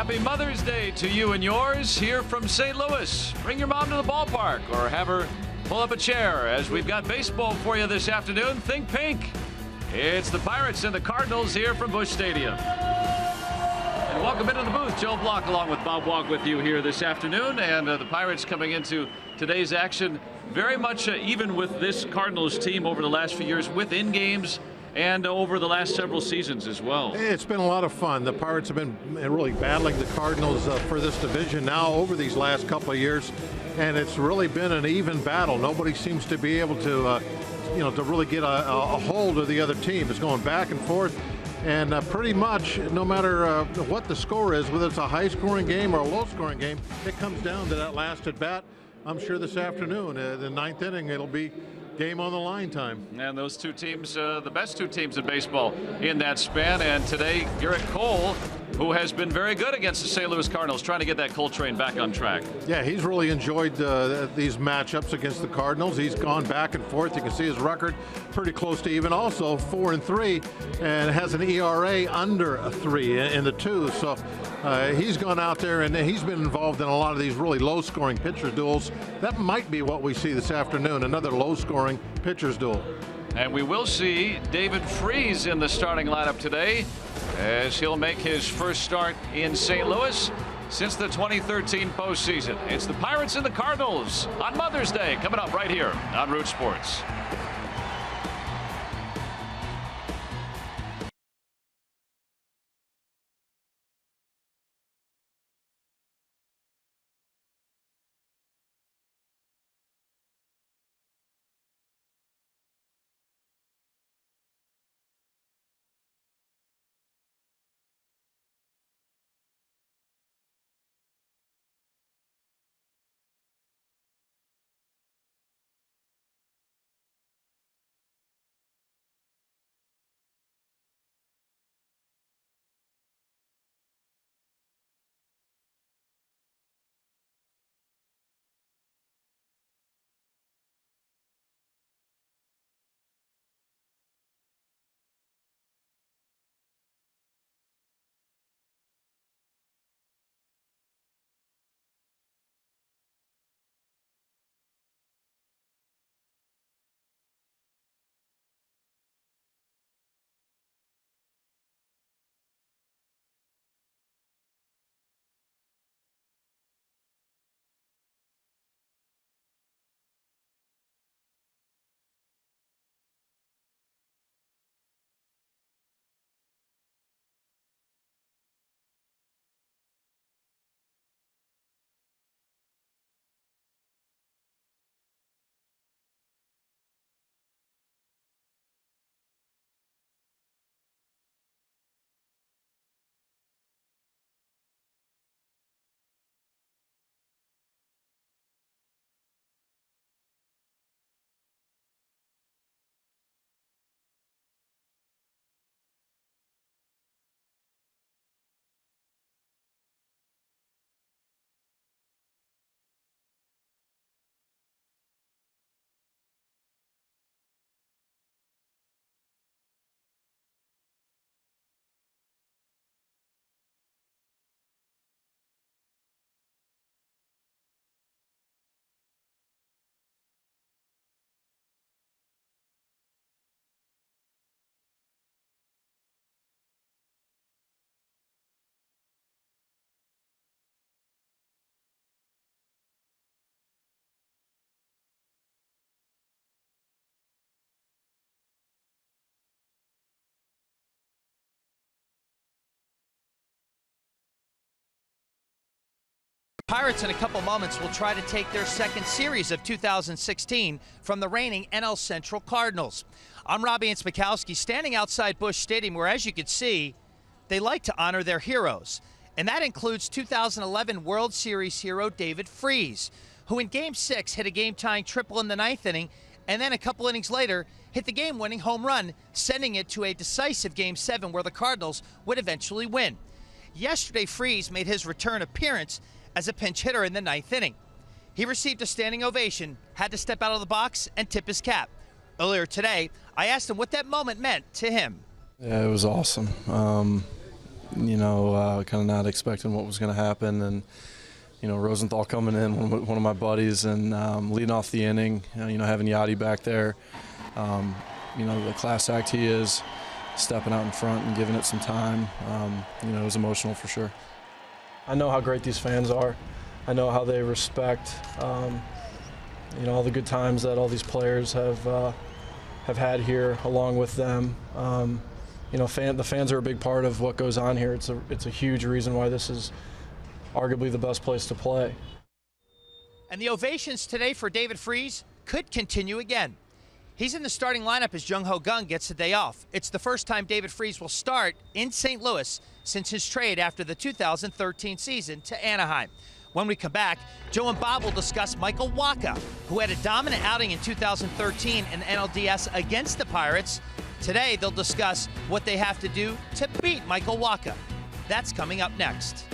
Happy Mother's Day to you and yours here from St. Louis. Bring your mom to the ballpark or have her pull up a chair as we've got baseball for you this afternoon. Think pink. It's the Pirates and the Cardinals here from Busch Stadium. And welcome into the booth. Joe Block along with Bob Walk with you here this afternoon. And the Pirates coming into today's action very much even with this Cardinals team over the last few years within games and over the last several seasons as well. It's been a lot of fun. The Pirates have been really battling the Cardinals for this division now over these last couple of years, and it's really been an even battle. Nobody seems to be able to, to really get a hold of the other team. It's going back and forth, and pretty much no matter what the score is, whether it's a high-scoring game or a low-scoring game, it comes down to that last at-bat. I'm sure this afternoon, the ninth inning, it'll be game on the line time. And those two teams, the best two teams in baseball in that span. And today, Garrett Cole, who has been very good against the St. Louis Cardinals, trying to get that Cole train back on track. Yeah, he's really enjoyed these matchups against the Cardinals. He's gone back and forth. You can see his record pretty close to even. Also 4-3, and has an ERA under a 3 in the 2. So he's gone out there and he's been involved in a lot of these really low-scoring pitcher duels. That might be what we see this afternoon, another low-scoring pitchers duel. And we will see David Freese in the starting lineup today as he'll make his first start in St. Louis since the 2013 postseason. It's the Pirates and the Cardinals on Mother's Day coming up right here on Root Sports. Pirates in a couple moments will try to take their second series of 2016 from the reigning NL Central Cardinals. I'm Robbie Inspikowski, standing outside Busch Stadium, where, as you can see, they like to honor their heroes. And that includes 2011 World Series hero David Freese, who in Game 6 hit a game-tying triple in the ninth inning, and then a couple innings later hit the game-winning home run, sending it to a decisive Game 7 where the Cardinals would eventually win. Yesterday, Freese made his return appearance as a pinch hitter in the ninth inning. He received a standing ovation, had to step out of the box and tip his cap. Earlier today, I asked him what that moment meant to him. Yeah, it was awesome. kind of not expecting what was going to happen. And, Rosenthal coming in, one of my buddies, and leading off the inning, having Yachty back there. The class act he is, stepping out in front and giving it some time. It was emotional for sure. I know how great these fans are. I know how they respect, all the good times that all these players have had here along with them. The fans are a big part of what goes on here. It's a huge reason why this is arguably the best place to play. And the ovations today for David Freese could continue again. He's in the starting lineup as Jung-Ho Kang gets the day off. It's the first time David Freese will start in St. Louis since his trade after the 2013 season to Anaheim. When we come back, Joe and Bob will discuss Michael Wacha, who had a dominant outing in 2013 in NLDS against the Pirates. Today, they'll discuss what they have to do to beat Michael Wacha. That's coming up next.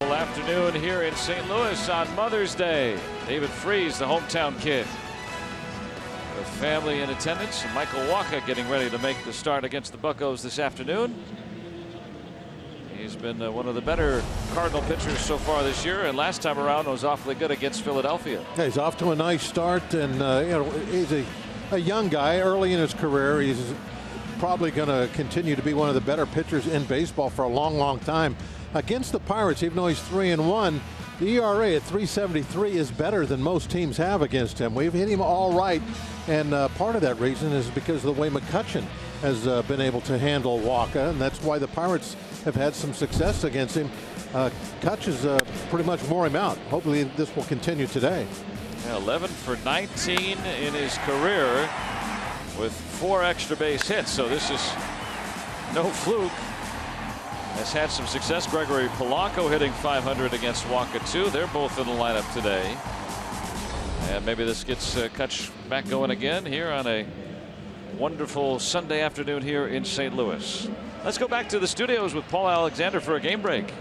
Afternoon here in St. Louis on Mother's Day. David Freese, the hometown kid, with family in attendance. And Michael Wacha getting ready to make the start against the Buccos this afternoon. He's been one of the better Cardinal pitchers so far this year, and last time around was awfully good against Philadelphia. Yeah, he's off to a nice start, and he's a young guy early in his career. He's probably going to continue to be one of the better pitchers in baseball for a long time. Against the Pirates, even though he's 3-1, the ERA at 3.73 is better than most teams have against him. We've hit him all right, and part of that reason is because of the way McCutchen has been able to handle Wacha, and that's why the Pirates have had some success against him. Kutch has pretty much wore him out. Hopefully this will continue today. 11 for 19 in his career with 4 extra base hits, so this is no fluke. Has had some success. Gregory Polanco hitting .500 against Wacha too. They're both in the lineup today, and maybe this gets Kutch back going again here on a wonderful Sunday afternoon here in St. Louis. Let's go back to the studios with Paul Alexander for a game break.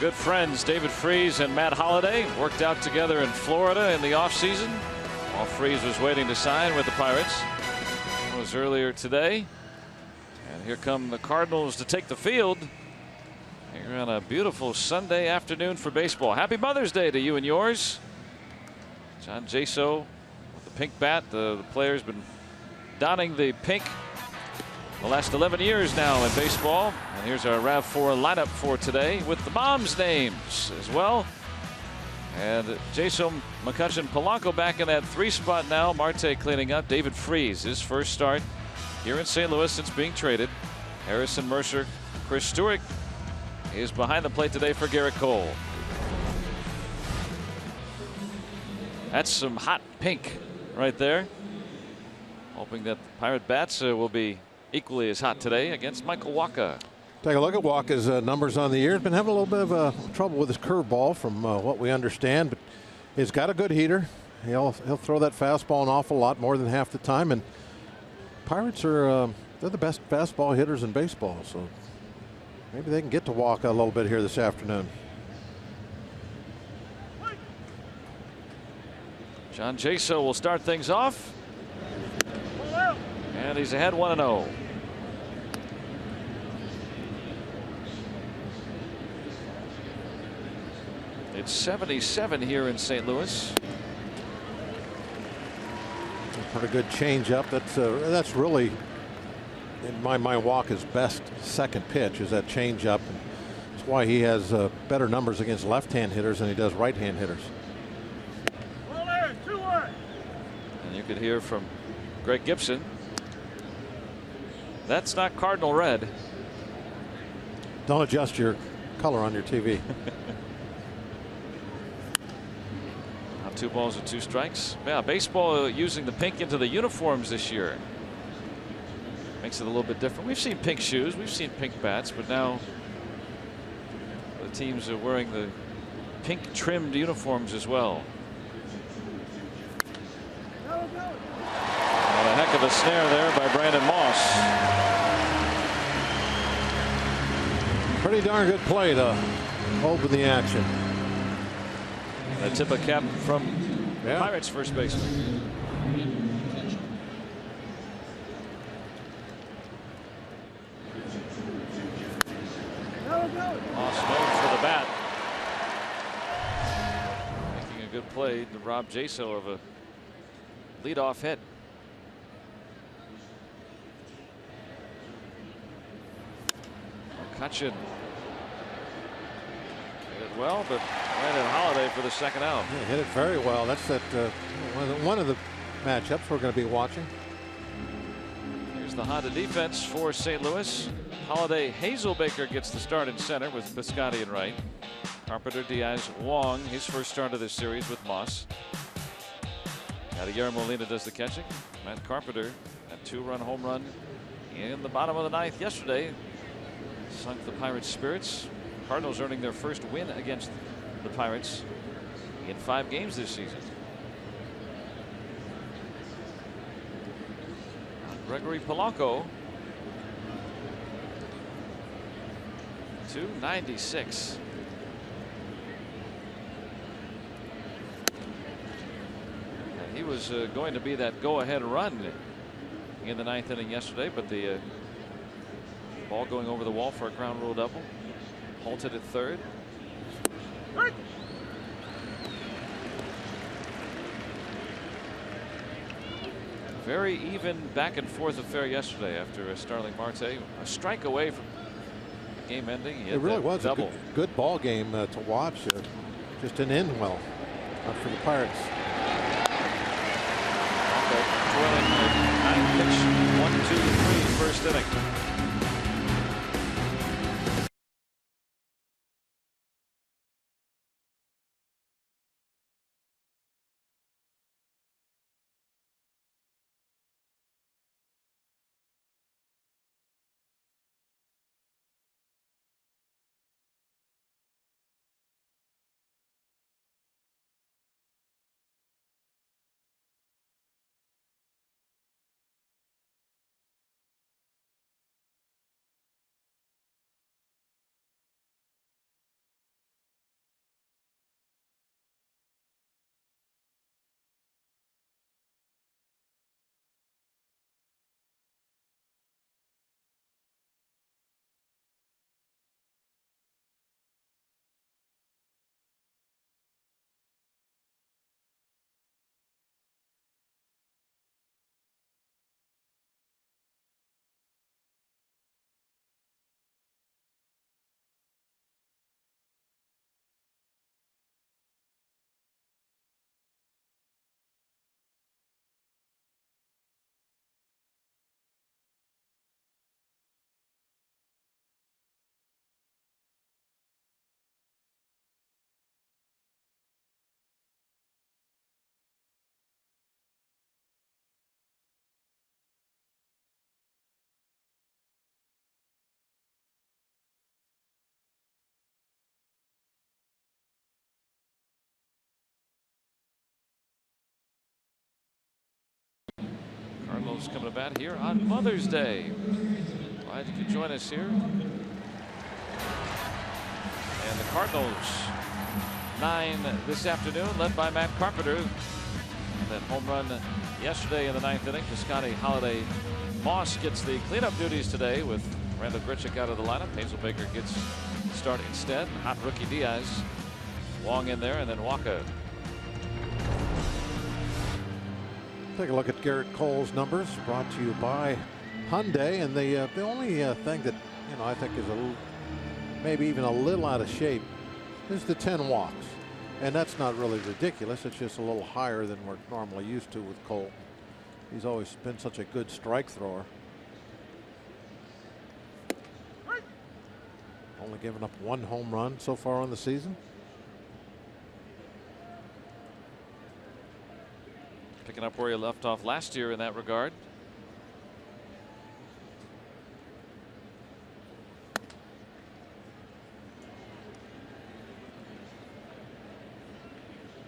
Good friends David Freese and Matt Holliday worked out together in Florida in the offseason while Freese was waiting to sign with the Pirates. It was earlier today. And here come the Cardinals to take the field here on a beautiful Sunday afternoon for baseball. Happy Mother's Day to you and yours. John Jaso with the pink bat. The player's been donning the pink the last 11 years now in baseball. And here's our RAV4 lineup for today with the moms' names as well. And Jaso, McCutchen, Polanco back in that 3 spot now. Marte cleaning up. David Freese, his first start here in St. Louis since being traded. Harrison, Mercer, Chris Stewart is behind the plate today for Garrett Cole. That's some hot pink right there. Hoping that the Pirate bats will be equally as hot today against Michael Wacha. Take a look at Walker's numbers on the year. He's been having a little bit of trouble with his curveball from what we understand, but he's got a good heater. He'll throw that fastball an awful lot, more than half the time. And Pirates are they're the best fastball hitters in baseball, so maybe they can get to Wacha a little bit here this afternoon. John Jaso will start things off. And he's ahead 1-0. It's 77 here in St. Louis. Pretty good changeup. That's really, in my mind, Walker's best second pitch is that changeup. That's why he has better numbers against left-hand hitters than he does right-hand hitters. And you could hear from Greg Gibson. That's not Cardinal red. Don't adjust your color on your TV. Now 2 balls and 2 strikes. Yeah, baseball using the pink into the uniforms this year. Makes it a little bit different. We've seen pink shoes, we've seen pink bats, but now the teams are wearing the pink trimmed uniforms as well. And a heck of a snare there by Brandon Moss. Pretty darn good play to open the action. A tip of cap from Pirates first baseman. Moss known for the bat. Making a good play to rob Jaso of a leadoff hit. McCutchen hit it well, but Brandon Holliday for the second out. Yeah, hit it very well. That's one of the matchups we're going to be watching. Here's the Honda defense for St. Louis. Holliday, Hazelbaker gets the start in center with Piscotty in right. Carpenter, Diaz, Wong, his first start of this series with Moss. Yadier Molina does the catching. Matt Carpenter, that 2-run home run in the bottom of the 9th yesterday, sunk the Pirates' spirits. Cardinals earning their first win against the Pirates in 5 games this season. Gregory Polanco, 296. And he was going to be that go-ahead run in the 9th inning yesterday, but the ball going over the wall for a ground rule double. Halted at third. Very even back and forth affair yesterday after Starling Marte, a strike away from game ending. It really was a good ball game to watch. Just didn't end well for the Pirates. Twirling 9 pitch, 1-2-3 first inning. Cardinals coming to bat here on Mother's Day. Glad you could join us here. And the Cardinals 9 this afternoon, led by Matt Carpenter. That home run yesterday in the 9th inning. Piscotty, Holiday, Moss gets the cleanup duties today with Randall Grichuk out of the lineup. Hazel Baker gets started instead. Hot rookie Diaz. Wong in there, and then Waka. Take a look at Garrett Cole's numbers, brought to you by Hyundai. And the only thing that I think is maybe even a little out of shape is the 10 walks. And that's not really ridiculous. It's just a little higher than we're normally used to with Cole. He's always been such a good strike thrower. Only given up 1 home run so far on the season. Picking up where he left off last year in that regard.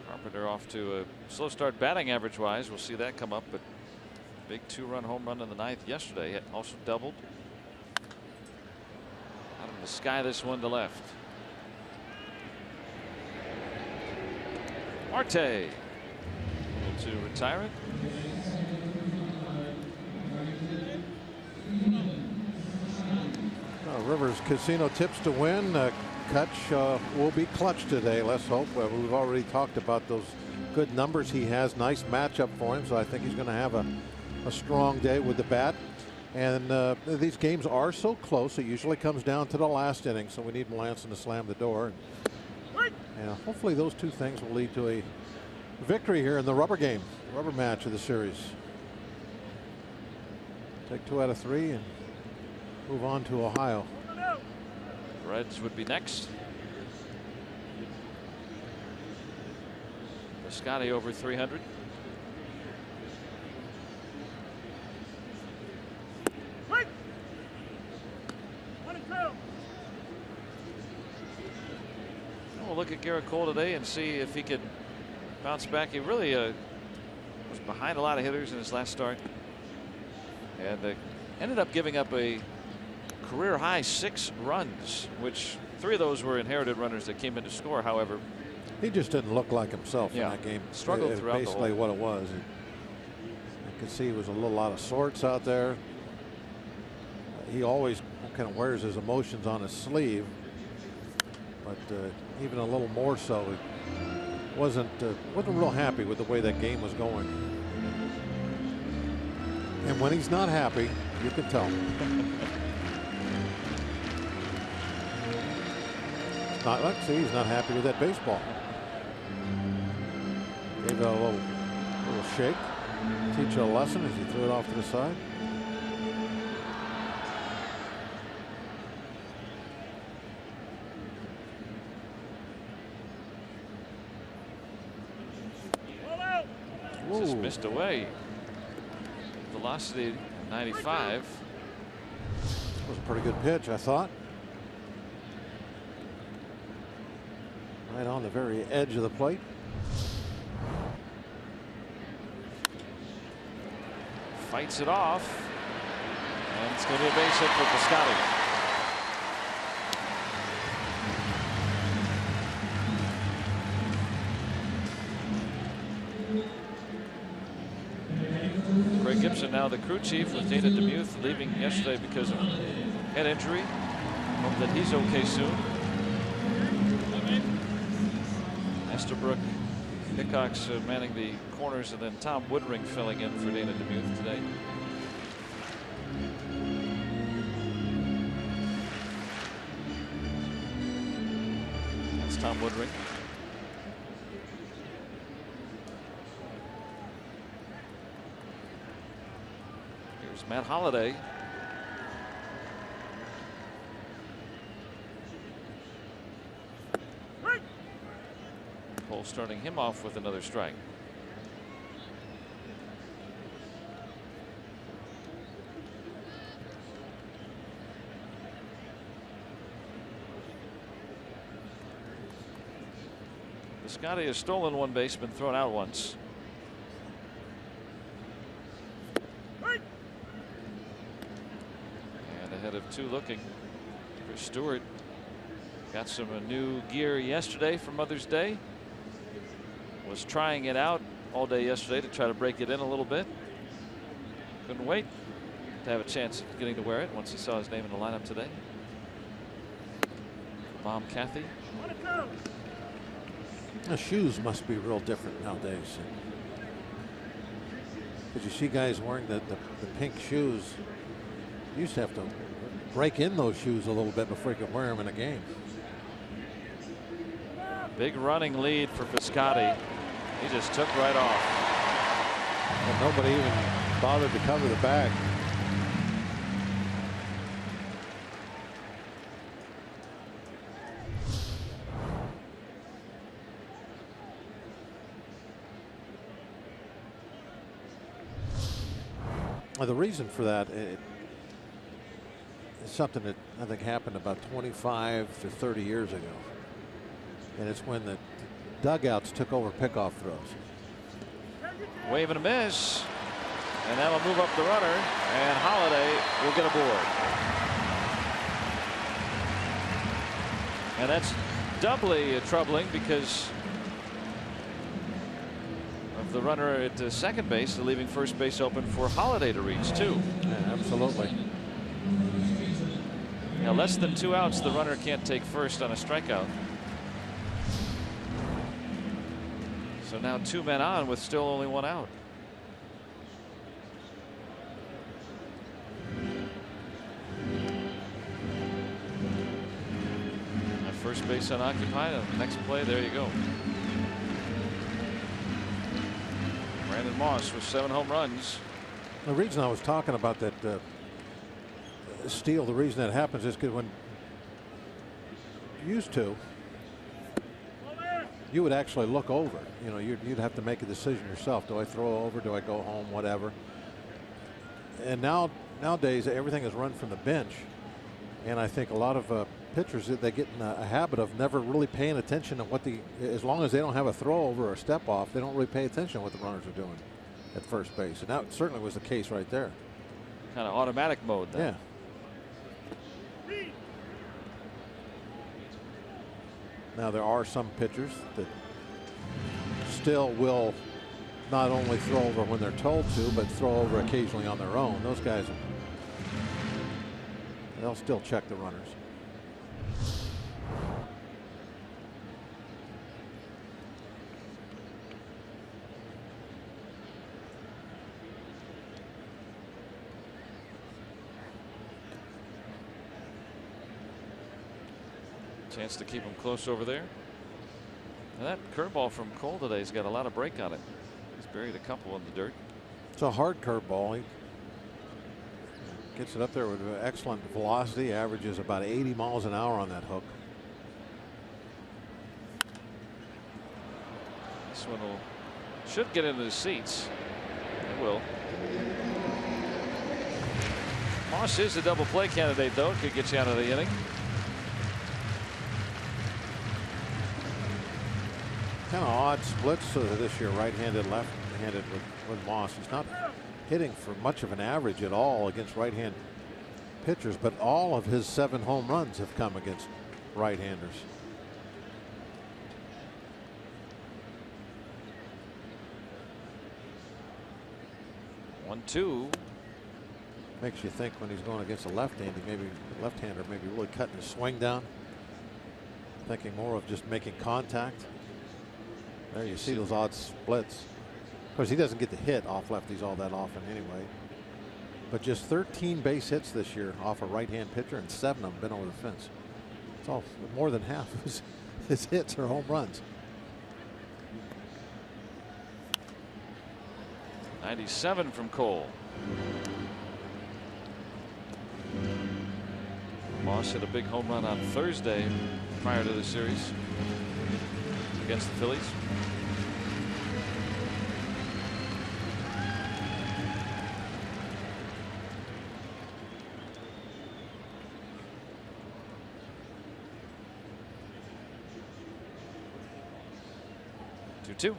Carpenter off to a slow start batting average wise. We'll see that come up, but big 2-run home run in the 9th yesterday. It also doubled. Out of the sky, this one to left. Marte to retire it. Rivers Casino tips to win. Kutch will be clutch today. Let's hope. We've already talked about those good numbers he has. Nice matchup for him, so I think he's going to have a strong day with the bat. And these games are so close, it usually comes down to the last inning, so we need Melanson to slam the door. And hopefully those two things will lead to a victory here in the rubber match of the series. Take 2 out of 3 and move on to Ohio. Reds would be next. Piscotty over 300. We'll look at Garrett Cole today and see if he can bounce back. He really was behind a lot of hitters in his last start, and ended up giving up a career high 6 runs, which 3 of those were inherited runners that came in to score. However, he just didn't look like himself in that game. Struggled throughout basically the whole. what it was. I could see he was a little out of sorts out there. He always kind of wears his emotions on his sleeve, but even a little more so. He wasn't real happy with the way that game was going. And when he's not happy, you can tell. Not like, see, he's not happy with that baseball. Gave it a little shake, teach you a lesson as he threw it off to the side. Just missed away. Velocity 95. That was a pretty good pitch, I thought. Right on the very edge of the plate. Fights it off. And it's going to be a base hit for Piscotty. Greg Gibson now the crew chief with Dana DeMuth leaving yesterday because of head injury. Hope that he's okay soon. Estabrook, Hickox manning the corners, and then Tom Woodring filling in for Dana DeMuth today. That's Tom Woodring. Here's Matt Holliday. Cole starting him off with another strike. Piscotty has stolen one base, been thrown out once. 0-2 looking for Stewart. Got some new gear yesterday for Mother's Day. Was trying it out all day yesterday to try to break it in a little bit. Couldn't wait to have a chance of getting to wear it once he saw his name in the lineup today. Mom Kathy. The shoes must be real different nowadays. Because you see guys wearing the pink shoes. You used to have to break in those shoes a little bit before you could wear them in a game. Big running lead for Piscotty. He just took right off. And nobody even bothered to cover the bag. Well, the reason for that is something that I think happened about 25 to 30 years ago. And it's when the dugouts took over pickoff throws. Wave and a miss. And that'll move up the runner. And Holiday will get aboard. And that's doubly troubling because of the runner at second base, leaving first base open for Holiday to reach too. Yeah, absolutely. Now less than 2 outs, the runner can't take first on a strikeout. So now 2 men on with still only 1 out. At first base unoccupied. On the next play, there you go. Brandon Moss with 7 home runs. The reason I was talking about that steal, the reason that happens is because when used to, you would actually look over. You know, you'd have to make a decision yourself. Do I throw over? Do I go home? Whatever. And nowadays everything is run from the bench, and I think a lot of pitchers, they get in a habit of never really paying attention to what as long as they don't have a throw over or a step off, they don't really pay attention to what the runners are doing at first base. And that certainly was the case right there. Kind of automatic mode then. Yeah. Now there are some pitchers that still will not only throw over when they're told to, but throw over occasionally on their own. Those guys, they'll still check the runners. Chance to keep him close over there. And that curveball from Cole today's got a lot of break on it. He's buried a couple in the dirt. It's a hard curveball. He gets it up there with excellent velocity, averages about 80 miles an hour on that hook. This one should get into the seats. It will. Moss is a double play candidate, though. Could get you out of the inning. Kind of odd splits this year, right-handed, left-handed with Moss. He's not hitting for much of an average at all against right-hand pitchers, but all of his 7 home runs have come against right-handers. One, two. Makes you think when he's going against a left-hander, maybe really cutting his swing down. Thinking more of just making contact. There you see those odd splits. Of course, he doesn't get to hit off lefties all that often anyway. But just 13 base hits this year off a right-hand pitcher, and 7 of them been over the fence. It's all more than half of his hits are home runs. 97 from Cole. Moss hit a big home run on Thursday prior to the series against the Phillies. Two.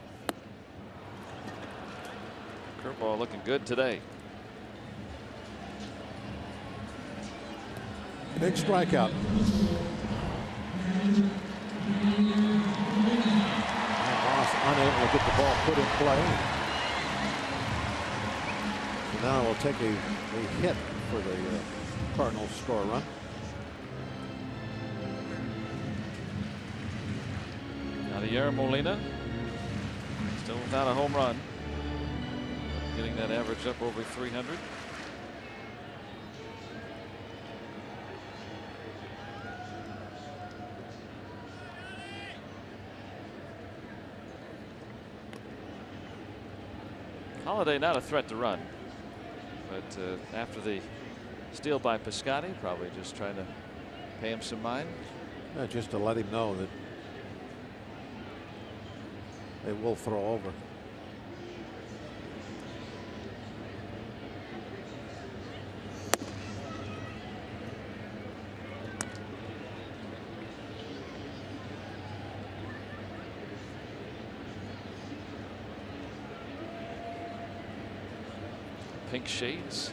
Curveball looking good today. Big strikeout. And Moss unable to get the ball put in play. So now we'll take a hit for the Cardinals score run. Yadier Molina still without a home run. Getting that average up over 300. Holiday not a threat to run, but after the steal by Piscotty, probably just trying to pay him some mind. Yeah, just to let him know that they will throw over. Pink shades.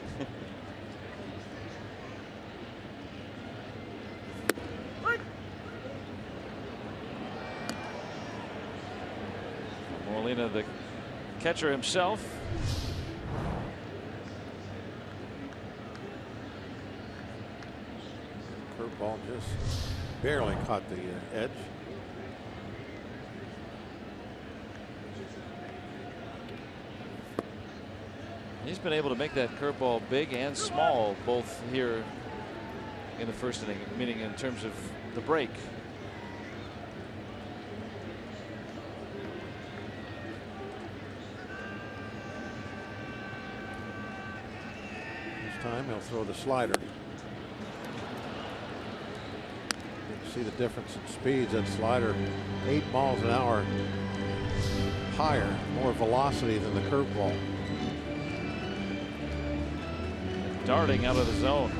Molina, the catcher himself. Curveball just barely caught the edge. He's been able to make that curveball big and small, both here in the first inning, meaning in terms of the break. This time he'll throw the slider. You can see the difference in speeds. That slider, 8 miles an hour higher, more velocity than the curveball. Darting out of the zone.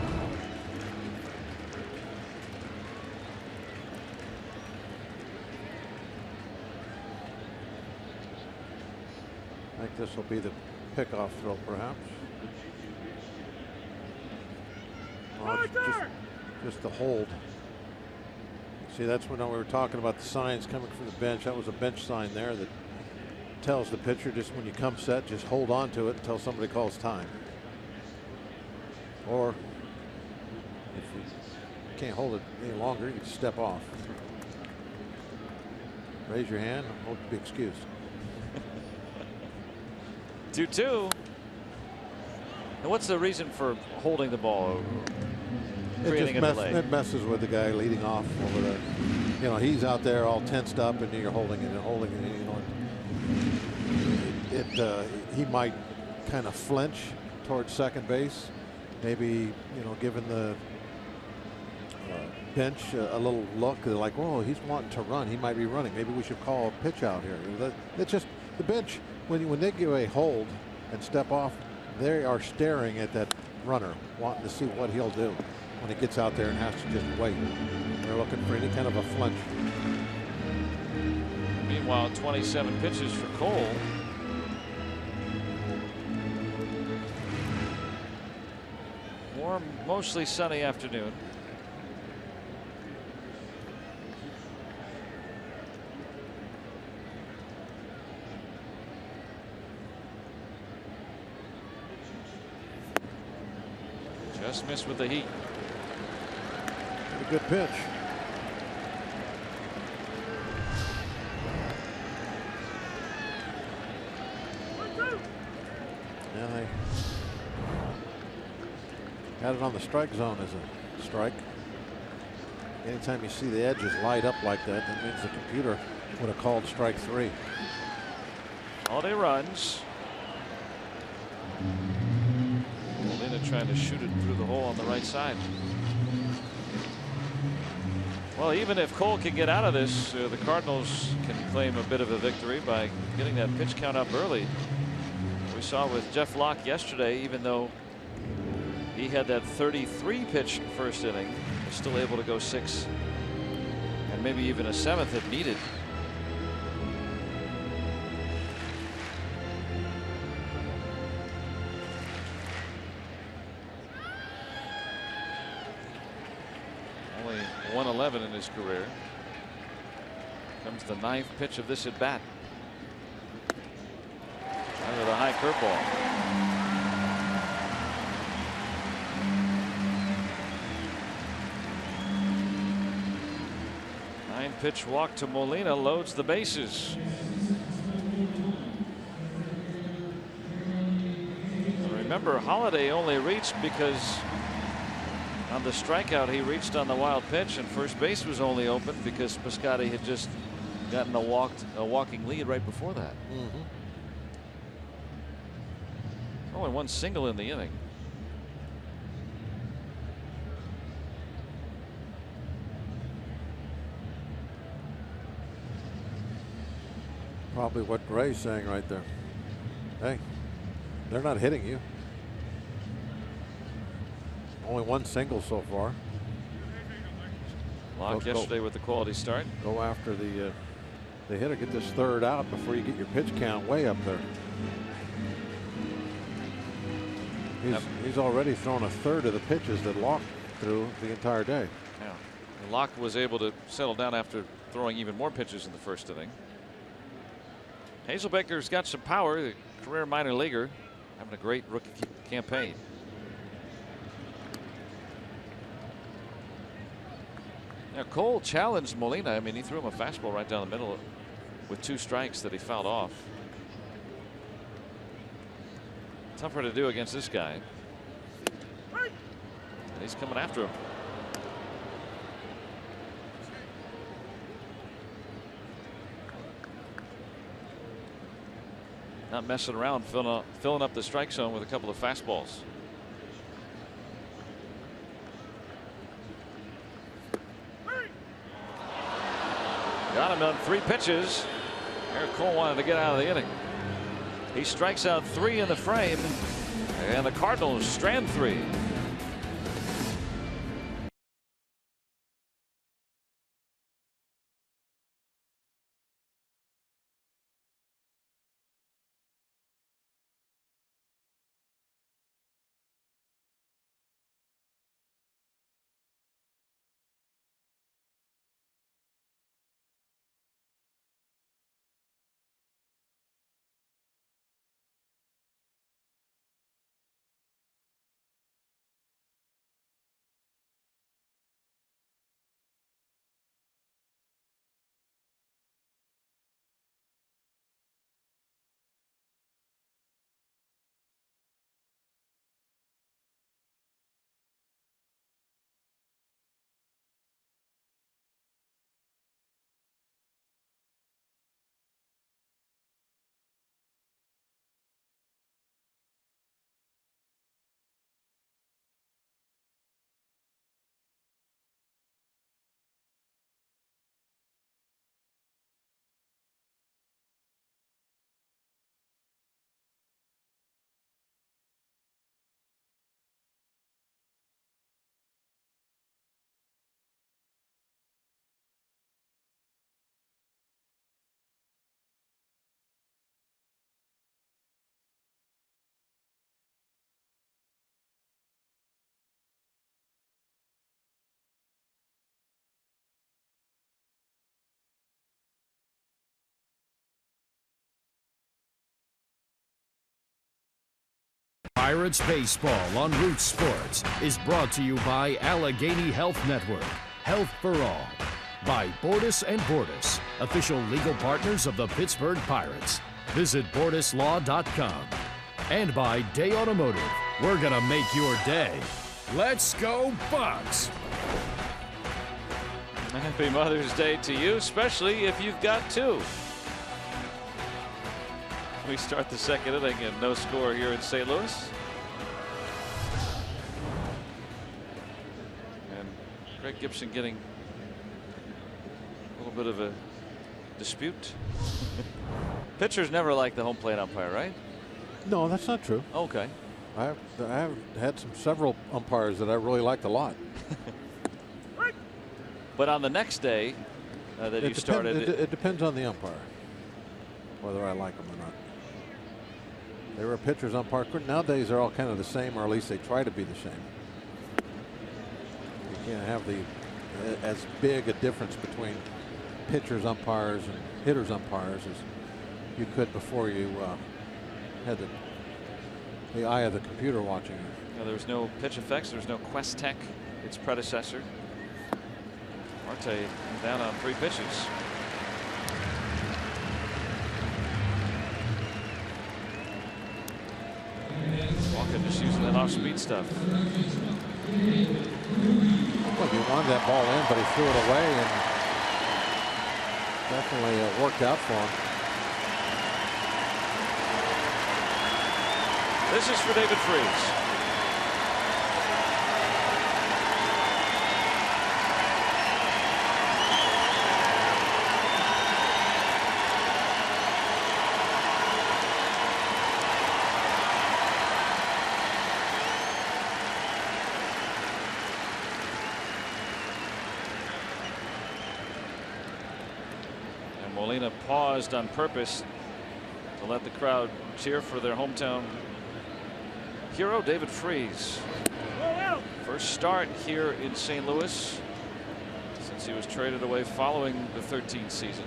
I think this will be the pickoff throw, perhaps. Oh, just the hold. See, that's when we were talking about the signs coming from the bench. That was a bench sign there that tells the pitcher just when you come set, just hold on to it until somebody calls time. Or if you can't hold it any longer, you can step off. Raise your hand, hope to be excused. 2-2. And what's the reason for holding the ball? Creating a delay. It messes with the guy leading off over there. You know, he's out there all tensed up, and you're holding it and holding it. You know, he might kind of flinch towards second base. Maybe, you know, giving the bench a little look. They're like, oh, he's wanting to run. He might be running. Maybe we should call a pitch out here. It's just the bench, when they give a hold and step off, they are staring at that runner, wanting to see what he'll do when he gets out there and has to just wait. They're looking for any kind of a flinch. Meanwhile, 27 pitches for Cole. Warm, mostly sunny afternoon. Just missed with the heat. A good pitch. Yeah, they had it on the strike zone as a strike. Anytime you see the edges light up like that, that means the computer would have called strike 3. Holiday runs. Molina trying to shoot it through the hole on the right side. Well, even if Cole can get out of this, the Cardinals can claim a bit of a victory by getting that pitch count up early. We saw with Jeff Locke yesterday, even though he had that 33 pitch first inning, was still able to go 6 and maybe even a 7th if needed. 111 in his career. Comes the 9th pitch of this at bat. Under the high curveball. 9-pitch walk to Molina loads the bases. Remember, Holiday only reached because on the strikeout he reached on the wild pitch, and first base was only open because Piscotty had just gotten a walking lead right before that. Only one single in the inning. Probably what Ray's saying right there. Hey, they're not hitting you. Only one single so far. Locke yesterday with the quality start. Go after the hitter. Get this third out before you get your pitch count way up there. He's already thrown a third of the pitches that Locke threw the entire day. Yeah. And Locke was able to settle down after throwing even more pitches in the first inning. Hazelbaker's got some power. The career minor leaguer having a great rookie campaign. Now Cole challenged Molina. I mean, he threw him a fastball right down the middle with 2 strikes that he fouled off. Tougher to do against this guy. And he's coming after him. Not messing around, filling up the strike zone with a couple of fastballs. Got him on 3 pitches. Eric Cole wanted to get out of the inning. He strikes out 3 in the frame, and the Cardinals strand 3. Pirates Baseball on Root Sports is brought to you by Allegheny Health Network. Health for all. By Bordas & Bordas, official legal partners of the Pittsburgh Pirates. Visit bordaslaw.com. And by Day Automotive. We're going to make your day. Let's go Bucks! Happy Mother's Day to you, especially if you've got 2. We start the second inning and no score here in St. Louis. And Greg Gibson getting a little bit of a dispute. Pitchers never like the home plate umpire, right? No, that's not true. Okay. I have had several umpires that I really liked a lot. But on the next day that you started. It depends on the umpire, whether I like them or not. They were a pitcher's umpire. Nowadays, they're all kind of the same, or at least they try to be the same. You can't have the as big a difference between pitchers, umpires, and hitters, umpires as you could before you had the eye of the computer watching you. Yeah, there's no pitch effects. There's no Quest Tech, its predecessor. Marte down on 3 pitches. Walker just using that off-speed stuff. Well, he wanted that ball in, but he threw it away, and definitely worked out for him. This is for David Freese. Molina paused on purpose to let the crowd cheer for their hometown hero, David Freese. First start here in St. Louis since he was traded away following the 13th season.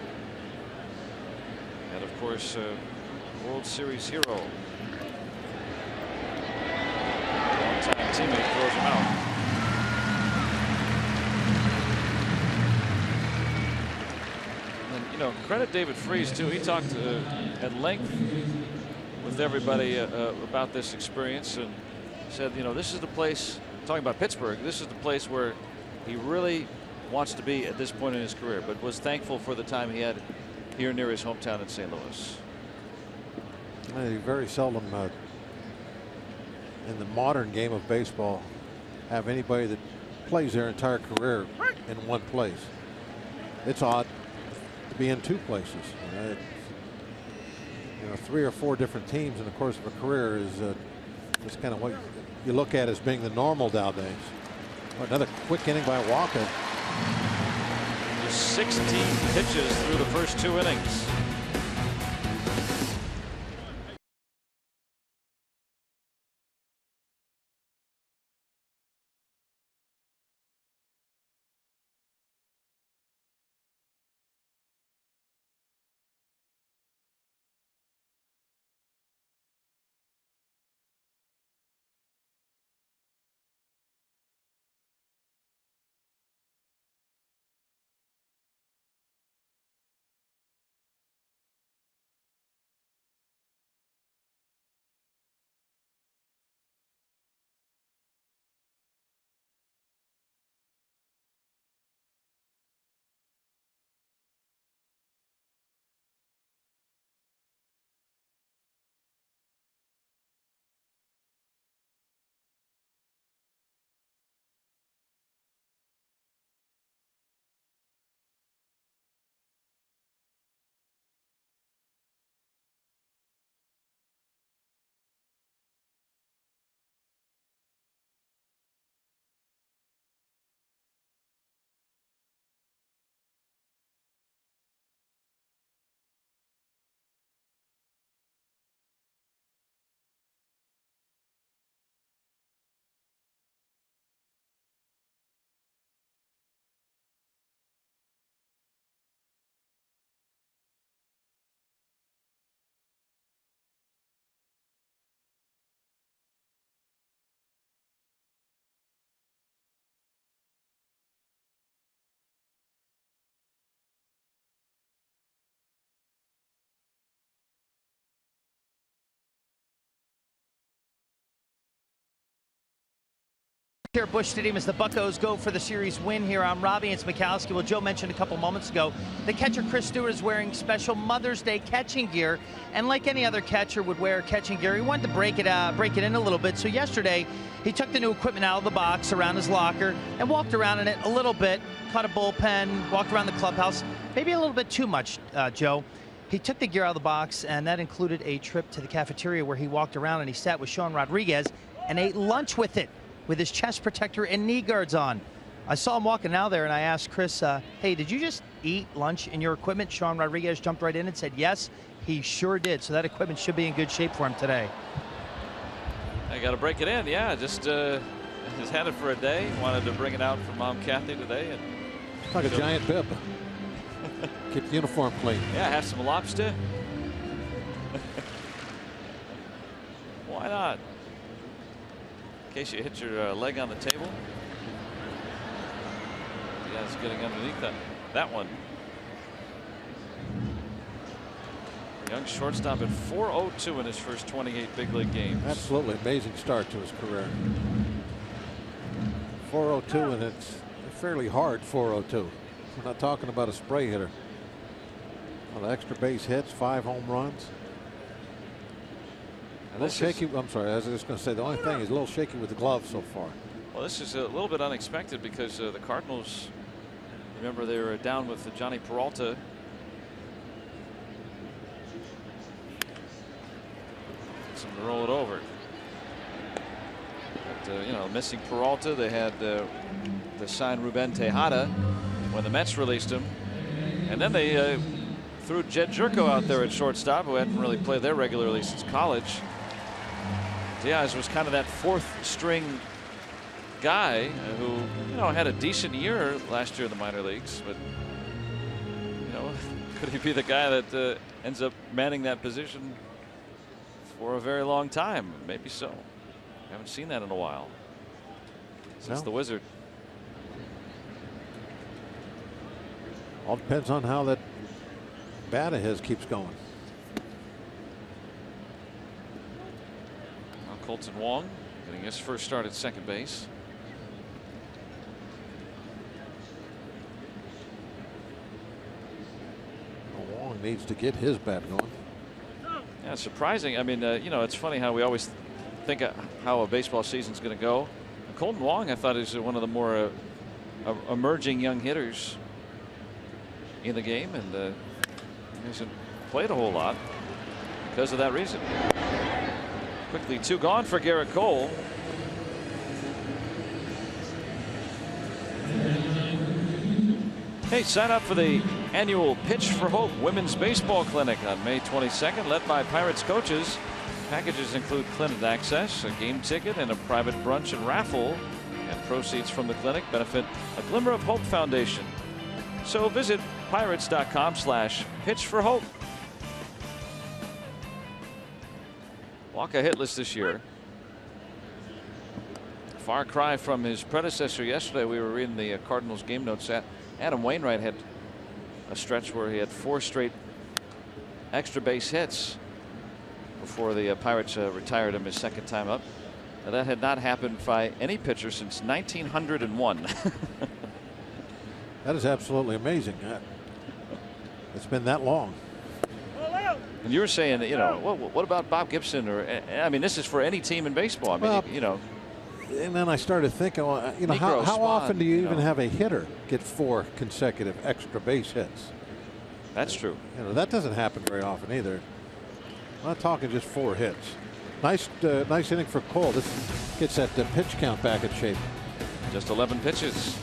And of course, World Series hero. Long-time teammate throws him out. You know, credit David Freese too. He talked at length with everybody about this experience and said, you know, this is the place, talking about Pittsburgh, this is the place where he really wants to be at this point in his career, but was thankful for the time he had here near his hometown in St. Louis. You very seldom in the modern game of baseball have anybody that plays their entire career in one place. It's odd to be in 2 places. You know, 3 or 4 different teams in the course of a career is kind of what you look at as being the normal nowadays. Oh, another quick inning by Walker. Just 16 pitches through the first 2 innings. Here at Busch Stadium as the Buccos go for the series win here. I'm Robbie and Smikowski. Well, Joe mentioned a couple moments ago, the catcher Chris Stewart is wearing special Mother's Day catching gear, and like any other catcher would wear catching gear, he wanted to break it in a little bit. So yesterday, he took the new equipment out of the box around his locker and walked around in it a little bit, caught a bullpen, walked around the clubhouse, maybe a little bit too much, Joe. He took the gear out of the box, and that included a trip to the cafeteria where he walked around and he sat with Sean Rodriguez and ate lunch with it, with his chest protector and knee guards on. I saw him walking out there and I asked Chris, hey, did you just eat lunch in your equipment? Sean Rodriguez jumped right in and said yes, he sure did. So that equipment should be in good shape for him today. I got to break it in, yeah. Just had it for a day. Wanted to bring it out for Mom Kathy today and Like a giant bib. Keep the uniform clean. Yeah, have some lobster. Why not? In case you hit your leg on the table. Yeah, it's getting underneath that one. Young shortstop at 4.02 in his first 28 big league games. Absolutely amazing start to his career. 4.02, and it's a fairly hard 4.02. We're not talking about a spray hitter. Well, extra base hits, 5 home runs. A little shaky. I'm sorry, I was just going to say the only thing is a little shaky with the glove so far. Well, this is a little bit unexpected because the Cardinals, remember, they were down with Johnny Peralta. To roll it over. But, you know, missing Peralta, they had to sign Ruben Tejada when the Mets released him, and then they threw Jed Jerko out there at shortstop, who hadn't really played there regularly since college. Diaz was kind of that 4th string guy who, you know, had a decent year last year in the minor leagues, but, you know, could he be the guy that ends up manning that position for a very long time? Maybe so. Haven't seen that in a while since the Wizard. All depends on how that bat of his keeps going. Now Colton Wong getting his first start at second base. Wong needs to get his bat going. Yeah, surprising. I mean, you know, it's funny how we always think how a baseball season's going to go. Colton Wong, I thought, is one of the more emerging young hitters in the game, and he hasn't played a whole lot because of that reason. Quickly 2 gone for Garrett Cole. Hey, sign up for the annual Pitch for Hope Women's Baseball Clinic on May 22nd, led by Pirates coaches. Packages include clinic access, a game ticket, and a private brunch and raffle. And proceeds from the clinic benefit a Glimmer of Hope Foundation. So visit pirates.com/pitch for hope. Walker hitless this year. Far cry from his predecessor yesterday. We were reading the Cardinals game notes. Adam Wainwright had a stretch where he had 4 straight extra base hits before the Pirates retired him his second time up. Now, that had not happened by any pitcher since 1901. That is absolutely amazing. It's been that long. And you were saying, you know, what about Bob Gibson? Or, I mean, this is for any team in baseball. I mean, well, you know. And then I started thinking, well, you know, how often do you even have a hitter get 4 consecutive extra base hits? That's true. You know, that doesn't happen very often either. I'm not talking just 4 hits. Nice inning for Cole. This gets that pitch count back in shape. Just 11 pitches.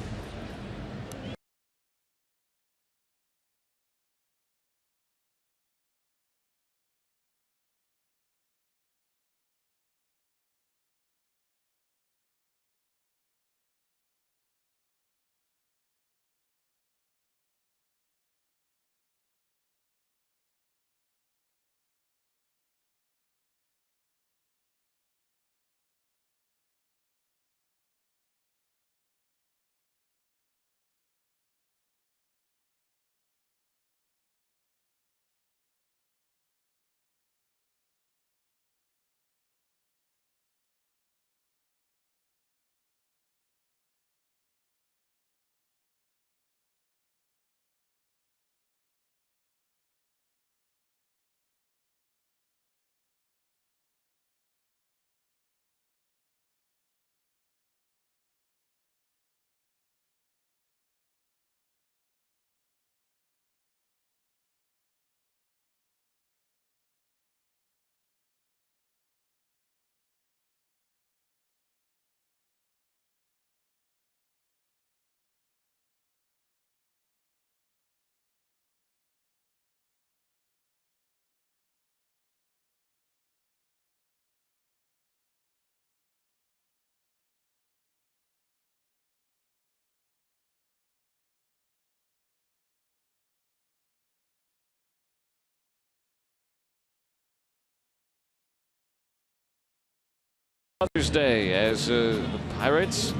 Mother's Day as the Pirates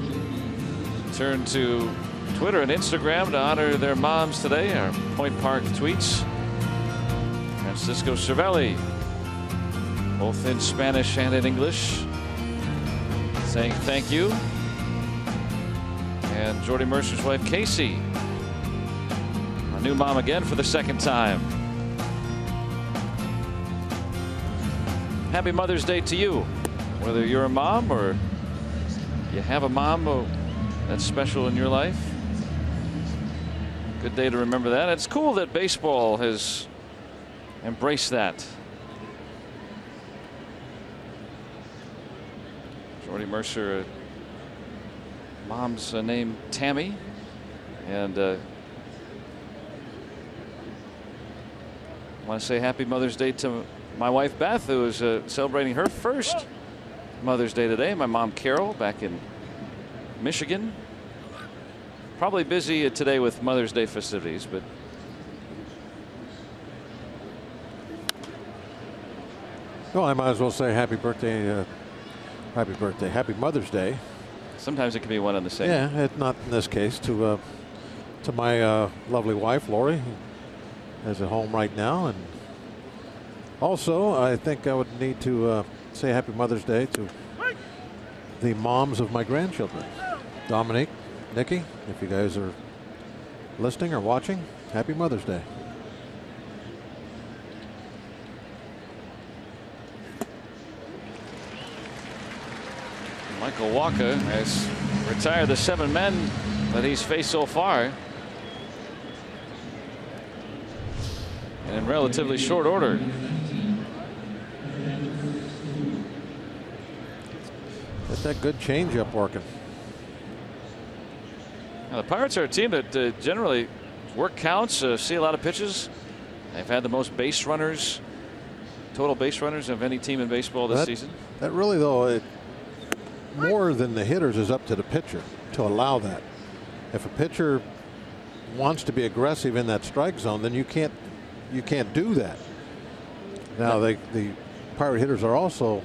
turn to Twitter and Instagram to honor their moms today. Our Point Park tweets. Francisco Cervelli, both in Spanish and in English, saying thank you. And Jordy Mercer's wife Casey, a new mom again for the second time. Happy Mother's Day to you, whether you're a mom or you have a mom that's special in your life. Good day to remember that. It's cool that baseball has embraced that. Jordy Mercer, mom's name Tammy, and I want to say happy Mother's Day to my wife Beth, who is celebrating her first Mother's Day today. My mom Carol back in Michigan. Probably busy today with Mother's Day festivities, but well, I might as well say happy birthday, happy Mother's Day. Sometimes it can be one and the same. Yeah, not in this case. To my lovely wife Lori, who is at home right now, and also I think I would need to say happy Mother's Day to the moms of my grandchildren, Dominique, Nikki. If you guys are listening or watching, happy Mother's Day. Michael Wacha has retired the 7 men that he's faced so far. And in relatively short order. Get that good changeup working. Now, the Pirates are a team that generally work counts, see a lot of pitches. They've had the most base runners, total base runners of any team in baseball this season. That really, though, more than the hitters is up to the pitcher to allow that. If a pitcher wants to be aggressive in that strike zone, then you can't do that. Now the Pirate hitters are also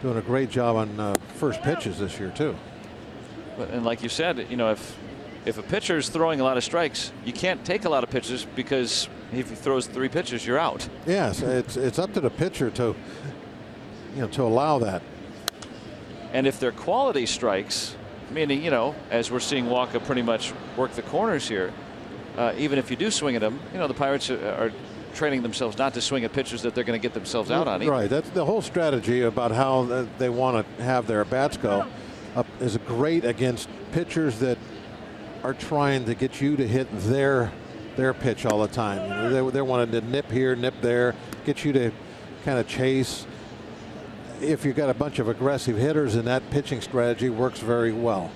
doing a great job on first pitches this year too. And like you said, you know, if a pitcher is throwing a lot of strikes, you can't take a lot of pitches, because if he throws 3 pitches, you're out. Yes, it's up to the pitcher to allow that. And if they're quality strikes, meaning, you know, as we're seeing Wacha pretty much work the corners here, even if you do swing at them, you know, the Pirates are training themselves not to swing at pitchers that they're going to get themselves out on. Right. That's the whole strategy about how they want to have their bats go is great against pitchers that are trying to get you to hit their pitch all the time. You know, they're wanting to nip here, nip there, get you to kind of chase. If you've got a bunch of aggressive hitters, and that pitching strategy works very well.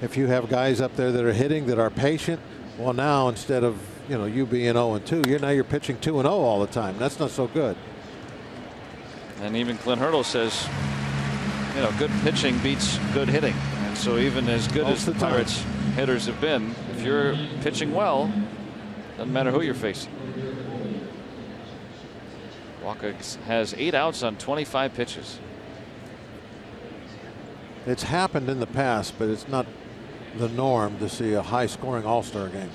If you have guys up there that are hitting, that are patient, well, now instead of you being 0-2, you're pitching 2-0 all the time. That's not so good. And even Clint Hurdle says, you know, good pitching beats good hitting. And so even as good as the Pirates hitters have been, if you're pitching well, doesn't matter who you're facing. Wacha has 8 outs on 25 pitches. It's happened in the past, but it's not the norm to see a high-scoring All-Star game.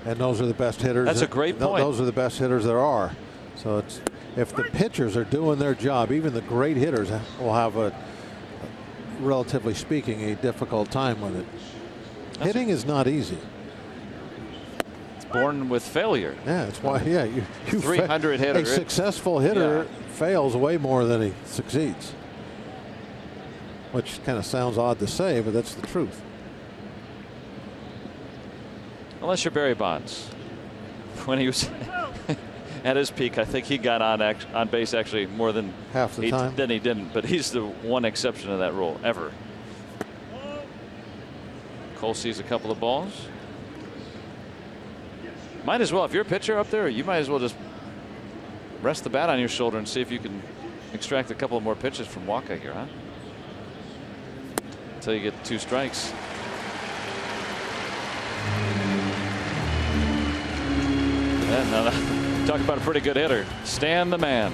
And those are the best hitters. That's a great point. Those are the best hitters there are. So it's, if the pitchers are doing their job, even the great hitters will have relatively speaking, a difficult time with it. Hitting is not easy. It's born with failure. Yeah, that's why. Yeah, you 300 hitter. A successful hitter fails way more than he succeeds, which kind of sounds odd to say, but that's the truth. Unless you're Barry Bonds. When he was at his peak, I think he got on base actually more than half the time. Then he didn't, but he's the one exception to that rule ever. Cole sees a couple of balls. Might as well, if you're a pitcher up there, you might as well just rest the bat on your shoulder and see if you can extract a couple of more pitches from Wacha here, huh? Until you get 2 strikes. Yeah, talk about a pretty good hitter. Stan the man.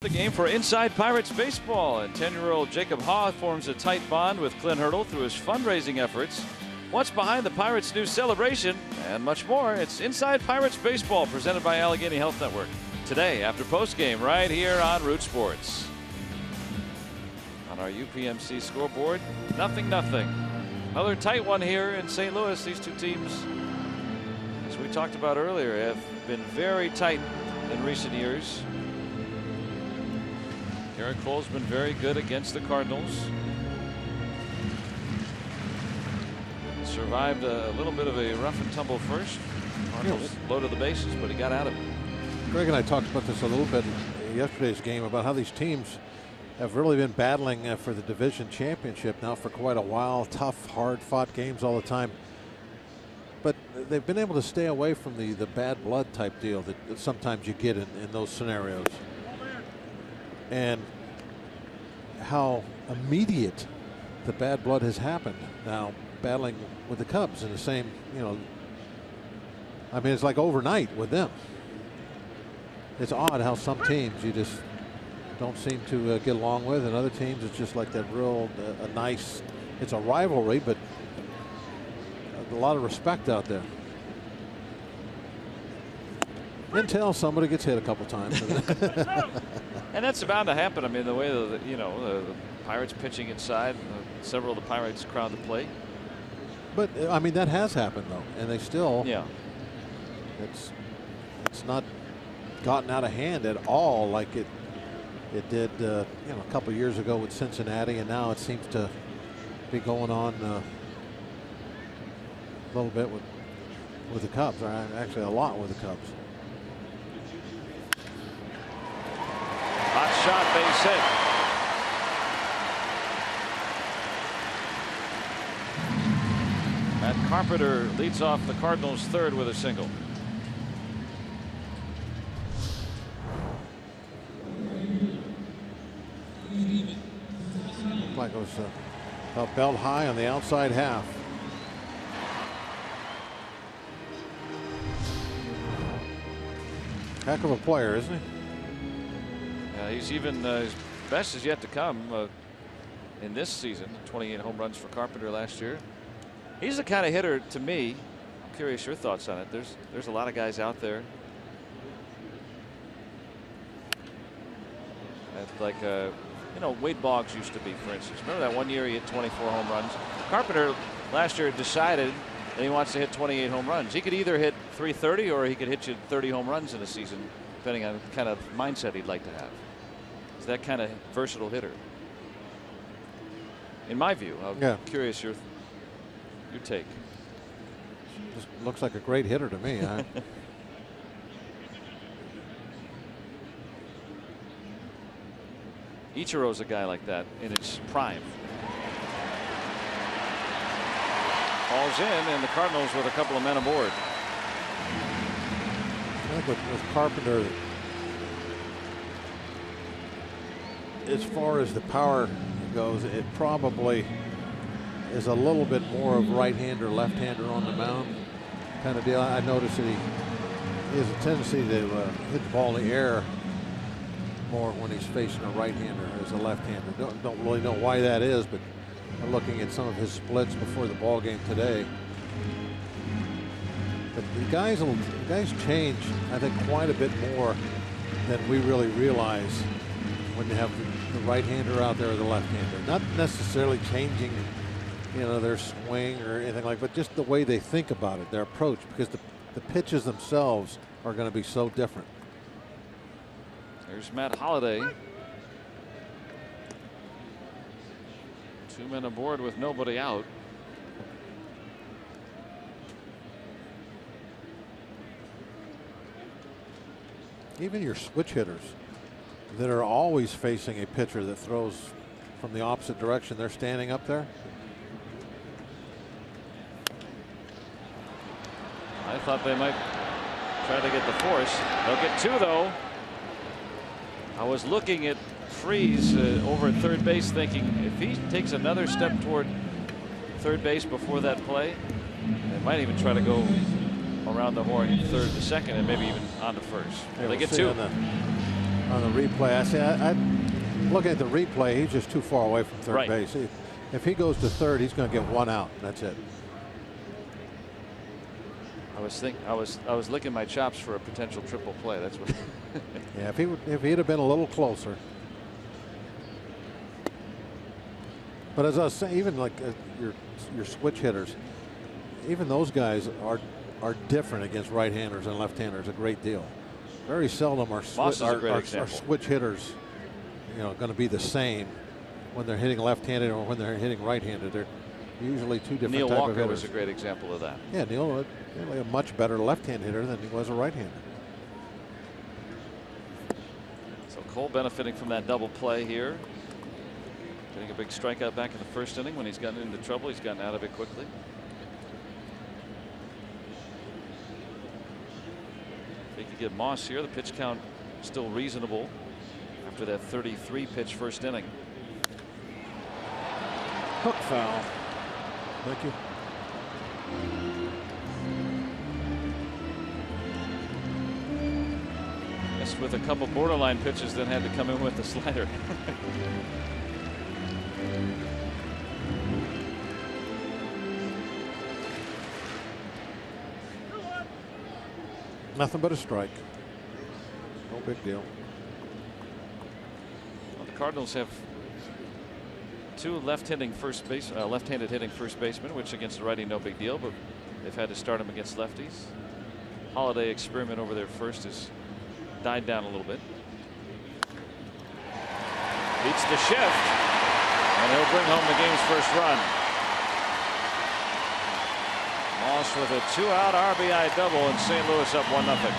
The game for Inside Pirates Baseball, and 10-year-old Jacob Haw forms a tight bond with Clint Hurdle through his fundraising efforts. What's behind the Pirates' new celebration and much more? It's Inside Pirates Baseball, presented by Allegheny Health Network. Today after postgame right here on Root Sports. On our UPMC scoreboard, 0-0. Another tight one here in St. Louis. These two teams, as we talked about earlier, have been very tight in recent years. Garrett Cole's been very good against the Cardinals. Survived a little bit of a rough and tumble first. Cardinals loaded the bases, but he got out of it. Greg and I talked about this a little bit in yesterday's game about how these teams have really been battling for the division championship now for quite a while. Tough, hard-fought games all the time. But they've been able to stay away from the bad blood type deal that sometimes you get in those scenarios. And how immediate the bad blood has happened now, battling with the Cubs in the same, I mean, it's like overnight with them. It's odd how some teams you just don't seem to get along with, and other teams it's just like that real a nice, it's a rivalry, but a lot of respect out there. Until somebody gets hit a couple times. And that's bound to happen. I mean, the way the Pirates pitching inside, several of the Pirates crowd the plate. But I mean, that has happened though, and they still. Yeah. It's not gotten out of hand at all like it did a couple years ago with Cincinnati, and now it seems to be going on a little bit with the Cubs, or actually a lot with the Cubs. Hot shot, base hit. Matt Carpenter leads off the Cardinals' third with a single. Looked like it was about belt high on the outside half. Heck of a player, isn't he? He's even his best is yet to come in this season. 28 home runs for Carpenter last year. He's the kind of hitter, to me, I'm curious your thoughts on it. There's a lot of guys out there that, like Wade Boggs used to be, for instance. Remember that one year he hit 24 home runs? Carpenter last year decided that he wants to hit 28 home runs. He could either hit 330 or he could hit you 30 home runs in a season, depending on the kind of mindset he'd like to have. He's that kind of versatile hitter, in my view. I'm curious your take. Just looks like a great hitter to me. Ichiro's a guy like that in its prime. Falls in, and the Cardinals with a couple of men aboard. I think with Carpenter, as far as the power goes, it probably is a little bit more of right-hander, left-hander on the mound kind of deal. I noticed that he has a tendency to hit the ball in the air more when he's facing a right-hander as a left-hander. Don't really know why that is, but looking at some of his splits before the ball game today. But the guys change, I think, quite a bit more than we really realize when you have the right-hander out there or the left-hander. Not necessarily changing, their swing or anything like that, but just the way they think about it, their approach, because the pitches themselves are going to be so different. There's Matt Holliday. 2 men aboard with nobody out. Even your switch hitters that are always facing a pitcher that throws from the opposite direction, they're standing up there. I thought they might try to get the force. They'll get 2 though. I was looking at Freeze over at third base, thinking if he takes another step toward third base before that play, they might even try to go around the horn third to second and maybe even on to first. Yeah, they get 2. on the replay. I looking at the replay, he's just too far away from third base. If he goes to third, he's going to get one out. That's it. I was licking my chops for a potential triple play. That's what. Yeah, if he'd have been a little closer. But as I was saying, even like your switch hitters, even those guys are different against right-handers and left-handers a great deal. Very seldom are switch hitters, going to be the same when they're hitting left-handed or when they're hitting right-handed. They're usually two different Neil type Walker of hitters. was a great example of that. Yeah, Neil, a much better left-hand hitter than he was a right-hander. So Cole benefiting from that double play here. Getting a big strikeout back in the first inning. When he's gotten into trouble, he's gotten out of it quickly. If he could get Moss here, the pitch count still reasonable after that 33 pitch first inning. Hook foul. Thank you. Missed with a couple borderline pitches, then had to come in with the slider. Nothing but a strike. No big deal. Well, the Cardinals have two left-handed hitting first basemen, which against the righty no big deal, but they've had to start them against lefties. Holiday experiment over there first has died down a little bit. Beats the shift, and he'll bring home the game's first run. Moss with a 2-out RBI double, and St. Louis up 1-0.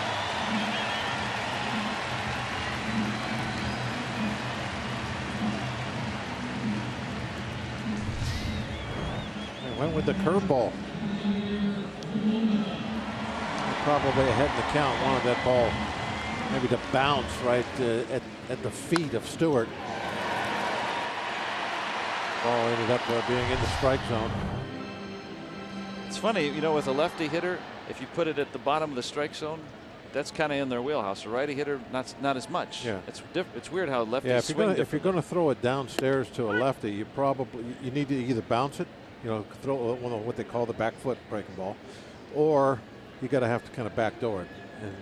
They went with the curveball. Probably ahead in the count. Wanted that ball maybe to bounce right at the feet of Stewart. Ball ended up being in the strike zone. It's funny, with a lefty hitter, if you put it at the bottom of the strike zone, that's kind of in their wheelhouse. A righty hitter, not as much. Yeah. It's weird how lefties swing. If you're going to throw it downstairs to a lefty, you need to either bounce it, throw what they call the back foot breaking ball, or you got to have to kind of backdoor it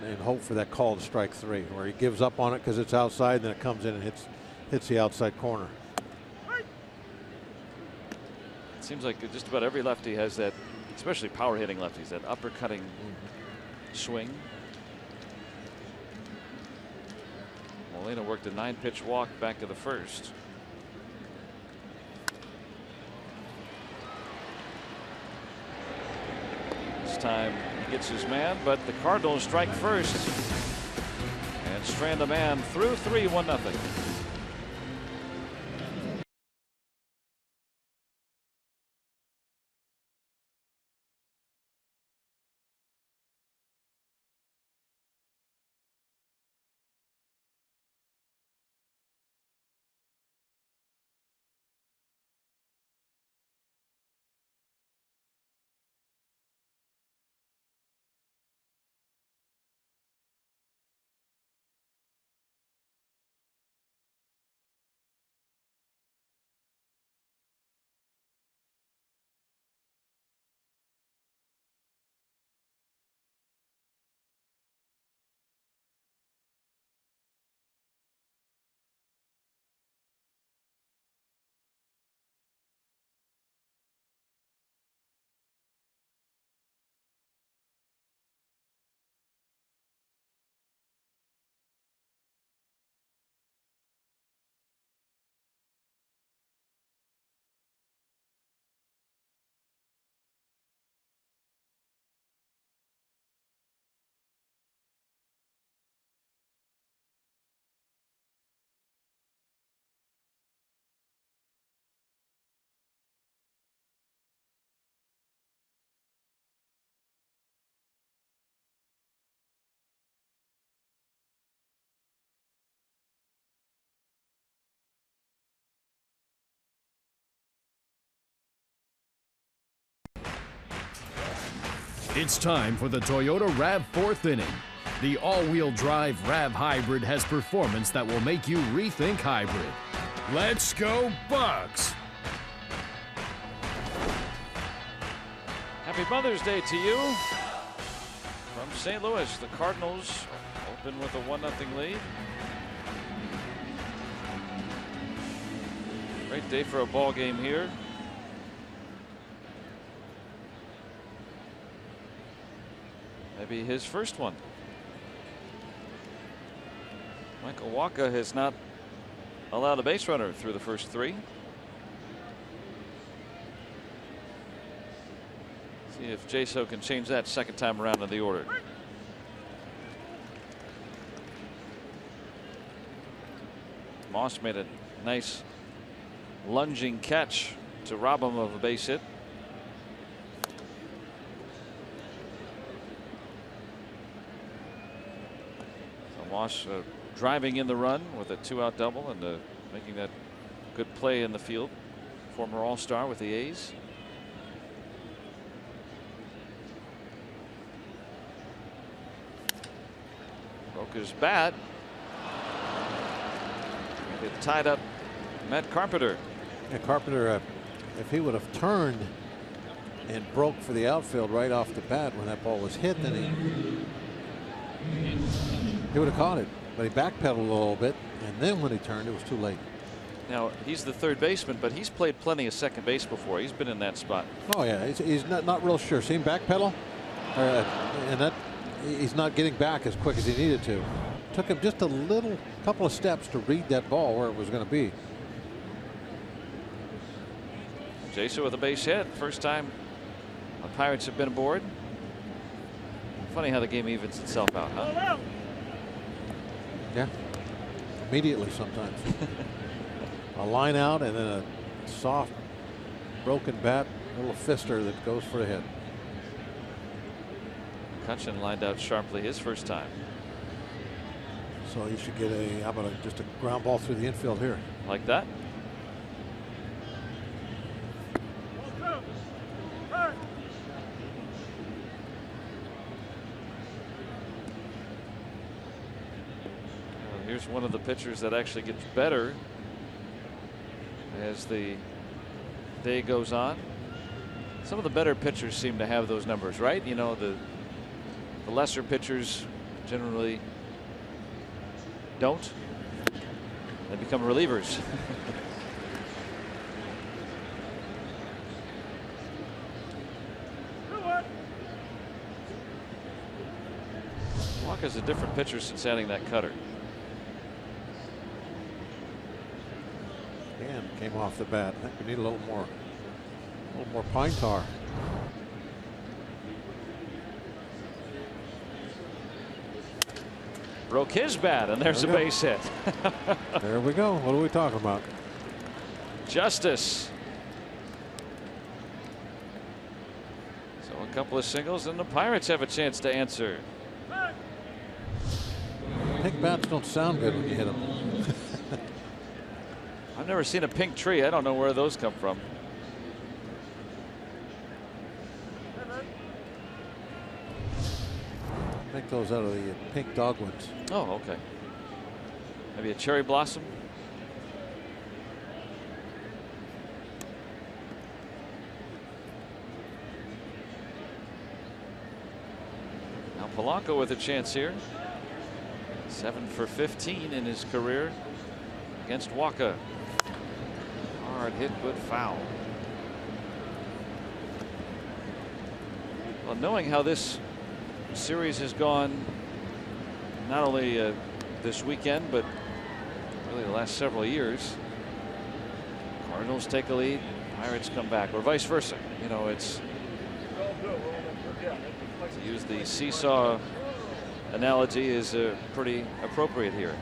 and hope for that call to strike three, where he gives up on it because it's outside, and then it comes in and hits the outside corner. It seems like just about every lefty has that, especially power hitting lefties, that uppercutting swing. Molina worked a 9-pitch walk back to the first. This time he gets his man, but the Cardinals strike first and strand the man through 3, 1-0. It's time for the Toyota RAV4th inning. The all-wheel drive RAV hybrid has performance that will make you rethink hybrid. Let's go Bucks! Happy Mother's Day to you. From St. Louis, the Cardinals open with a 1-0 lead. Great day for a ball game here. Maybe his first one. Michael Wacha has not allowed a base runner through the first 3. See if Jaso can change that second time around in the order. Moss made a nice lunging catch to rob him of a base hit. So Moss driving in the run with a 2-out double and making that good play in the field. Former All-Star with the A's. Broke his bat. It tied up Matt Carpenter. Yeah, Carpenter, if he would have turned and broke for the outfield right off the bat when that ball was hit, then he would have caught it. But he backpedaled a little bit, and then when he turned, it was too late. Now, he's the third baseman, but he's played plenty of second base before. He's been in that spot. Oh, yeah. He's not real sure. See him backpedal? And that he's not getting back as quick as he needed to. Took him just a couple of steps to read that ball where it was going to be. Jaso with a base hit. First time the Pirates have been aboard. Funny how the game evens itself out, huh? Yeah. Immediately sometimes. A line out and then a soft broken bat, little fister that goes for the hit. Cutchin lined out sharply his first time. So you should get how about just a ground ball through the infield here. Like that? Here's one of the pitchers that actually gets better as the day goes on. Some of the better pitchers seem to have those numbers, right? You know, the lesser pitchers generally don't. They become relievers. Walker's a different pitcher since adding that cutter. And came off the bat. I think we need a little more pine tar. Broke his bat, and there's a base hit. There we go. What are we talking about? Justice. So a couple of singles, and the Pirates have a chance to answer. Pink bats don't sound good when you hit them. I've never seen a pink tree. I don't know where those come from. Make those out of the pink dogwoods. Oh, okay. Maybe a cherry blossom. Now Polanco with a chance here. 7 for 15 in his career against Wacha. Hard hit, good foul. Well, knowing how this series has gone, not only this weekend, but really the last several years. Cardinals take a lead, Pirates come back, or vice versa. You know, it's to use the seesaw analogy is pretty appropriate here.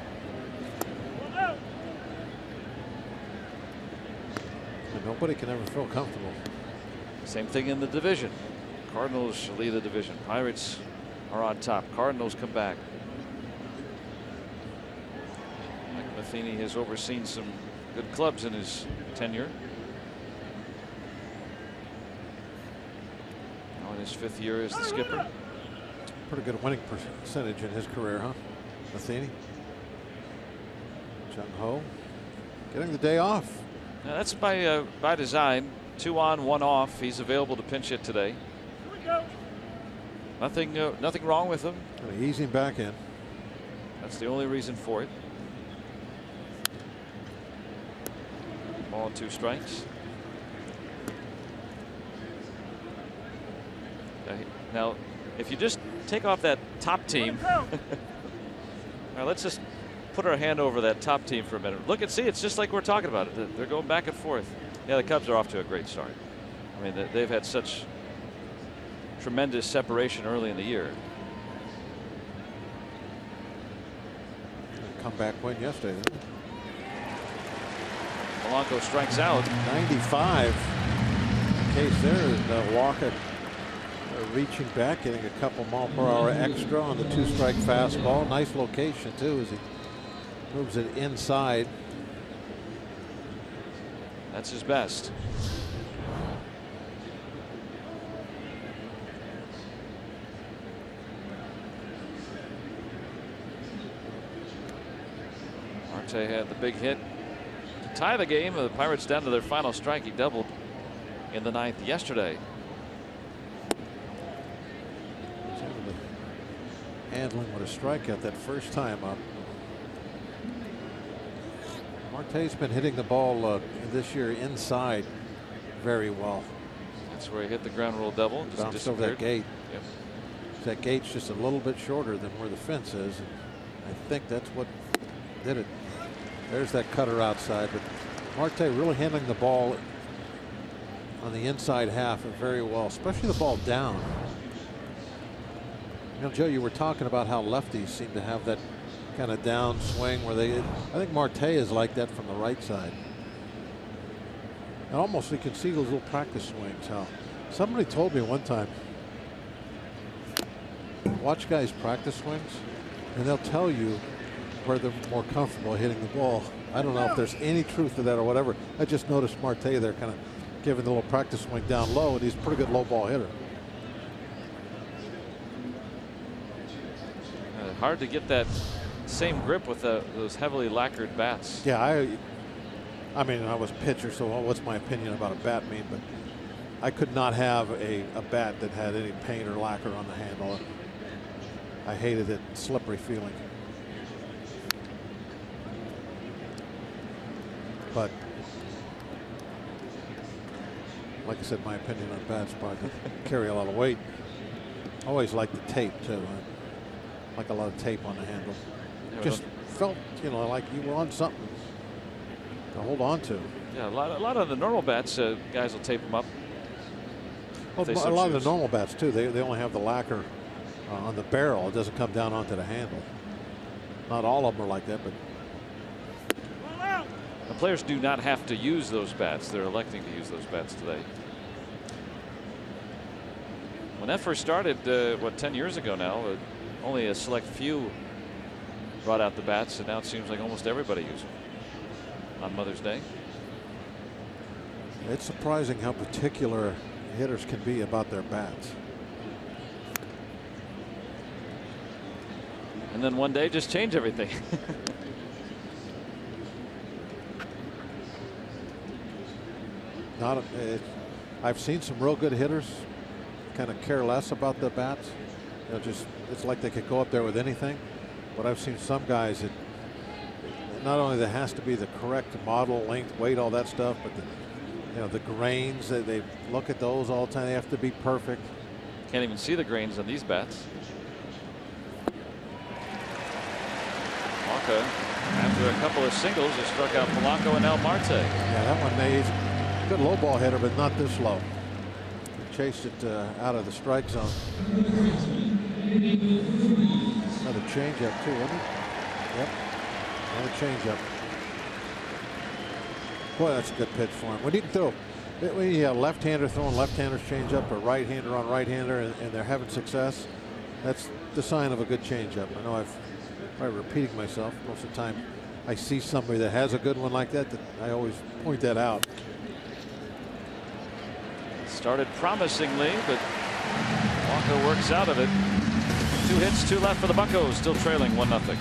And nobody can ever feel comfortable. Same thing in the division. Cardinals lead the division. Pirates are on top. Cardinals come back. Mike Matheny has overseen some good clubs in his tenure. Now in his 5th year as the skipper. Pretty good winning percentage in his career, huh? Matheny. Jung Ho getting the day off. Now that's by design. 2 on, 1 off. He's available to pinch hit today. Nothing wrong with him. Easing back in. That's the only reason for it. Ball and 2 strikes. Now, if you just take off that top team. Now let's just put our hand over that top team for a minute. Look and see, it's just like we're talking about it. They're going back and forth. Yeah, the Cubs are off to a great start. I mean, they've had such tremendous separation early in the year. Comeback win yesterday. Polanco strikes out. 95. The case there is Walker reaching back, getting a couple mile/per-hour extra on the 2-strike fastball. Nice location too as he moves it inside. That's his best. Marte had the big hit to tie the game. The Pirates down to their final strike. He doubled in the 9th yesterday. Handling with a strikeout that first time up. Marte's been hitting the ball this year inside very well. That's where he hit the ground rule double. Just bounced over that gate. Yep. That gate's just a little bit shorter than where the fence is. And I think that's what did it. There's that cutter outside, but Marte really handling the ball on the inside half very well, especially the ball down. You know, Joe, you were talking about how lefties seem to have that kind of down swing where I think Marte is like that from the right side. And almost you can see those little practice swings. How somebody told me one time, watch guys practice swings and they'll tell you where they're more comfortable hitting the ball. I don't know if there's any truth to that or whatever. I just noticed Marte there kind of giving the little practice swing down low, and he's a pretty good low ball hitter. Hard to get that same grip with those heavily lacquered bats. Yeah, I mean, I was a pitcher, so what's my opinion about a bat mean? But I could not have a bat that had any paint or lacquer on the handle. I hated it, slippery feeling. But like I said, my opinion on bats probably carry a lot of weight. Always like the tape too. Like a lot of tape on the handle. Yeah, just felt, you know, like you were on something to hold on to. Yeah, a lot of the normal bats, guys will tape them up. Well, a lot of the normal bats too. They only have the lacquer on the barrel. It doesn't come down onto the handle. Not all of them are like that, but the players do not have to use those bats. They're electing to use those bats today. When that first started, what, 10 years ago now, only a select few brought out the bats, and now it seems like almost everybody uses them on Mother's Day. It's surprising how particular hitters can be about their bats. And then one day just change everything. I've seen some real good hitters kind of care less about their bats. You know, just it's like they could go up there with anything. But I've seen some guys that not only there has to be the correct model, length, weight, all that stuff, but the grains, they look at those all the time. They have to be perfect. Can't even see the grains on these bats. Walker, after a couple of singles, has struck out Polanco and now Marte. Yeah, that one made a good low ball hitter, but not this low. He chased it out of the strike zone. Another changeup too, wasn't it? Yep. Another changeup. Boy, that's a good pitch for him. When you can throw, when you have a left-hander throwing left-hander's changeup, or right-hander on right-hander, and they're having success, that's the sign of a good changeup. I know I've probably repeating myself most of the time. I see somebody that has a good one like that, I always point that out. Started promisingly, but Walker works out of it. 2 hits, 2 left for the Buccos, still trailing 1-0.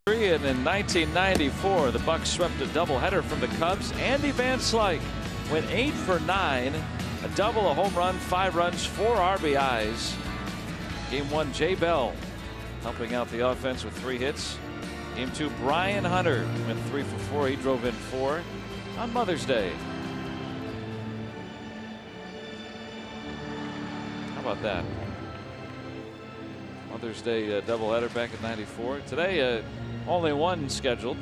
And in 1994, the Bucs swept a doubleheader from the Cubs. Andy Van Slyke went 8 for 9, a double, a home run, 5 runs, 4 RBIs. Game 1, Jay Bell helping out the offense with 3 hits. Game 2, Brian Hunter went 3 for 4. He drove in 4 on Mother's Day. How about that? Mother's Day doubleheader back in '94. Today, only one scheduled.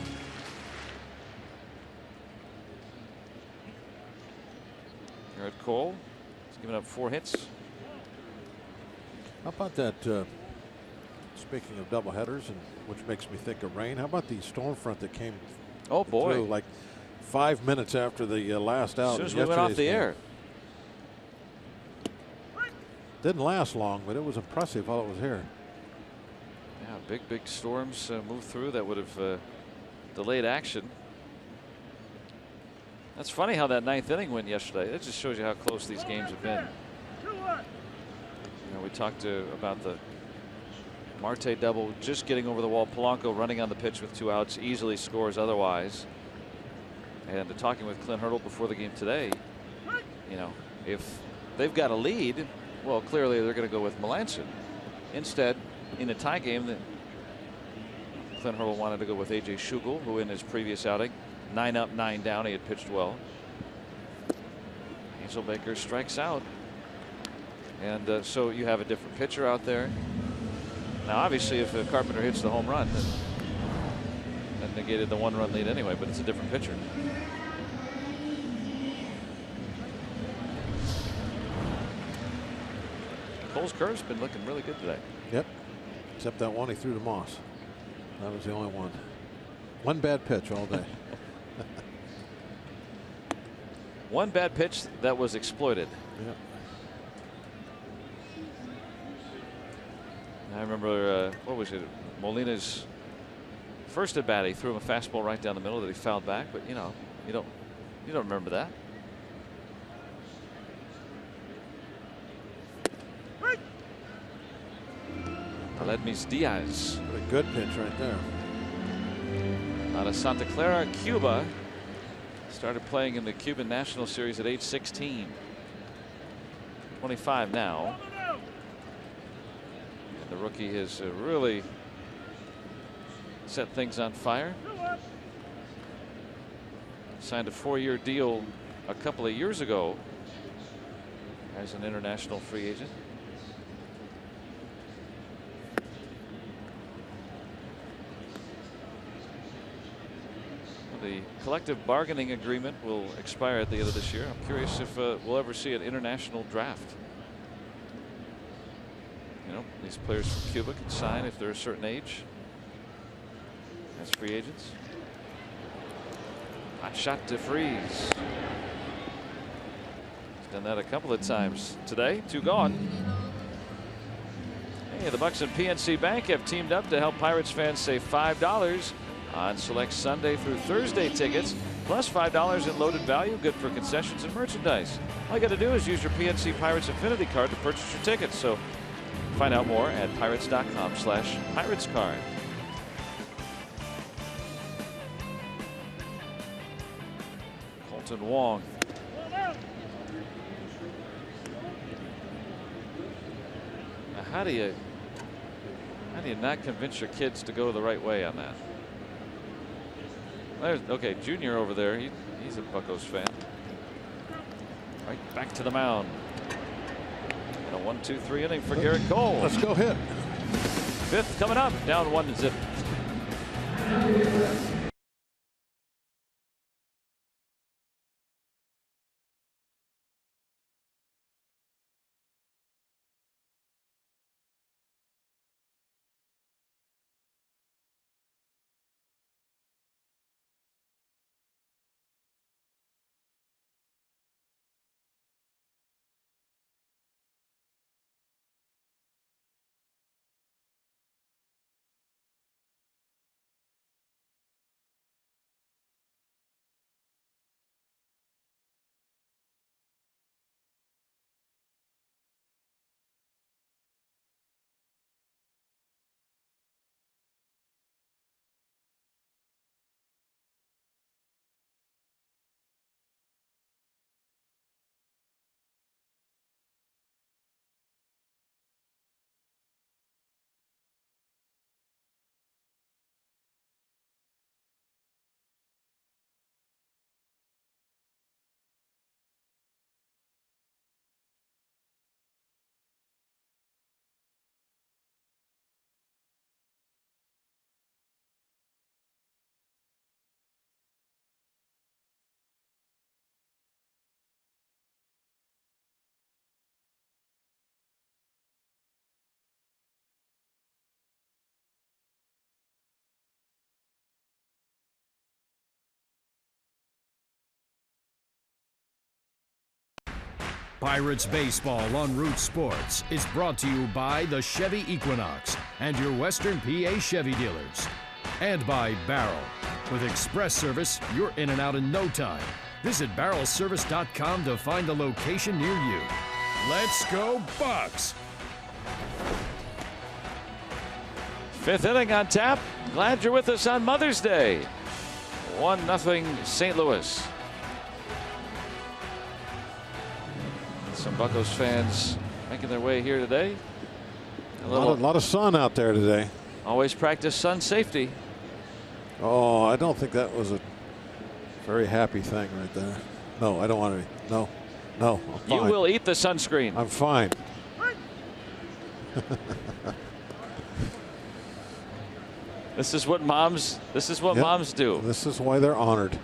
Garrett Cole has given up 4 hits. How about that? Speaking of doubleheaders, and which makes me think of rain. How about the storm front that came? Oh boy! Through like 5 minutes after the last out. As soon as we went off the air. Didn't last long, but it was impressive while it was here. Yeah, big storms moved through that would have delayed action. That's funny how that 9th inning went yesterday. It just shows you how close these games have been. You know, we talked about the Marte double just getting over the wall. Polanco running on the pitch with 2 outs, easily scores otherwise. And talking with Clint Hurdle before the game today, you know, if they've got a lead, well, clearly they're going to go with Melanson. Instead, in a tie game, that Clint Hurdle wanted to go with A.J. Schugel, who in his previous outing, 9 up, 9 down, he had pitched well. Hazelbaker strikes out. And so you have a different pitcher out there. Now, obviously, if Carpenter hits the home run, then that negated the 1-run lead anyway, but it's a different pitcher. Cole's curve's been looking really good today. Yep. Except that one he threw to Moss. That was the only one. One bad pitch all day. One bad pitch that was exploited. Yep. I remember, what was it? Molina's first at bat, he threw him a fastball right down the middle that he fouled back, but you know, you don't remember that. Aledmys Diaz. What a good pitch right there. Out of Santa Clara, Cuba. Started playing in the Cuban National Series at age 16. 25 now. And the rookie has really set things on fire. Signed a 4-year deal a couple of years ago as an international free agent. The collective bargaining agreement will expire at the end of this year. I'm curious if we'll ever see an international draft. You know, these players from Cuba can sign if they're a certain age as free agents. Hot shot to Freeze. He's done that a couple of times today. 2 gone. Hey, the Bucks and PNC Bank have teamed up to help Pirates fans save $5 on select Sunday through Thursday tickets, plus $5 in loaded value, good for concessions and merchandise. All you got to do is use your PNC Pirates Affinity card to purchase your tickets. So find out more at pirates.com/piratescard. Colton Wong. Now how do you not convince your kids to go the right way on that? There's, okay, Junior over there, he's a Buccos fan. Right back to the mound. And a 1-2-3 inning for Garrett Cole. Let's go hit. 5th coming up, down 1-0. Pirates Baseball on Root Sports is brought to you by the Chevy Equinox and your Western PA Chevy dealers. And by Barrel. With express service, you're in and out in no time. Visit barrelservice.com to find a location near you. Let's go Bucks! 5th inning on tap. Glad you're with us on Mother's Day. 1-0 St. Louis. Some Buccos fans making their way here today. A lot of sun out there today. Always practice sun safety. Oh, I don't think that was a very happy thing right there. No, I don't want any. No, I'm fine. You will eat the sunscreen. I'm fine. This is what moms moms do. This is why they're honored.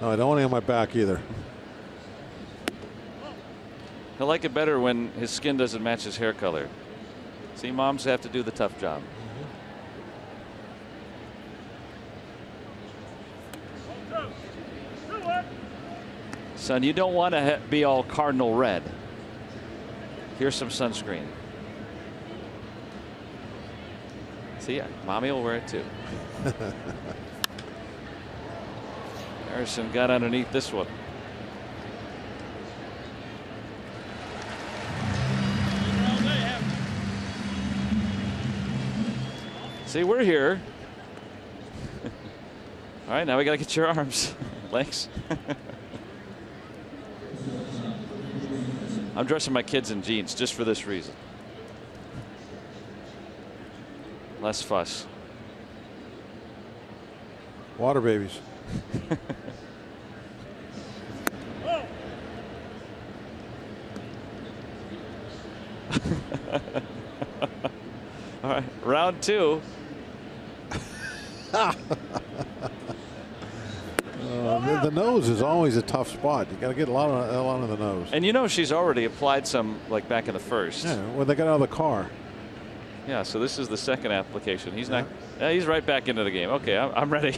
No, I don't want any on my back either. He'll like it better when his skin doesn't match his hair color. See, moms have to do the tough job. Son, you don't want to be all cardinal red. Here's some sunscreen. See, mommy will wear it too. Harrison got underneath this one. See, we're here. All right, now we got to get your arms, legs. I'm dressing my kids in jeans just for this reason. Less fuss. Water babies. All right, round 2. The nose is always a tough spot. You got to get a lot of the nose. And you know she's already applied some, like back in the first. Yeah, when they got out of the car. Yeah, so this is the second application. He's not. He's right back into the game. Okay, I'm ready.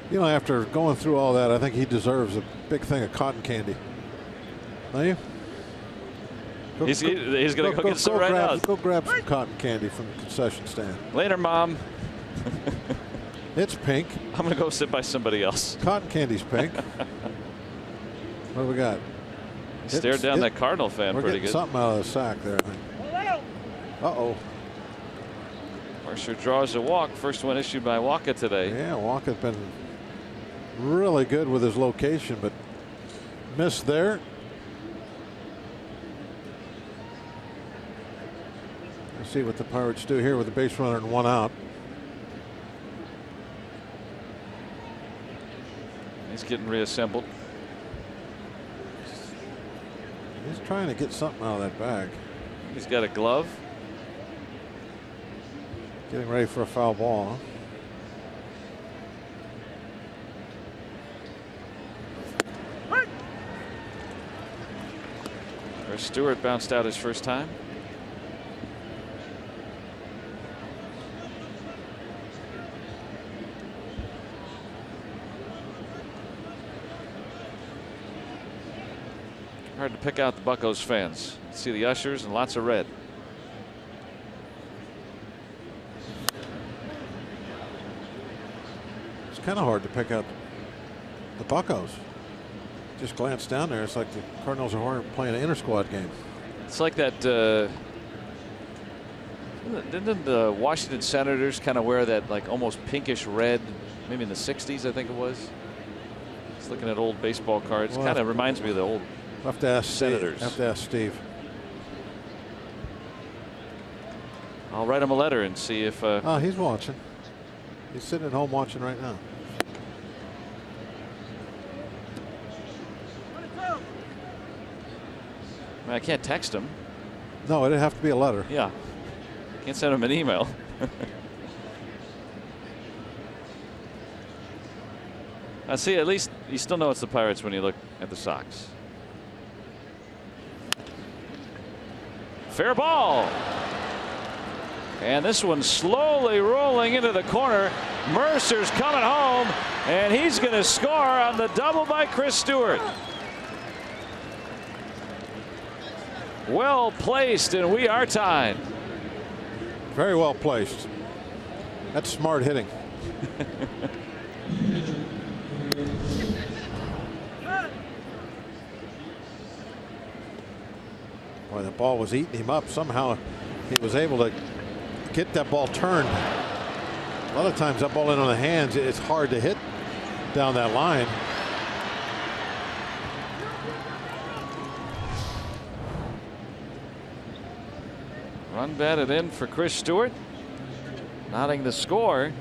You know, after going through all that, I think he deserves a big thing of cotton candy. Don't you? He's going to go get some right now. Go grab some cotton candy from the concession stand. Later, Mom. It's pink. I'm going to go sit by somebody else. Cotton candy's pink. What do we got? Stared down that Cardinal fan pretty good. Something out of the sack there, I think. Uh-oh. Mercer draws a walk. First one issued by Waka today. Yeah, Waka's been really good with his location, but missed there. Let's see what the Pirates do here with a base runner and 1 out. He's getting reassembled. He's trying to get something out of that bag. He's got a glove. Getting ready for a foul ball. Chris Stewart bounced out his first time. Hard to pick out the Buccos fans. See the ushers and lots of red. It's kind of hard to pick out the Buccos. Just glance down there. It's like the Cardinals are playing an inter-squad game. It's like that. Didn't the Washington Senators kind of wear that like almost pinkish red, maybe in the 60s, I think it was? Just looking at old baseball cards. Well, kind of reminds me of the old Senators. Have to ask Steve. I'll write him a letter and see if. Oh, he's watching. He's sitting at home watching right now. I can't text him. No, it'd have to be a letter. Yeah. Can't send him an email. I see, at least you still know it's the Pirates when you look at the Sox. Fair ball. And this one's slowly rolling into the corner. Mercer's coming home, and he's going to score on the double by Chris Stewart. Well placed, and we are tied. Very well placed. That's smart hitting. Boy, the ball was eating him up. Somehow he was able to get that ball turned. A lot of times that ball in on the hands, it's hard to hit down that line. Run batted in for Chris Stewart. Nodding the score.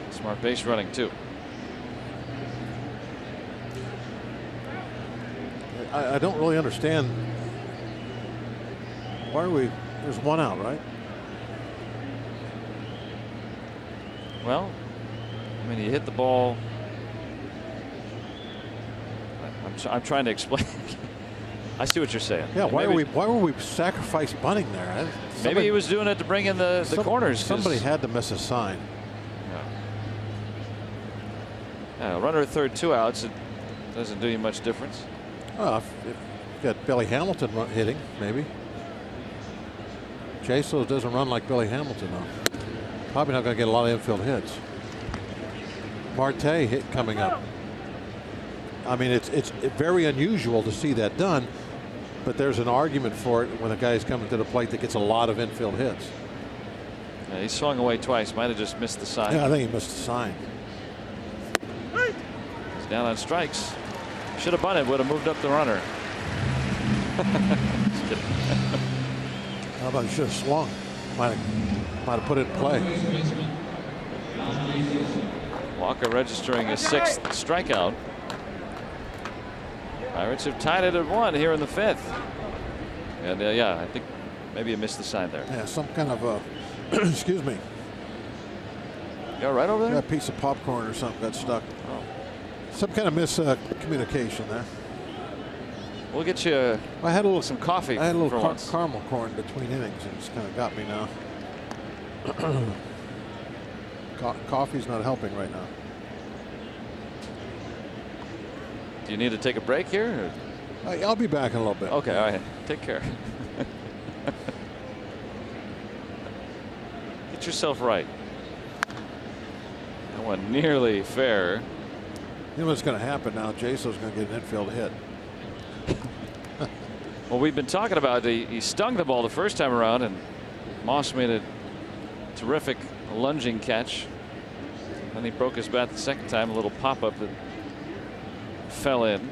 Smart base running too. I don't really understand. Why are we? There's 1 out, right? Well, I mean, you hit the ball. I'm trying to explain. I see what you're saying. Yeah. Why were we sacrifice bunting there? Maybe he was doing it to bring in the corners. Somebody had to miss a sign. Yeah, runner at third, 2 outs. It doesn't do you much difference. Well, if you got Billy Hamilton hitting, maybe. Jaso doesn't run like Billy Hamilton, though. Probably not going to get a lot of infield hits. Marte hit coming up. I mean, it's very unusual to see that done, but there's an argument for it when a guy's coming to the plate that gets a lot of infield hits. Yeah, he swung away twice. Might have just missed the sign. Yeah, I think he missed the sign. He's down on strikes. Should have bunted. Would have moved up the runner. Just kidding. How about he should have swung? Might have put it in play. Walker registering his 6th strikeout. Pirates have tied it at 1 here in the 5th. And yeah, I think maybe you missed the sign there. Yeah, some kind of a excuse me. You all right over there? A piece of popcorn or something got stuck. Oh. Some kind of miscommunication there. We'll get you I had a little some coffee. I had a little once. caramel corn between innings, and it's kind of got me now. Coffee's not helping right now. Do you need to take a break here? I'll be back in a little bit. Okay, all right. Take care. Get yourself right. That one nearly fair. You know what's going to happen now? Jason's going to get an infield hit. Well, we've been talking about he stung the ball the first time around, and Moss made a terrific lunging catch. Then he broke his bat the second time, a little pop-up that fell in.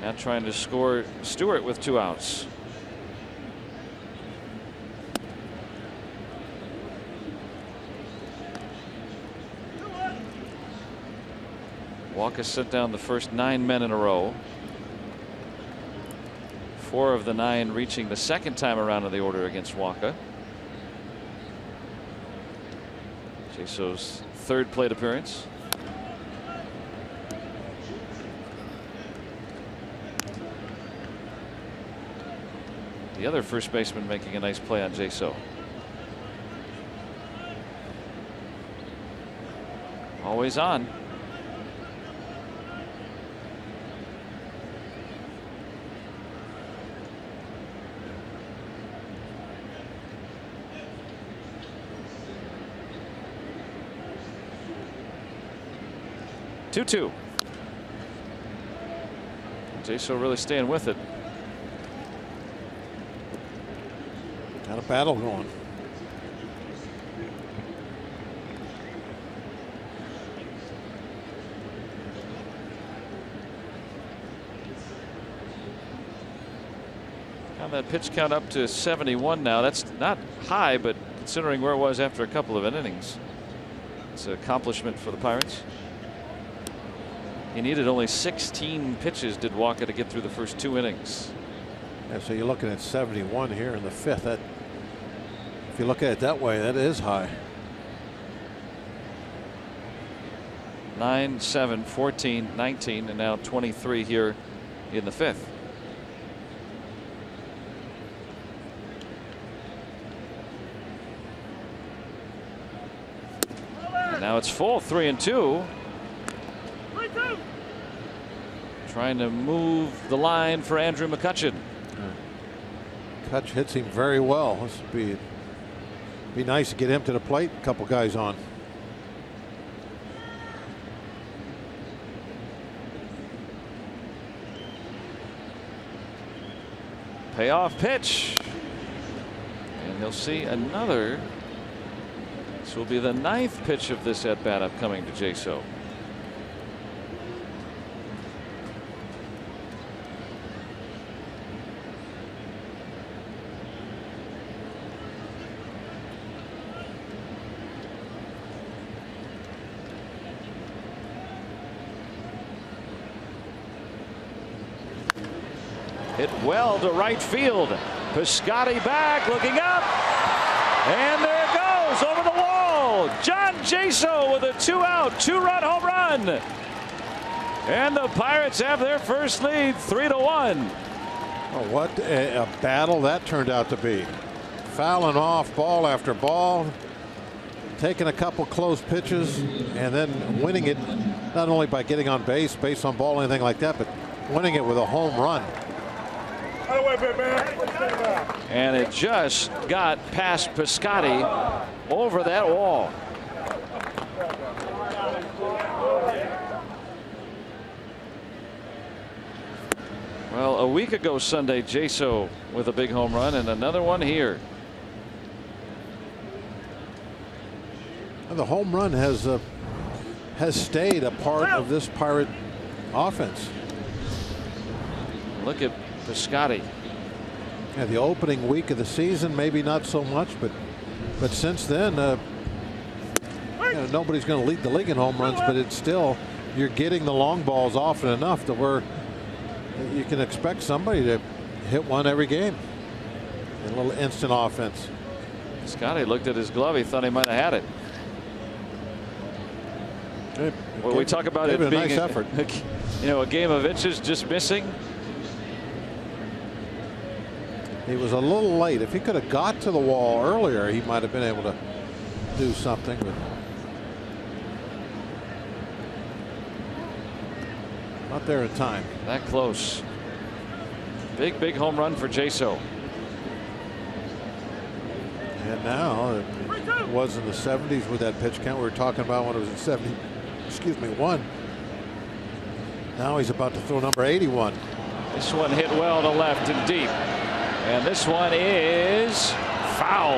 Now trying to score Stewart with 2 outs. Walker sent down the first 9 men in a row. 4 of the 9 reaching the second time around of the order against Walker. Jaso's 3rd plate appearance. The other first baseman making a nice play on Jaso. Always on. Two. Jaso really staying with it. Got a battle going. Got that pitch count up to 71 now. That's not high, but considering where it was after a couple of innings, it's an accomplishment for the Pirates. He needed only 16 pitches, did Walker, to get through the first 2 innings. Yeah, so you're looking at 71 here in the 5th. That, if you look at it that way, that is high. 9, 7, 14, 19, and now 23 here in the 5th. And now it's full, 3-2. Trying to move the line for Andrew McCutchen. Kutch hits him very well. This would be nice to get him to the plate. A couple guys on. Payoff pitch. And he'll see another. This will be the 9th pitch of this at bat upcoming to Jaso. Hit well to right field. Piscotty back, looking up, and there it goes over the wall. John Jaso with a 2-out, 2-run home run, and the Pirates have their first lead, 3-1. Oh, what a battle that turned out to be. Fouling off ball after ball, taking a couple close pitches, and then winning it not only by getting on base on ball, anything like that, but winning it with a home run. And it just got past Piscotty over that wall. Well, a week ago Sunday, Jaso with a big home run, and another one here. And the home run has stayed a part of this Pirate offense. Look at Piscotty. Yeah, the opening week of the season, maybe not so much, but since then, you know, nobody's going to lead the league in home runs, but it's still, you're getting the long balls often enough to where you can expect somebody to hit one every game. A little instant offense. Scotty looked at his glove. He thought he might have had it. Well, we talk about it being a nice effort. A game of inches just missing. He was a little late. If he could have got to the wall earlier, he might have been able to do something. But not there in time. That close. Big home run for Jaso. And now it was in the 70s with that pitch count we were talking about when it was at 1. Now he's about to throw number 81. This one hit well to left and deep. And this one is foul.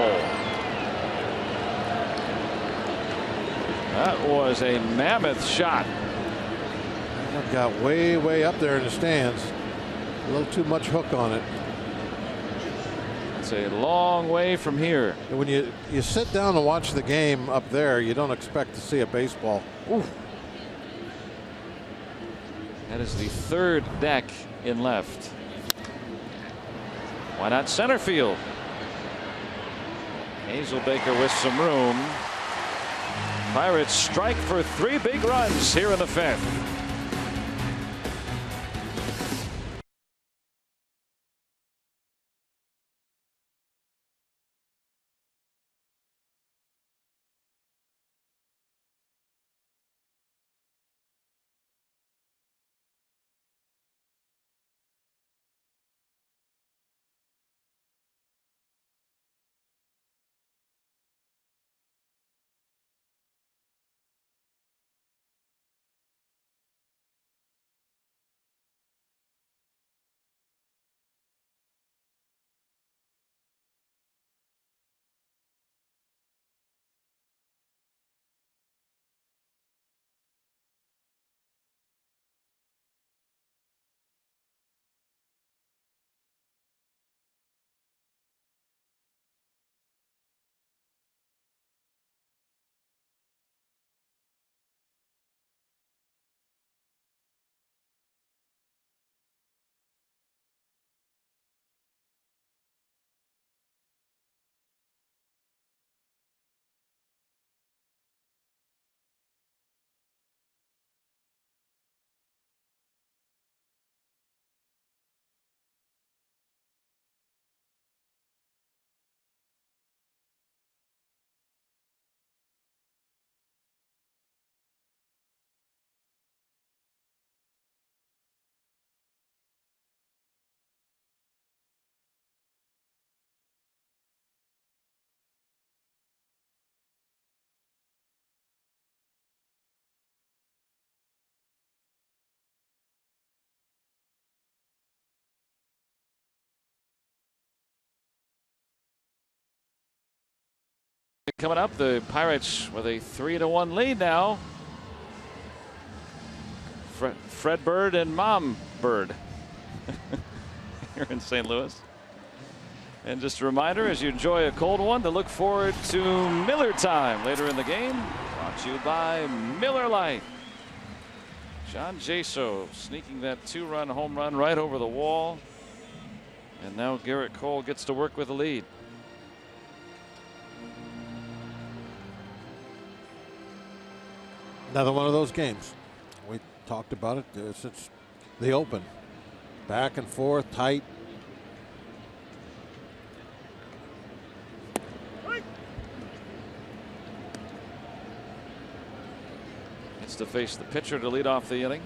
That was a mammoth shot. That got way up there in the stands. A little too much hook on it. It's a long way from here. When you sit down and watch the game up there, you don't expect to see a baseball. Ooh. That is the third deck in left. Why not center field? Hazelbaker with some room. Pirates strike for 3 big runs here in the 5th. Coming up, the Pirates with a 3-1 lead now. Fred Bird and Mom Bird here in St. Louis. And just a reminder, as you enjoy a cold one, to look forward to Miller Time later in the game. Brought to you by Miller Lite. John Jaso sneaking that 2-run home run right over the wall. And now Garrett Cole gets to work with the lead. Another one of those games. We talked about it since the open. Back and forth, tight. Gets to face the pitcher to lead off the inning.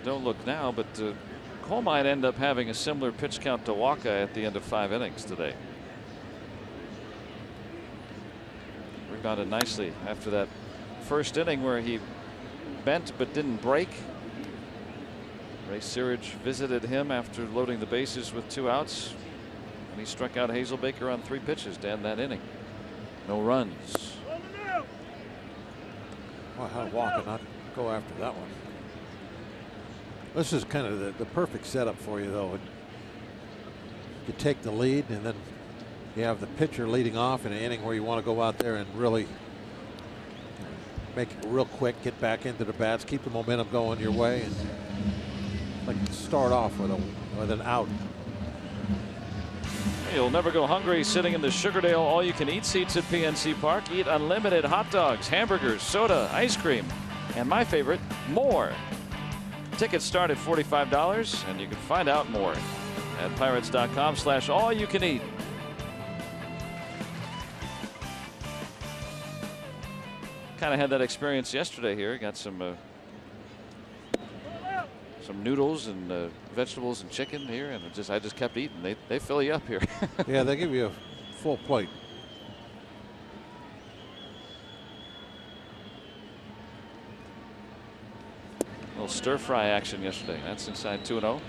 Don't look now, but Cole might end up having a similar pitch count to Waka at the end of 5 innings today. Rebounded nicely after that first inning where he bent but didn't break. Ray Searage visited him after loading the bases with 2 outs, and he struck out Hazelbaker on 3 pitches to end that inning. No runs. Well, how did Walker not go after that one? This is kind of the perfect setup for you, though. You take the lead, and then you have the pitcher leading off in an inning where you want to go out there and really make it real quick, get back into the bats, keep the momentum going your way, and like start off with an out. You'll never go hungry sitting in the Sugardale all-you-can-eat seats at PNC Park. Eat unlimited hot dogs, hamburgers, soda, ice cream, and my favorite, more. Tickets start at $45, and you can find out more at pirates.com/all-you-can-eat. Kind of had that experience yesterday here. Got some noodles and vegetables and chicken here, and I just kept eating. They fill you up here. Yeah, they give you a full plate. A little stir fry action yesterday. That's inside 2-0.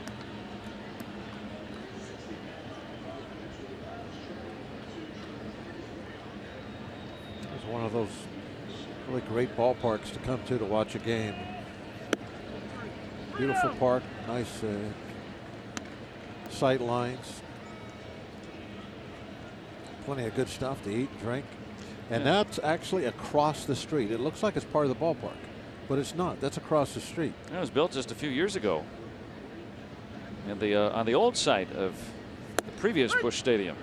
It's one of those really great ballparks to come to watch a game. Beautiful park, nice sight lines, plenty of good stuff to eat, drink, and that's actually across the street. It looks like it's part of the ballpark, but it's not. That's across the street. It was built just a few years ago, and on the old site of the previous Busch Stadium.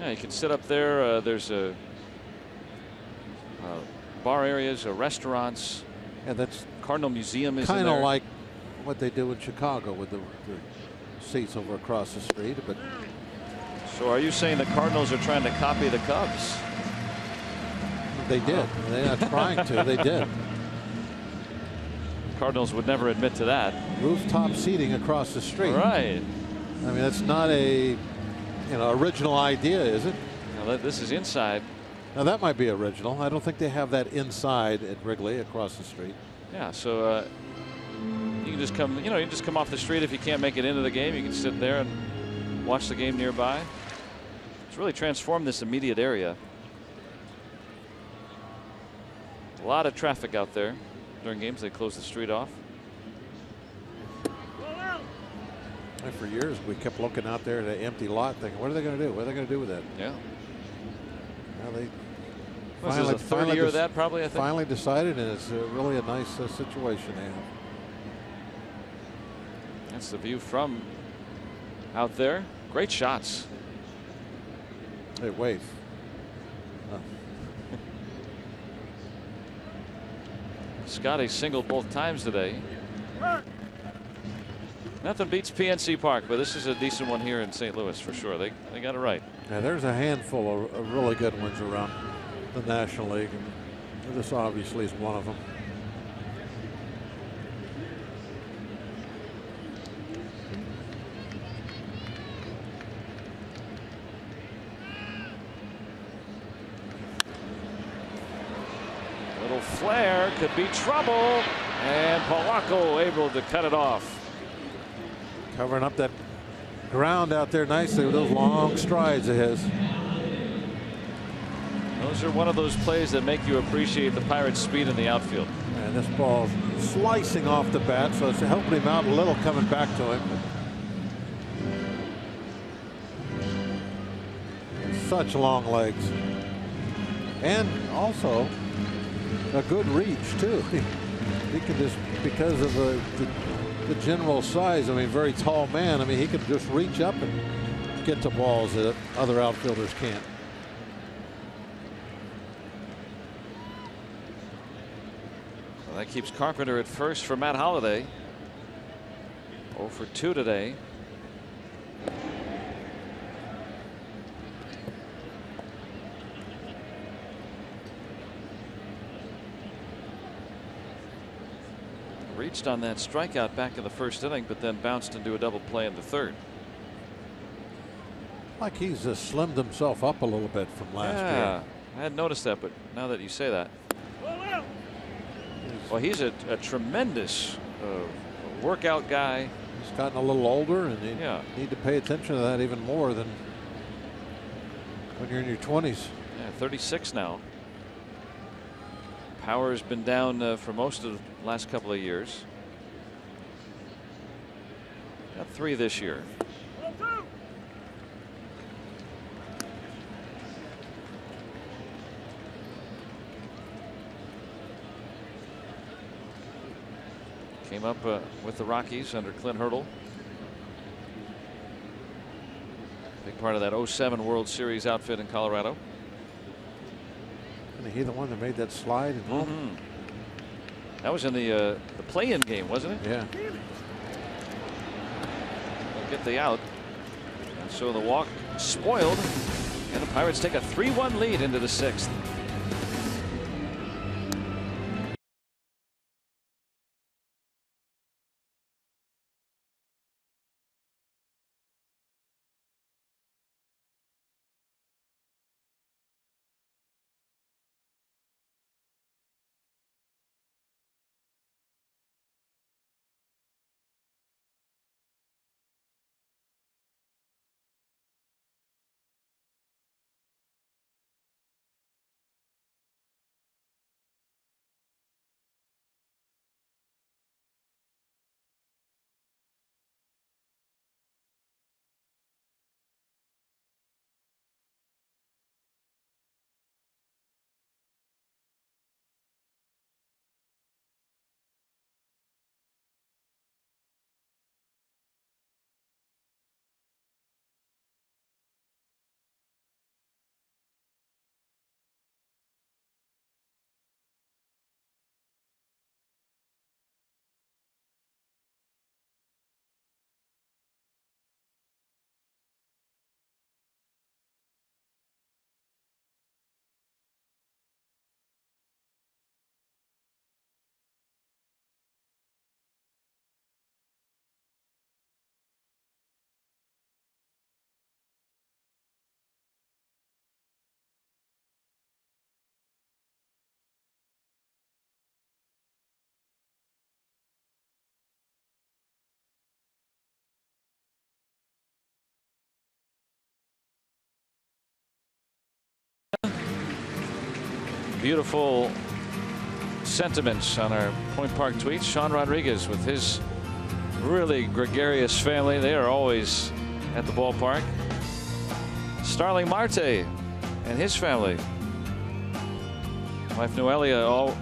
Yeah, you can sit up there. There's a bar areas, restaurants. And that's Cardinal Museum is kind of like what they do in Chicago with the seats over across the street. But so, are you saying the Cardinals are trying to copy the Cubs? They did. They're not trying to. They did. Cardinals would never admit to that. Rooftop seating across the street. Right. I mean, that's not a original idea, is it? Now, this is inside. Now that might be original. I don't think they have that inside at Wrigley across the street. Yeah, so you can just come. You just come off the street if you can't make it into the game. You can sit there and watch the game nearby. It's really transformed this immediate area. A lot of traffic out there during games. They close the street off. And for years we kept looking out there at an empty lot, thinking, "What are they going to do? What are they going to do with that?" Yeah. Now they. This is the third year of that, probably, I think. Finally decided, and it's really a nice situation they have. That's the view from out there. Great shots. Hey, wave. Scotty singled both times today. Nothing beats PNC Park, but this is a decent one here in St. Louis for sure. They got it right. Yeah, there's a handful of really good ones around the National League, and this obviously is one of them. Little flare could be trouble, and Polanco able to cut it off. Covering up that ground out there nicely with those long strides of his. Those are one of those plays that make you appreciate the Pirates' speed in the outfield. And this ball slicing off the bat, so it's helping him out a little coming back to him. Such long legs. And also a good reach, too. He can just, because of the general size, I mean, very tall man, I mean, he can just reach up and get to balls that other outfielders can't. That keeps Carpenter at first for Matt Holliday. 0 for 2 today. Reached on that strikeout back in the first inning, but then bounced into a double play in the third. Like he's slimmed himself up a little bit from last year. I hadn't noticed that, but now that you say that. Well, he's a tremendous workout guy. He's gotten a little older, and you need to pay attention to that even more than when you're in your 20s. Yeah, 36 now. Power has been down for most of the last couple of years. Got 3 this year. Came up with the Rockies under Clint Hurdle. Big part of that 07 World Series outfit in Colorado. And he the one that made that slide at home? That was in the play-in game, wasn't it? Yeah. They'll get the out. And so the walk spoiled. And the Pirates take a 3-1 lead into the 6th. Beautiful sentiments on our Point Park tweets. Sean Rodriguez with his really gregarious family. They are always at the ballpark. Starling Marte and his family. Wife Noelia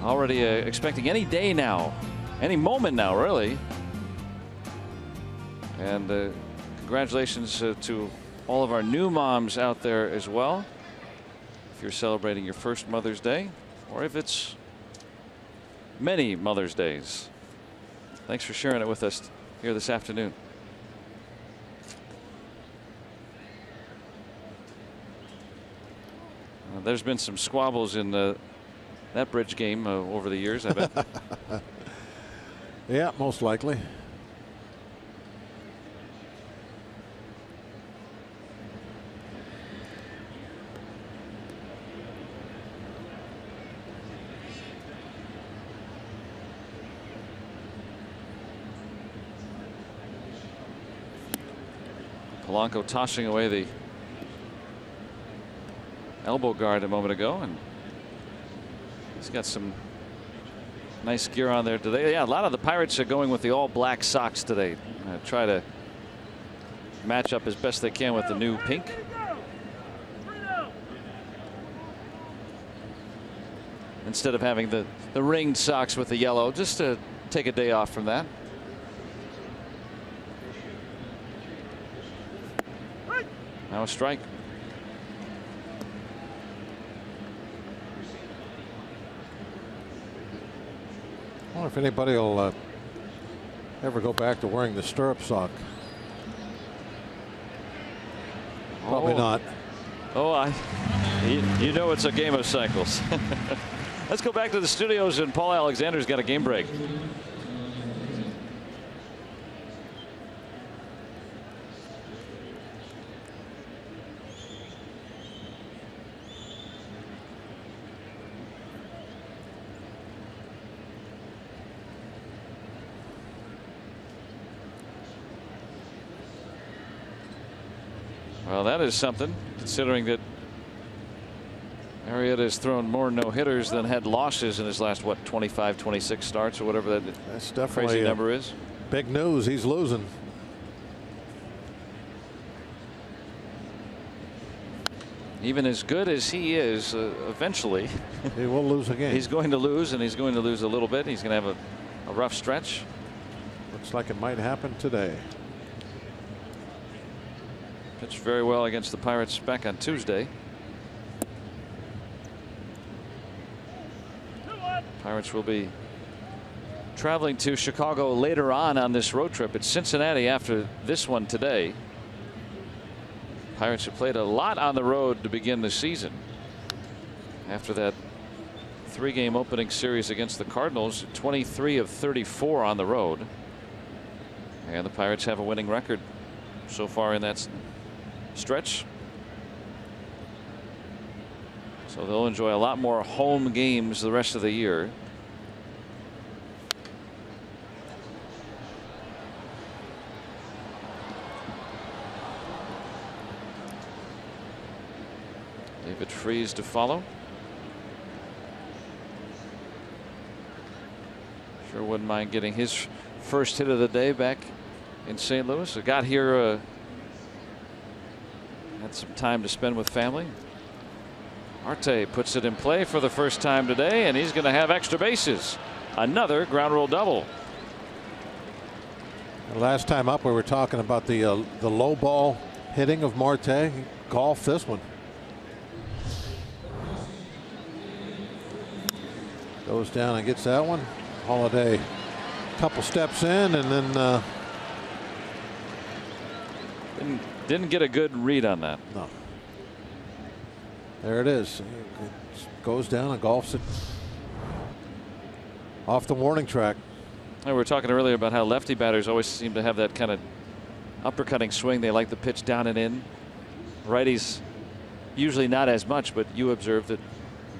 already expecting any day now, any moment now, really. And congratulations to all of our new moms out there as well. If you're celebrating your first Mother's Day, or if it's many Mother's Days. Thanks for sharing it with us here this afternoon. There's been some squabbles in that bridge game over the years, I bet. Yeah, most likely. Polanco tossing away the elbow guard a moment ago, and he's got some nice gear on there today. Yeah, a lot of the Pirates are going with the all black socks today. Try to match up as best they can with the new pink. Instead of having the ringed socks with the yellow, just to take a day off from that. Now a strike. I wonder if anybody will ever go back to wearing the stirrup sock. Probably not. Oh, you know it's a game of cycles. Let's go back to the studios, and Paul Alexander's got a game break. Well, that is something, considering that Arrieta has thrown more no-hitters than had losses in his last, what, 25, 26 starts or whatever That's definitely crazy number is. Big news. He's losing. Even as good as he is, eventually he will lose again. He's going to lose, and he's going to lose a little bit. He's going to have a a rough stretch. Looks like it might happen today. Pitched very well against the Pirates back on Tuesday. Pirates will be traveling to Chicago later on this road trip. It's Cincinnati after this one today. Pirates have played a lot on the road to begin the season. After that 3-game opening series against the Cardinals, 23 of 34 on the road. And the Pirates have a winning record so far in that stretch. So they'll enjoy a lot more home games the rest of the year. David Freese to follow. Sure wouldn't mind getting his first hit of the day back in St. Louis. I got here, had some time to spend with family. Marte puts it in play for the first time today, and he's going to have extra bases. Another ground rule double. Last time up, we were talking about the low ball hitting of Marte. He golfed this one. Goes down and gets that one. Holiday, couple steps in, and then didn't get a good read on that. No. There it is. It goes down and golfs it off the warning track. We were talking earlier about how lefty batters always seem to have that kind of uppercutting swing. They like the pitch down and in. Righties usually not as much, but you observed that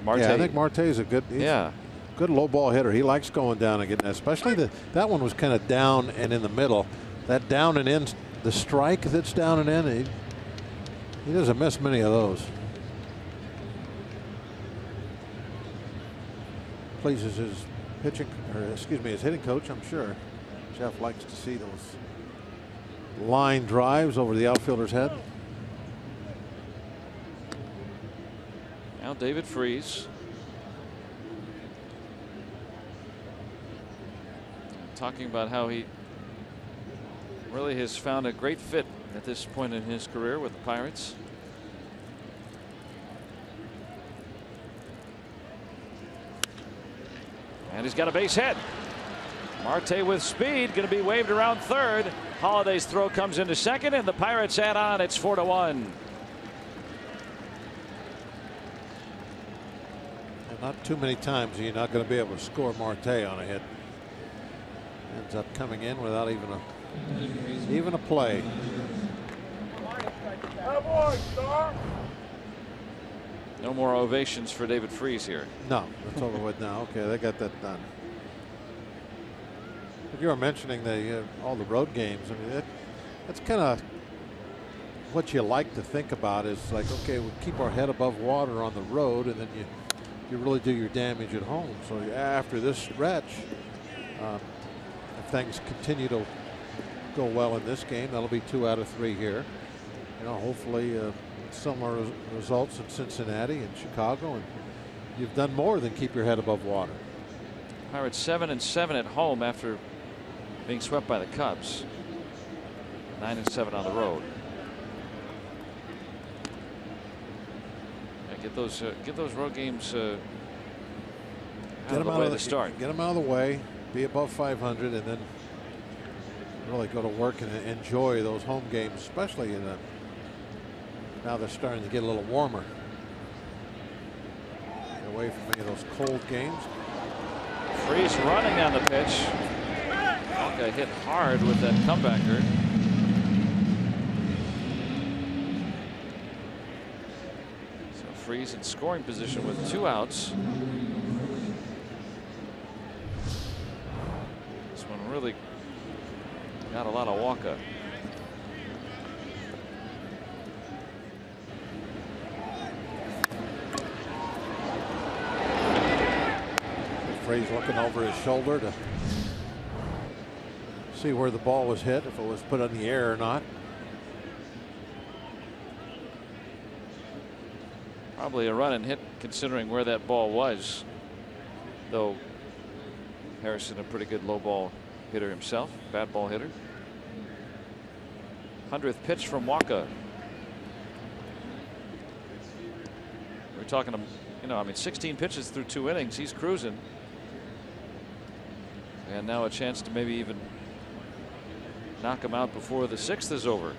Marte. Yeah, I think Marte is a good. Good low ball hitter. He likes going down and getting that. Especially that one was kind of down and in the middle. That down and in, the strike that's down and in. He doesn't miss many of those. Pleases his pitching, or excuse me, his hitting coach, I'm sure. Jeff likes to see those line drives over the outfielder's head. Now David Freese. Talking about how he really has found a great fit at this point in his career with the Pirates. And he's got a base hit. Marte with speed, going to be waved around third. Holiday's throw comes into second, and the Pirates add on. It's 4-1. And not too many times you're not going to be able to score Marte on a hit. Ends up coming in without even a play. No more ovations for David Freese here. No, that's over with now. Okay, they got that done. But you were mentioning all the road games. I mean, that's kind of what you like to think about is like, okay, we keep our head above water on the road, and then you really do your damage at home. So after this stretch, if things continue to go well in this game, that'll be 2 out of 3 here. You know, hopefully similar results in Cincinnati and Chicago, and you've done more than keep your head above water. Pirates 7-7 at home after being swept by the Cubs. 9-7 on the road. Yeah, get those road games out of the way to start. Get them out of the way. Be above 500, and then really go to work and enjoy those home games, especially now they're starting to get a little warmer. Get away from any of those cold games. Freese running on the pitch. Got hit hard with that comebacker. So Freese in scoring position with 2 outs. This one really got a lot of walk-up. Freese looking over his shoulder to see where the ball was hit, if it was put in the air or not. Probably a run and hit considering where that ball was, though Harrison, a pretty good low ball hitter himself, bat ball hitter. 100th pitch from Waka. We're talking, you know, I mean, 16 pitches through 2 innings. He's cruising. And now a chance to maybe even knock him out before the 6th is over.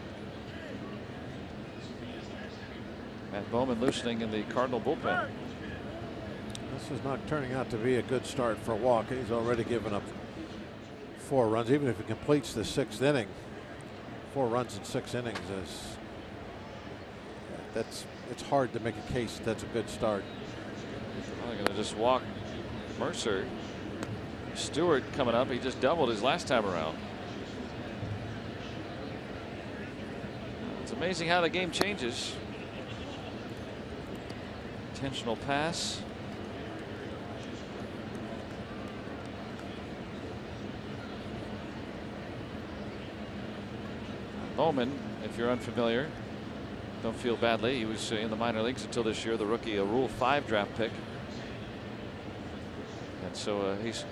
Matt Bowman loosening in the Cardinal bullpen. This is not turning out to be a good start for Walker. He's already given up 4 runs. Even if he completes the 6th inning, 4 runs in 6 innings is it's hard to make a case that's a good start. Well, they're going to just walk Mercer. Stewart coming up. He just doubled his last time around. It's amazing how the game changes. Intentional pass. Bowman, if you're unfamiliar, don't feel badly. He was in the minor leagues until this year, the rookie, a Rule 5 draft pick. And so he's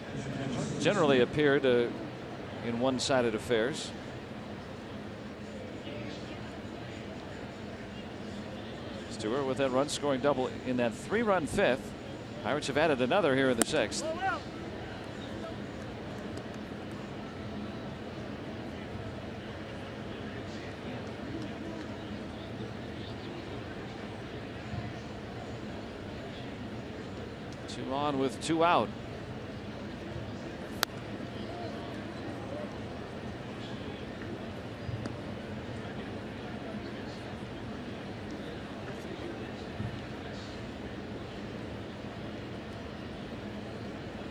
generally appeared in one-sided affairs. Stewart with that run-scoring double in that 3-run 5th. Pirates have added another here in the 6th. Two on with 2 out.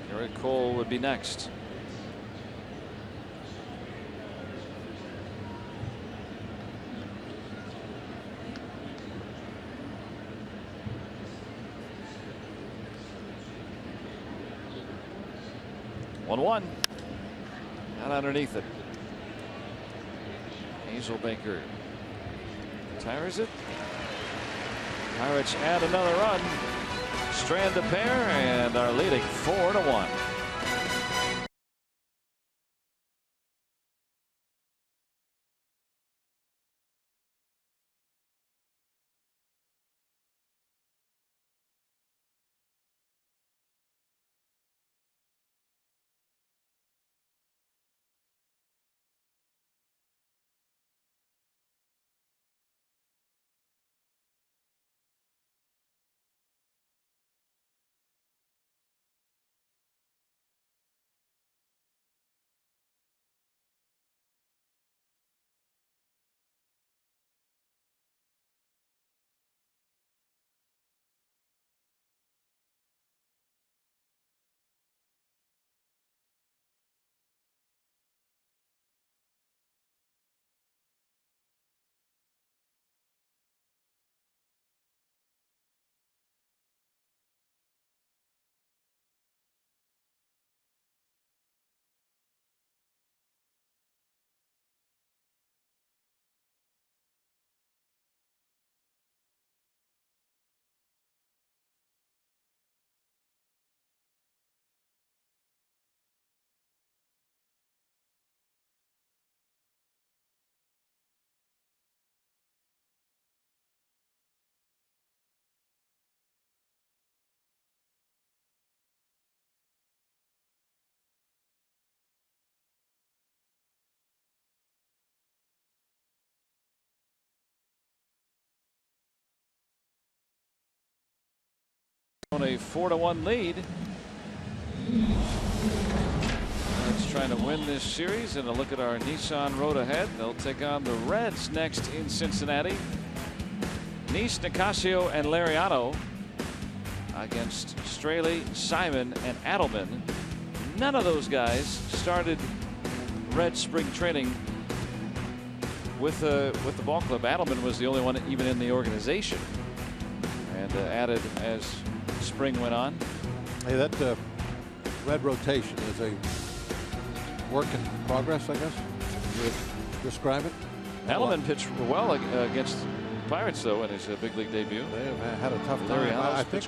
Garrett Cole would be next. One and underneath it. Hazelbaker retires it. Pirates add another run. Strand the pair and are leading 4-1. On a 4-1 lead. Let's try to win this series, and a look at our Nissan road ahead. They'll take on the Reds next in Cincinnati. Nice, Nicasio, and Lariano against Straley, Simon, and Adelman. None of those guys started Red spring training with the ball club. Adelman was the only one even in the organization, and added as spring went on. Hey, that Red rotation is a work in progress, I guess. You would describe it. Adelman pitched well against Pirates, though, in his big league debut. They have had a tough time. I think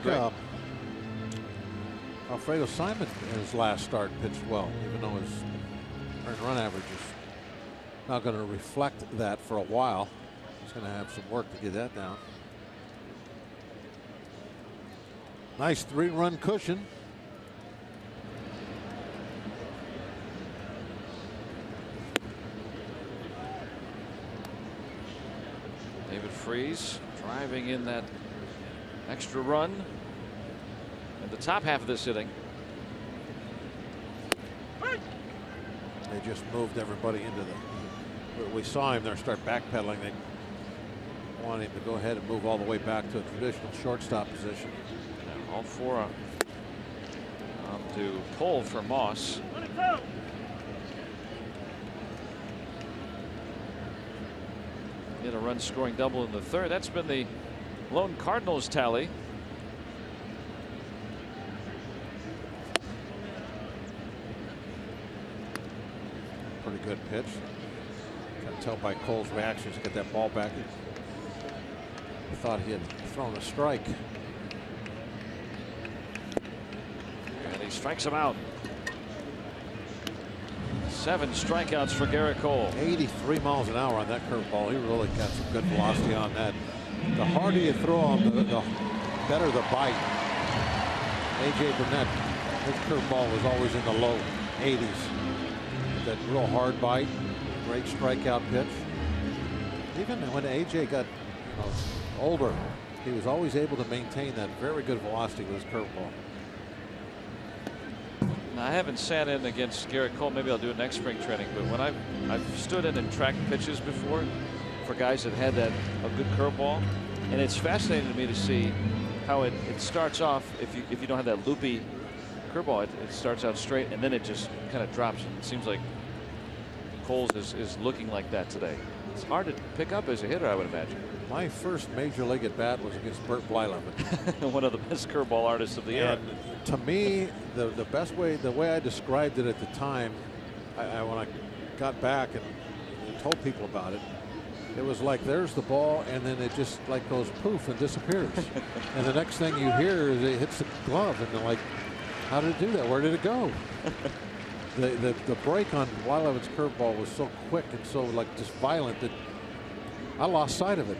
Alfredo Simon in his last start pitched well, even though his earned run average is not going to reflect that for a while. He's going to have some work to get that down. Nice 3-run cushion. David Freese driving in that extra run in the top half of this inning. They just moved everybody into the. We saw him there start backpedaling. They want him to go ahead and move all the way back to a traditional shortstop position. Yeah, all four on to pull for Moss. Hit a run scoring double in the third. That's been the lone Cardinals tally. Pretty good pitch. Can tell by Cole's reactions to get that ball back. He thought he had thrown a strike. And he strikes him out. 7 strikeouts for Garrett Cole. 83 miles an hour on that curveball. He really got some good velocity on that. The harder you throw him, the better the bite. A.J. Burnett, his curveball was always in the low 80s. That real hard bite, great strikeout pitch. Even when A.J. got older, he was always able to maintain that very good velocity with his curveball. I haven't sat in against Garrett Cole. Maybe I'll do it next spring training. But when I've stood in and tracked pitches before for guys that had a good curveball, and it's fascinating to me to see how it starts off. If you don't have that loopy curveball, it starts out straight and then it just kind of drops. It seems like Cole's is looking like that today. It's hard to pick up as a hitter, I would imagine. My first major league at bat was against Bert Blyleven. One of the best curveball artists of the year. To me, the best way, the way I described it at the time, when I got back and told people about it, it was like there's the ball and then it just like goes poof and disappears. And the next thing you hear is it hits the glove and they're like, how did it do that? Where did it go? The break on Blyleven's curveball was so quick and so like just violent that I lost sight of it.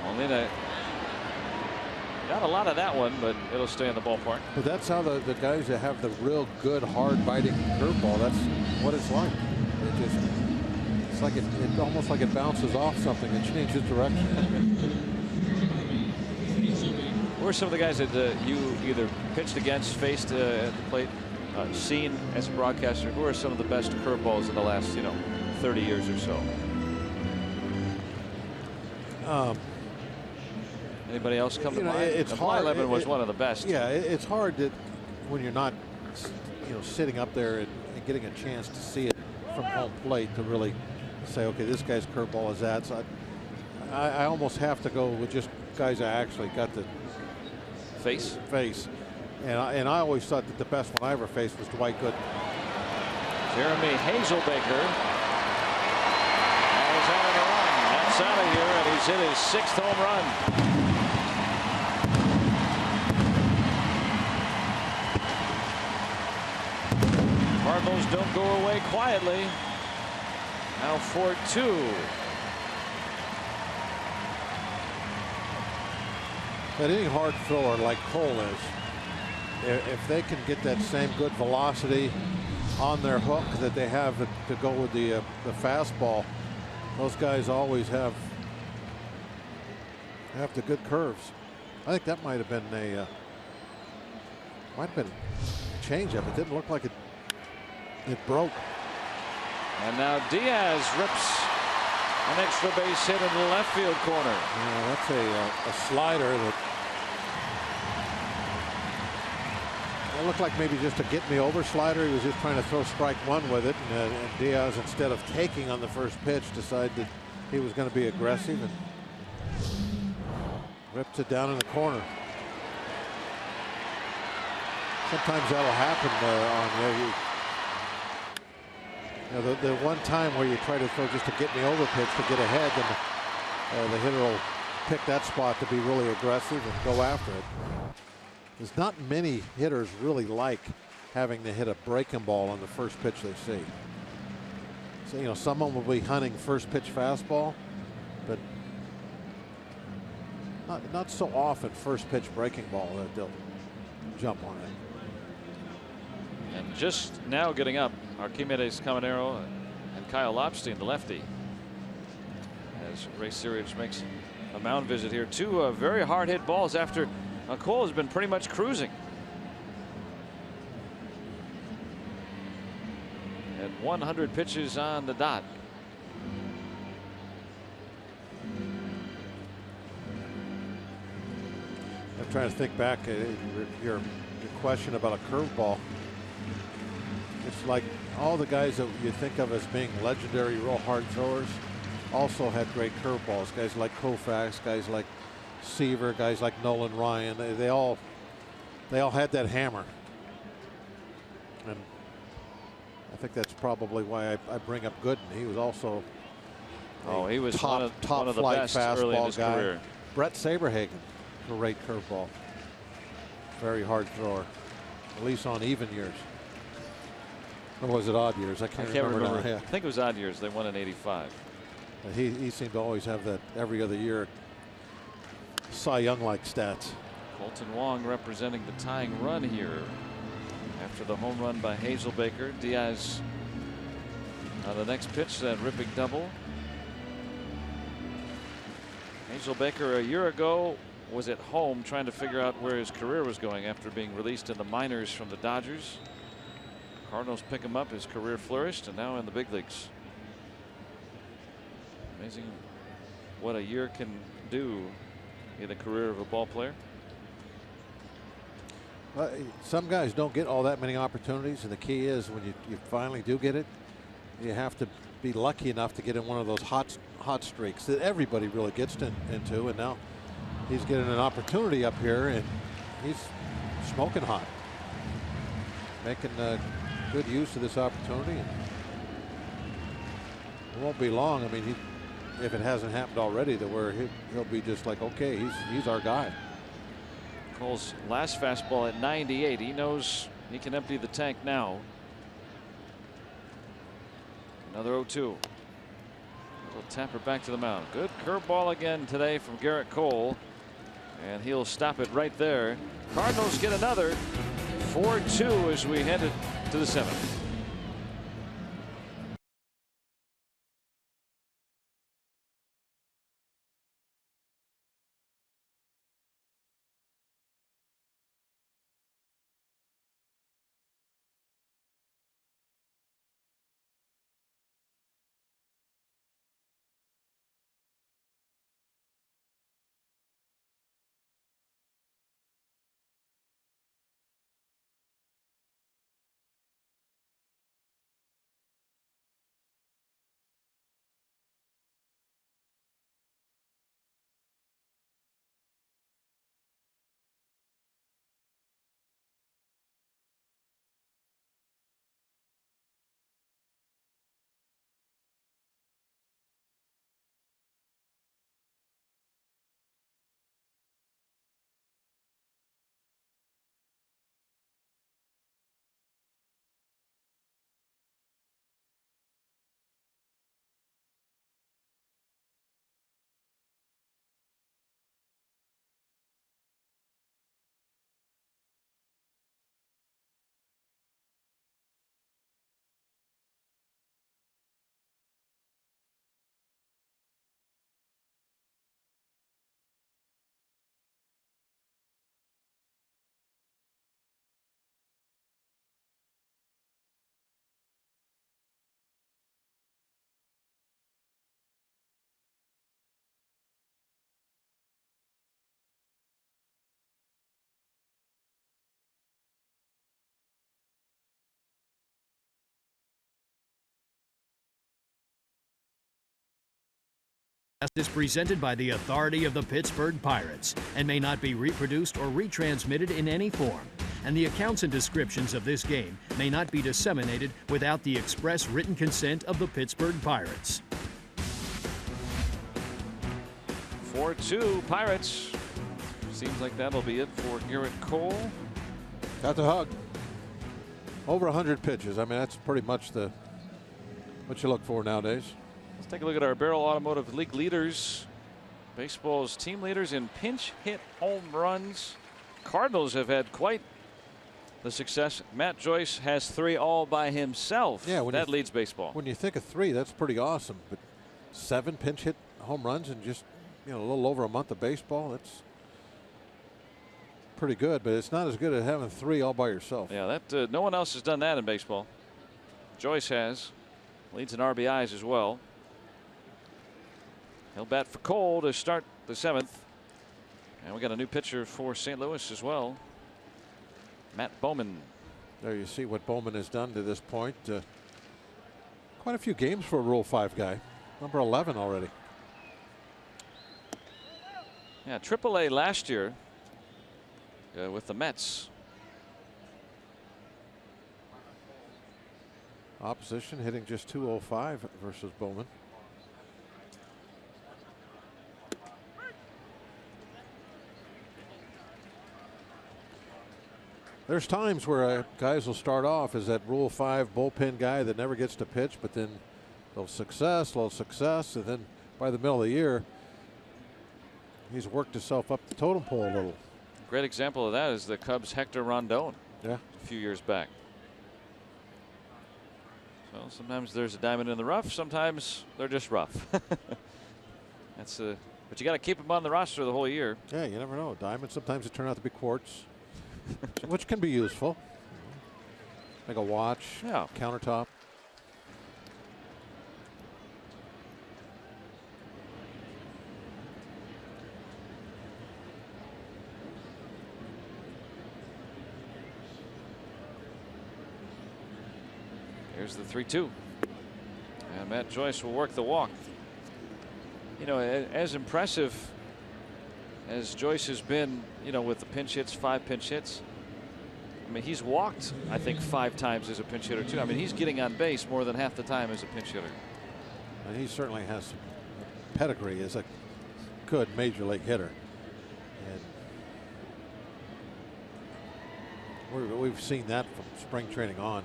Only that got a lot of that one, but it'll stay in the ballpark. But that's how the guys that have the real good hard biting curveball, that's what it's like. It's like it almost like it bounces off something and changes direction. Who are some of the guys that you either pitched against, faced at the plate, seen as a broadcaster? Who are some of the best curveballs in the last 30 years or so? Anybody else come to mind? It's hard. Blyleven was one of the best. Yeah, it's hard that when you're not, sitting up there and getting a chance to see it from home plate to really say, okay, this guy's curveball is that. So I almost have to go with just guys I actually got to face. And I always thought that the best one I ever faced was Dwight Gooden. Jeremy Hazelbaker is out of the run. That's out of here, and he's hit his 6th home run. Cardinals don't go away quietly. Now 4-2. But any hard thrower like Cole is, if they can get that same good velocity on their hook that they have to go with the fastball, those guys always have the good curves. I think that might have been a changeup. It didn't look like it broke. And now Diaz rips an extra base hit in the left field corner. Yeah, that's a slider that it looked like maybe just a get me over slider. He was just trying to throw strike one with it, and Diaz, instead of taking on the first pitch, decided that he was going to be aggressive and ripped it down in the corner. Sometimes that'll happen the one time where you try to throw just a get me over pitch to get ahead, and the hitter will pick that spot to be really aggressive and go after it. There's not many hitters really like having to hit a breaking ball on the first pitch they see. So, you know, someone will be hunting first pitch fastball, but not so often first pitch breaking ball that they'll jump on it. And just now getting up, Archimedes Caminero and Kyle Lobstein, the lefty, as Ray Searage makes a mound visit here. Two very hard hit balls after Cole has been pretty much cruising. At 100 pitches on the dot. I'm trying to think back your question about a curveball. It's like all the guys that you think of as being legendary real hard throwers also had great curveballs. Guys like Koufax, guys like Seaver, guys like Nolan Ryan, they all had that hammer. And I think that's probably why I bring up Gooden. He was also he was top one of the flight best early in his fastball guy. career. Brett Saberhagen, great curveball, very hard thrower, at least on even years. Or was it odd years? I can't remember now. Yeah. I think it was odd years. They won in '85. He seemed to always have that every other year Cy Young-like stats. Colton Wong representing the tying run here after the home run by Hazelbaker. Diaz on the next pitch, that ripping double. Hazelbaker a year ago was at home trying to figure out where his career was going after being released in the minors from the Dodgers. Cardinals pick him up. His career flourished, and now in the big leagues. Amazing what a year can do in the career of a ball player. Some guys don't get all that many opportunities, and the key is when you finally do get it, you have to be lucky enough to get in one of those hot streaks that everybody really gets into. And now he's getting an opportunity up here, and he's smoking hot, making good use of this opportunity. And it won't be long. I mean, if it hasn't happened already, to where he'll be just like, okay, he's our guy. Cole's last fastball at 98. He knows he can empty the tank now. Another 0-2. He'll tap her back to the mound. Good curveball again today from Garrett Cole, and he'll stop it right there. Cardinals get another 4-2 as we head to the 7th. Is presented by the authority of the Pittsburgh Pirates and may not be reproduced or retransmitted in any form. And the accounts and descriptions of this game may not be disseminated without the express written consent of the Pittsburgh Pirates. 4-2 Pirates. Seems like that'll be it for Garrett Cole. That's a hug. Over 100 pitches. I mean, that's pretty much what you look for nowadays. Let's take a look at our Barrel Automotive League leaders. Baseball's team leaders in pinch hit home runs. Cardinals have had quite the success. Matt Joyce has 3 all by himself. Yeah, that leads baseball. When you think of 3, that's pretty awesome. But 7 pinch hit home runs in just a little over a month of baseball. That's pretty good, but it's not as good as having 3 all by yourself. Yeah, that no one else has done that in baseball. Joyce has. Leads in RBIs as well. He'll bat for Cole to start the 7th. And we got a new pitcher for St. Louis as well. Matt Bowman. There you see what Bowman has done to this point. Quite a few games for a Rule 5 guy. Number 11 already. Yeah, AAA last year with the Mets. Opposition hitting just 205 versus Bowman. There's times where guys will start off as that Rule 5 bullpen guy that never gets to pitch, but then little success, and then by the middle of the year, he's worked himself up the totem pole a little. Great example of that is the Cubs' Hector Rondon. Yeah. A few years back. So sometimes there's a diamond in the rough. Sometimes they're just rough. But you got to keep them on the roster the whole year. Yeah, you never know. Diamonds sometimes it turn out to be quartz, which can be useful. Like a watch, yeah. Countertop. Here's the 3-2. And Matt Joyce will work the walk. You know, as impressive as Joyce has been, with the pinch hits, 5 pinch hits. I mean, he's walked, I think, 5 times as a pinch hitter, too. I mean, he's getting on base more than half the time as a pinch hitter. And he certainly has pedigree as a good major league hitter. And we've seen that from spring training on.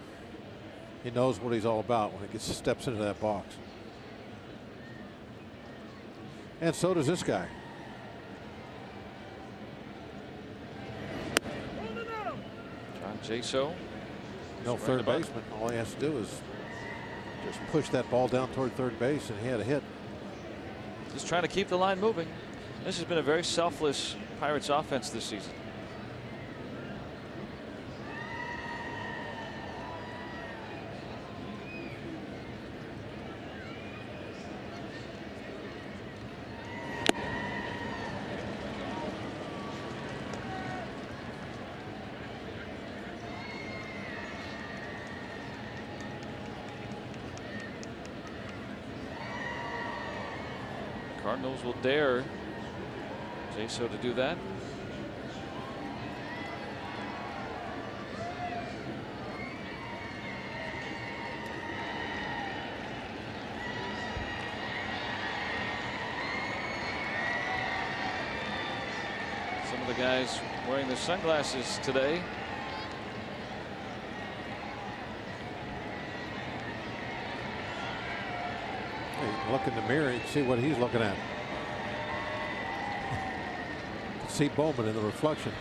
He knows what he's all about when he steps into that box. And so does this guy. John Jaso. No third baseman. All he has to do is just push that ball down toward third base, and he had a hit. Just trying to keep the line moving. This has been a very selfless Pirates offense this season. Cardinals will dare Jaso to do that. Some of the guys wearing their sunglasses today. Look in the mirror and see what he's looking at. See Bowman in the reflection.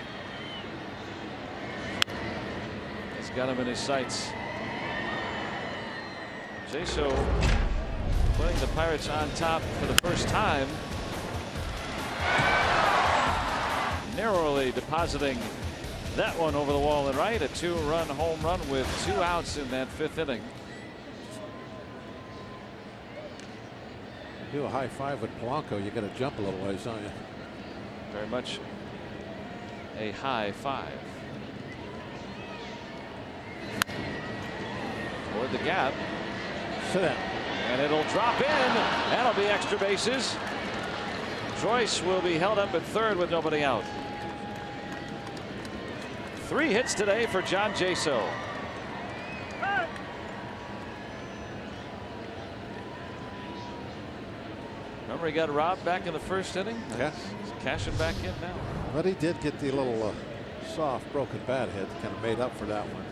He's got him in his sights. Jaso putting the Pirates on top for the first time. Narrowly depositing that one over the wall and right. A 2-run home run with 2 outs in that 5th inning. Do a high five with Polanco, you got to jump a little ways, don't you? Very much a high five. Toward the gap. Sit down. And it'll drop in. That'll be extra bases. Joyce will be held up at third with nobody out. 3 hits today for John Jaso. Remember he got robbed back in the 1st inning? Yeah. cashing back in now. But he did get the little soft broken bat hit, kind of made up for that one.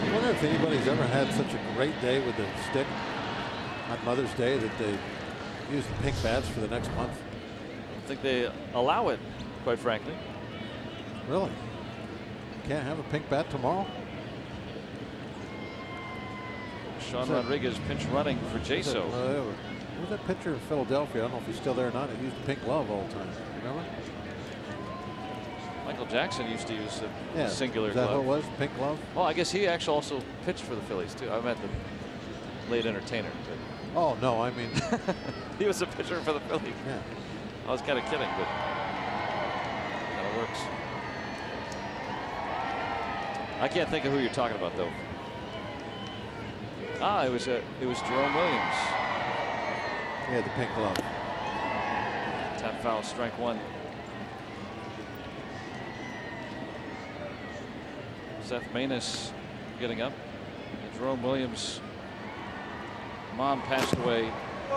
I wonder if anybody's ever had such a great day with the stick on Mother's Day that they use the pink bats for the next month. I think they allow it, quite frankly. Really? Can't have a pink bat tomorrow? Sean Rodriguez pinch running for Jaso. Who was that pitcher in Philadelphia? I don't know if he's still there or not. He used a pink glove all the time. Remember? Michael Jackson used to use a singular glove. Is that glove. what it was? Pink glove? Well, I guess he actually also pitched for the Phillies too. I meant the late entertainer. But oh no, I mean he was a pitcher for the Phillies. Yeah. I was kind of kidding, but kind of works. I can't think of who you're talking about though. Ah, it was Jerome Williams. Yeah, the pink glove. Tap foul, strike one. Seth Maness getting up. And Jerome Williams' mom passed away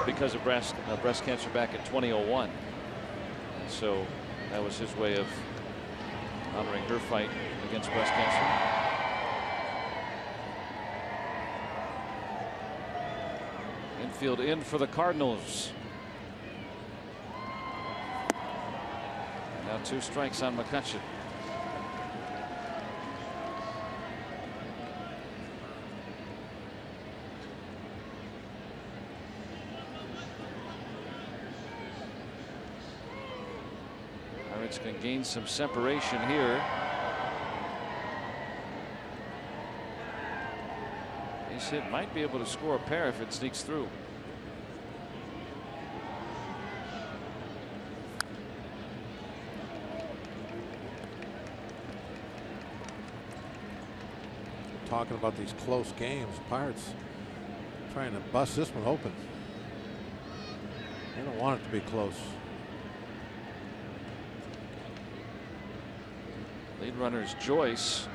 because of breast cancer back in 2001. And so that was his way of honoring her fight against breast cancer. Infield in for the Cardinals. Now 2 strikes on McCutchen. Pirates can gain some separation here. Base hit might be able to score a pair if it sneaks through. Talking about these close games, Pirates trying to bust this one open. They don't want it to be close. Lead runner is Joyce.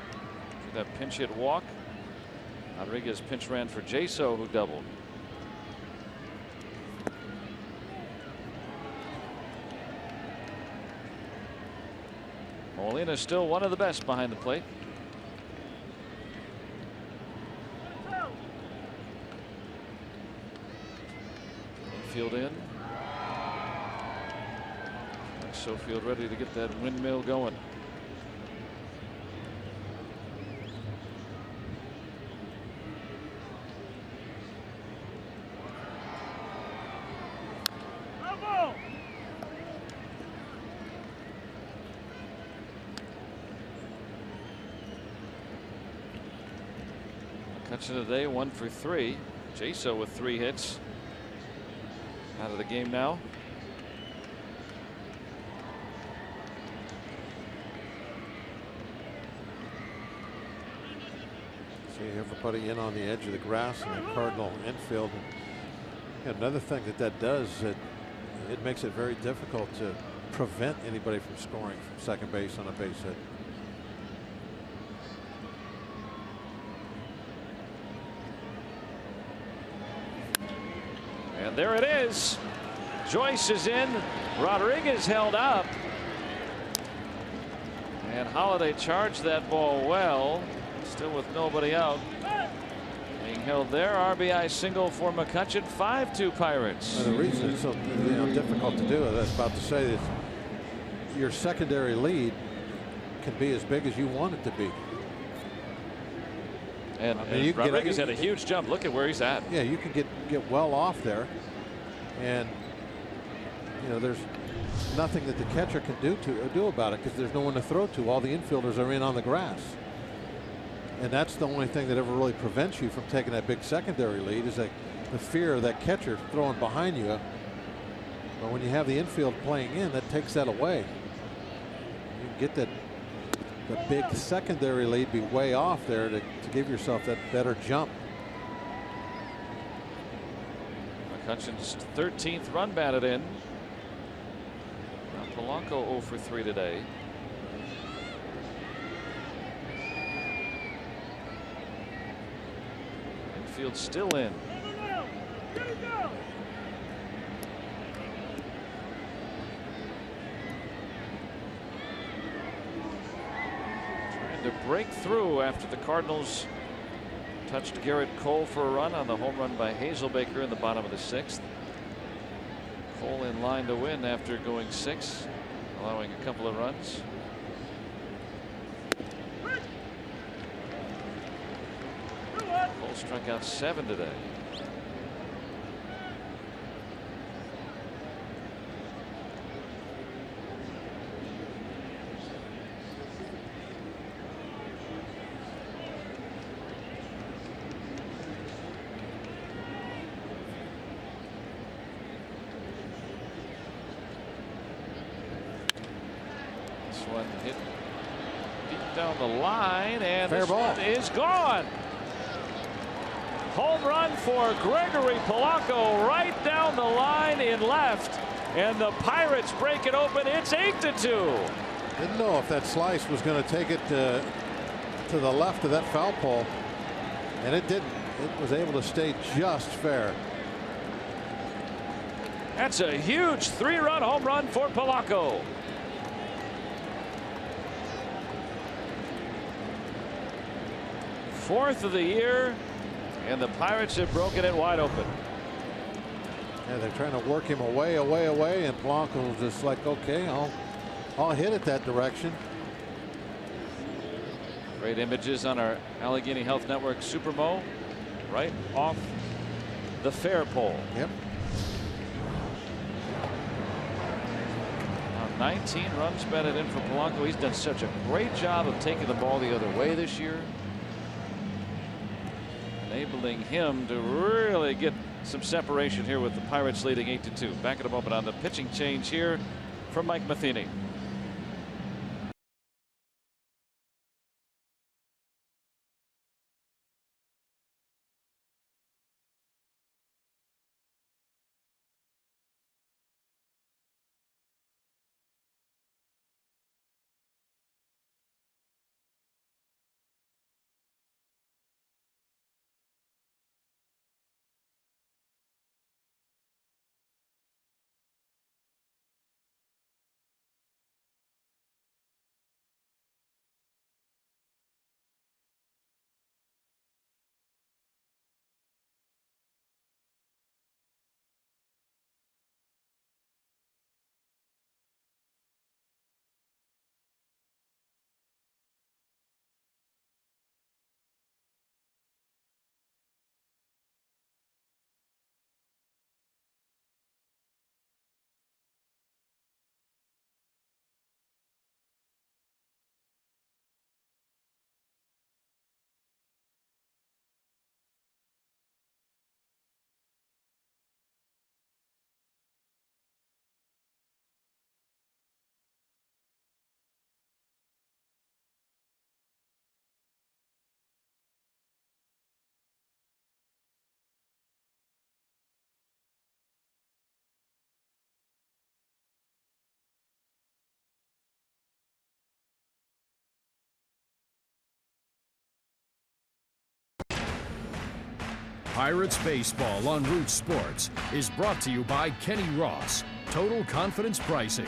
That pinch hit walk. Rodriguez pinch ran for Jaso, who doubled. Molina still one of the best behind the plate. Infield in. Sofield ready to get that windmill going. Today 1 for 3. Jaso with 3 hits. Out of the game now. See everybody in on the edge of the grass in the Cardinal infield. And another thing that does, it makes it very difficult to prevent anybody from scoring from second base on a base hit. And there it is. Joyce is in. Rodriguez held up. And Holiday charged that ball well. Still with nobody out. Being held there. RBI single for McCutchen. 5-2 Pirates. And the reason it's so difficult to do, I was about to say, that your secondary lead can be as big as you want it to be. And, Rodriguez had a huge jump. Look at where he's at. Yeah, you can get well off there, and there's nothing that the catcher can do about it because there's no one to throw to. All the infielders are in on the grass, and that's the only thing that ever really prevents you from taking that big secondary lead is the fear of that catcher throwing behind you. But when you have the infield playing in, that takes that away. You can get that. The big secondary lead be way off there to give yourself that better jump. McCutchen's 13th run batted in. Now Polanco 0 for 3 today. Infield still in. Trying to break through after the Cardinals touched Garrett Cole for a run on the home run by Hazelbaker in the bottom of the 6th. Cole in line to win after going 6, allowing a couple of runs. Cole struck out 7 today. This one hit deep down the line, and fair this ball one is gone. Home run for Gregory Polanco right down the line in left, and the Pirates break it open. It's 8-2. Didn't know if that slice was going to take it to the left of that foul pole, and it didn't. It was able to stay just fair. That's a huge 3-run home run for Polanco. Fourth of the year, and the Pirates have broken it wide open. Yeah, they're trying to work him away, and Polanco was just like, okay, I'll hit it that direction. Great images on our Allegheny Health Network Supermo, right off the fair pole. Yep. Now 19 runs batted in for Polanco. He's done such a great job of taking the ball the other way this year, enabling him to really get some separation here with the Pirates leading 8-2. Back in a moment on the pitching change here from Mike Matheny. Pirates Baseball on Root Sports is brought to you by Kenny Ross, Total Confidence Pricing,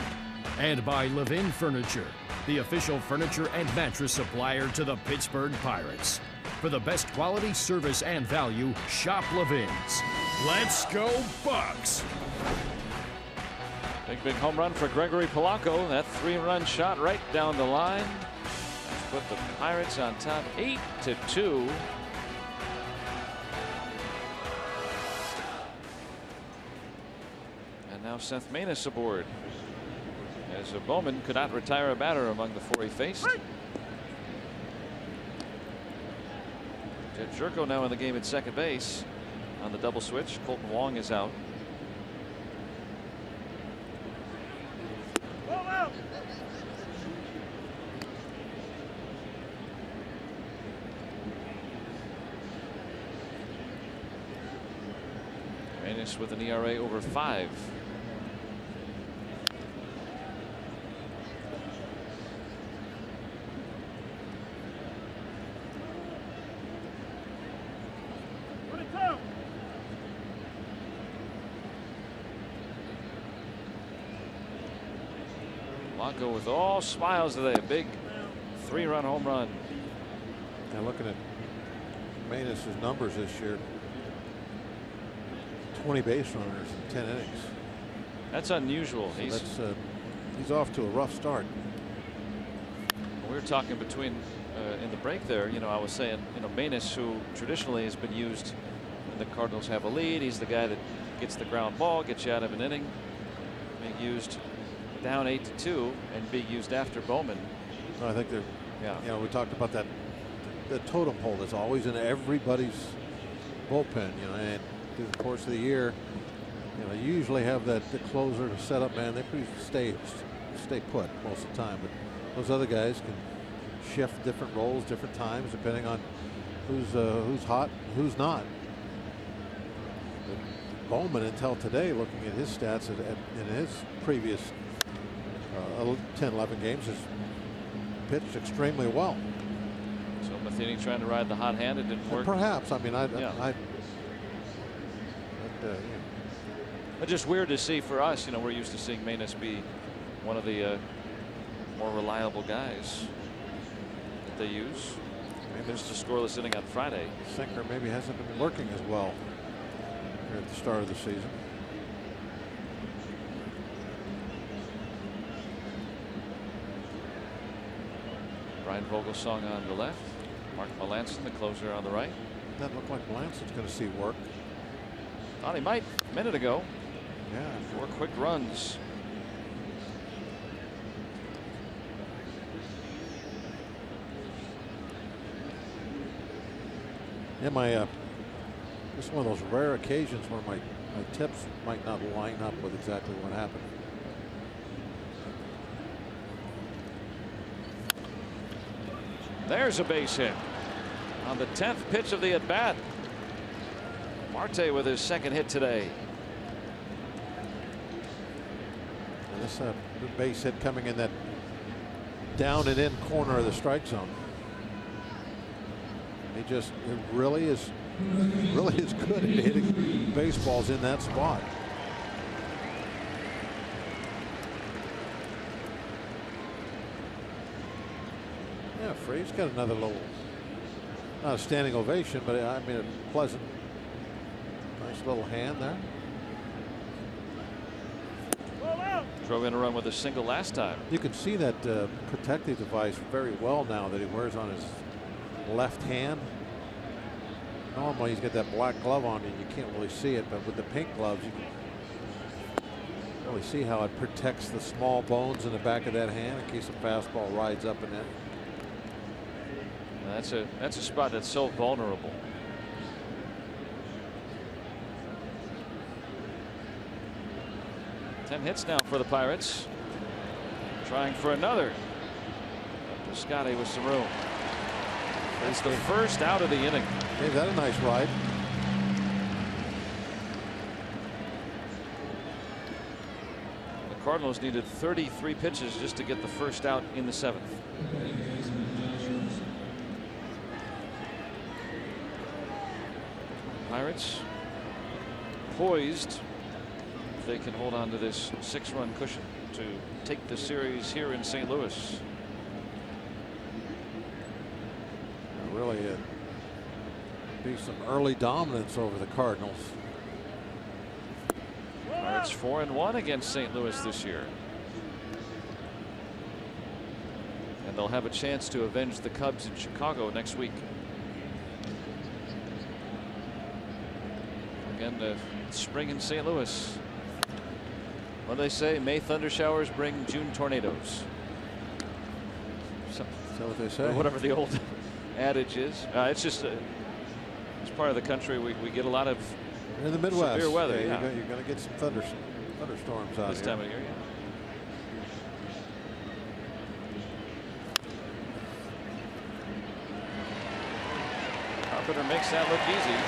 and by Levin Furniture, the official furniture and mattress supplier to the Pittsburgh Pirates. For the best quality, service, and value, shop Levin's. Let's go Bucks! Big home run for Gregory Polanco. That 3-run shot right down the line. That's put the Pirates on top 8-2. Now Seth Maness aboard, as Bowman could not retire a batter among the 4 he faced. Ted Jerko now in the game at second base on the double switch. Colton Wong is out. Maness with an ERA over 5. Blanco with all smiles today. A big 3-run home run. Now looking at Manis' numbers this year, 20 base runners in 10 innings. That's unusual. So he's off to a rough start. We were talking between in the break there. You know, I was saying, you know, Manis, who traditionally has been used when the Cardinals have a lead, he's the guy that gets the ground ball, gets you out of an inning, being used down 8-2 and being used after Bowman. I think they're, you know, we talked about that. The totem pole that's always in everybody's bullpen, you know, and through the course of the year, you know, you usually have the closer to set up man. They pretty stay put most of the time, but those other guys can shift different roles, different times, depending on who's hot, and who's not. But Bowman, until today, looking at his stats in his previous 10-11 games, has pitched extremely well. So Matheny trying to ride the hot hand. It didn't work. Perhaps. I mean, But just weird to see for us. You know, we're used to seeing Manis be one of the more reliable guys that they use. Maybe it's a scoreless inning on Friday. Sinker maybe hasn't been working as well here at the start of the season. Brian Vogelsong on the left. Mark Melanson, the closer, on the right. Doesn't look like Melanson's going to see work. Thought he might a minute ago. Yeah. 4 quick runs. Yeah, this is one of those rare occasions where my tips might not line up with exactly what happened. There's a base hit on the 10th pitch of the at bat. Marte with his second hit today. And this base hit coming in that down and in corner of the strike zone. It really is good at hitting baseballs in that spot. Yeah, Free's got another little, not a standing ovation, but I mean a pleasant, nice little hand there. Drove in a run with a single last time. You can see that protective device very well now that he wears on his left hand. Normally he's got that black glove on and you can't really see it, but with the pink gloves you can really see how it protects the small bones in the back of that hand in case a fastball rides up and in. That's a spot that's so vulnerable. Ten hits now for the Pirates. Trying for another. Piscotty with some room. It's the first out of the inning. Gave that a nice ride. The Cardinals needed 33 pitches just to get the first out in the 7th. Pirates poised if they can hold on to this 6-run cushion to take the series here in St. Louis. Really be some early dominance over the Cardinals. Pirates 4-1 against St. Louis this year. And they'll have a chance to avenge the Cubs in Chicago next week. Again, spring in St. Louis. What do they say? May thunder showers bring June tornadoes. Is that what they say? Or whatever the old adage is. It's just it's part of the country we get a lot of in the Midwest. Severe weather. Yeah, you're going to get some thunderstorms out this here. time of year. Yeah. Carpenter makes that look easy.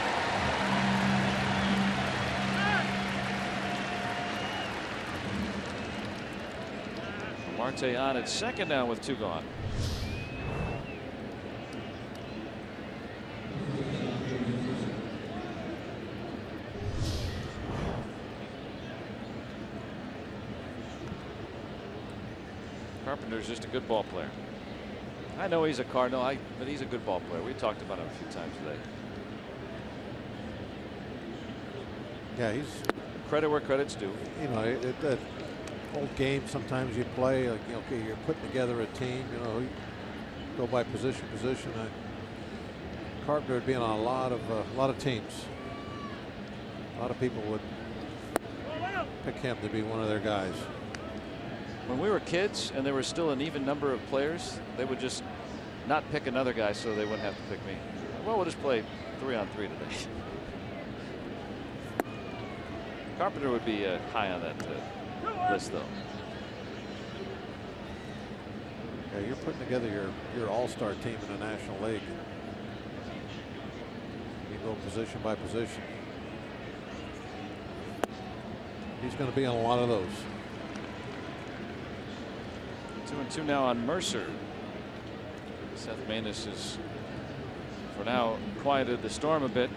Marte on at second now with 2 gone. Carpenter's just a good ball player. I know he's a Cardinal, but he's a good ball player. We talked about him a few times today. Yeah, he's credit where credit's due. You know, that old game sometimes you play like, okay, you're putting together a team. You know, you go by position. Carpenter would be on a lot of teams. A lot of people would pick him to be one of their guys. When we were kids and there was still an even number of players, they would just not pick another guy so they wouldn't have to pick me. Well, we'll just play 3-on-3 today. Carpenter would be high on that list, though. Yeah, you're putting together your all-star team in the National League. You go position by position. He's going to be on a lot of those. 2-2 now on Mercer. Seth Maness has, for now, quieted the storm a bit.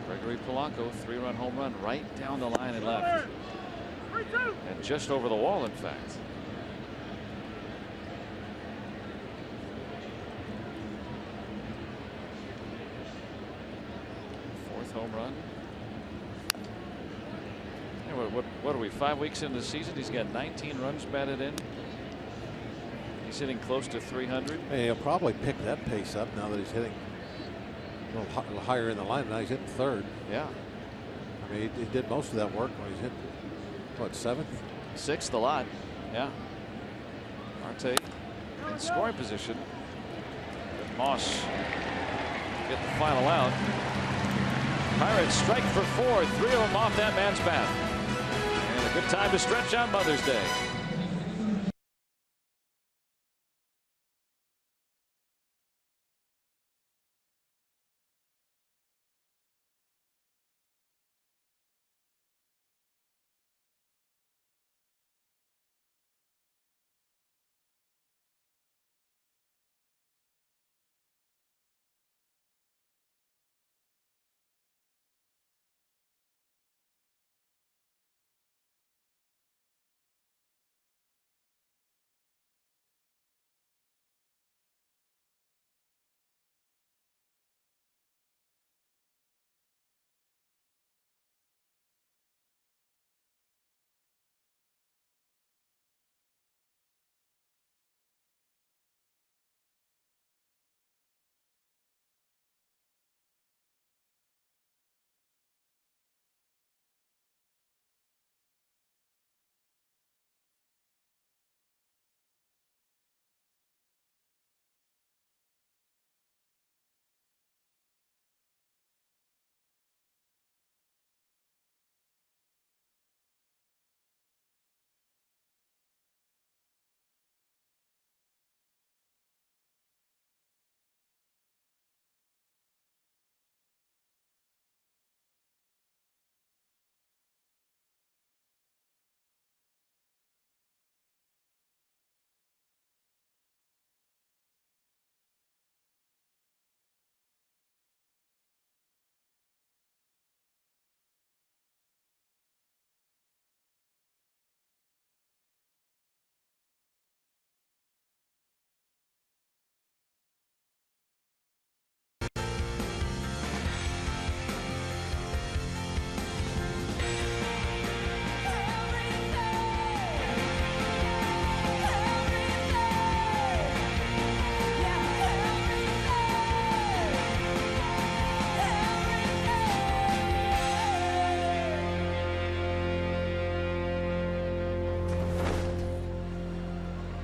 Gregory Polanco, 3-run home run right down the line and left. And just over the wall, in fact. Fourth home run. What are we, 5 weeks into the season? He's got 19 runs batted in. He's hitting close to 300. Hey, he'll probably pick that pace up now that he's hitting a little higher in the line. Now he's hitting third. Yeah. I mean, he did most of that work when he's hit, what, seventh? Sixth a lot. Yeah. Marte in scoring position. But Moss get the final out. Pirates strike for 4. 3 of them off that man's bat. And a good time to stretch on Mother's Day.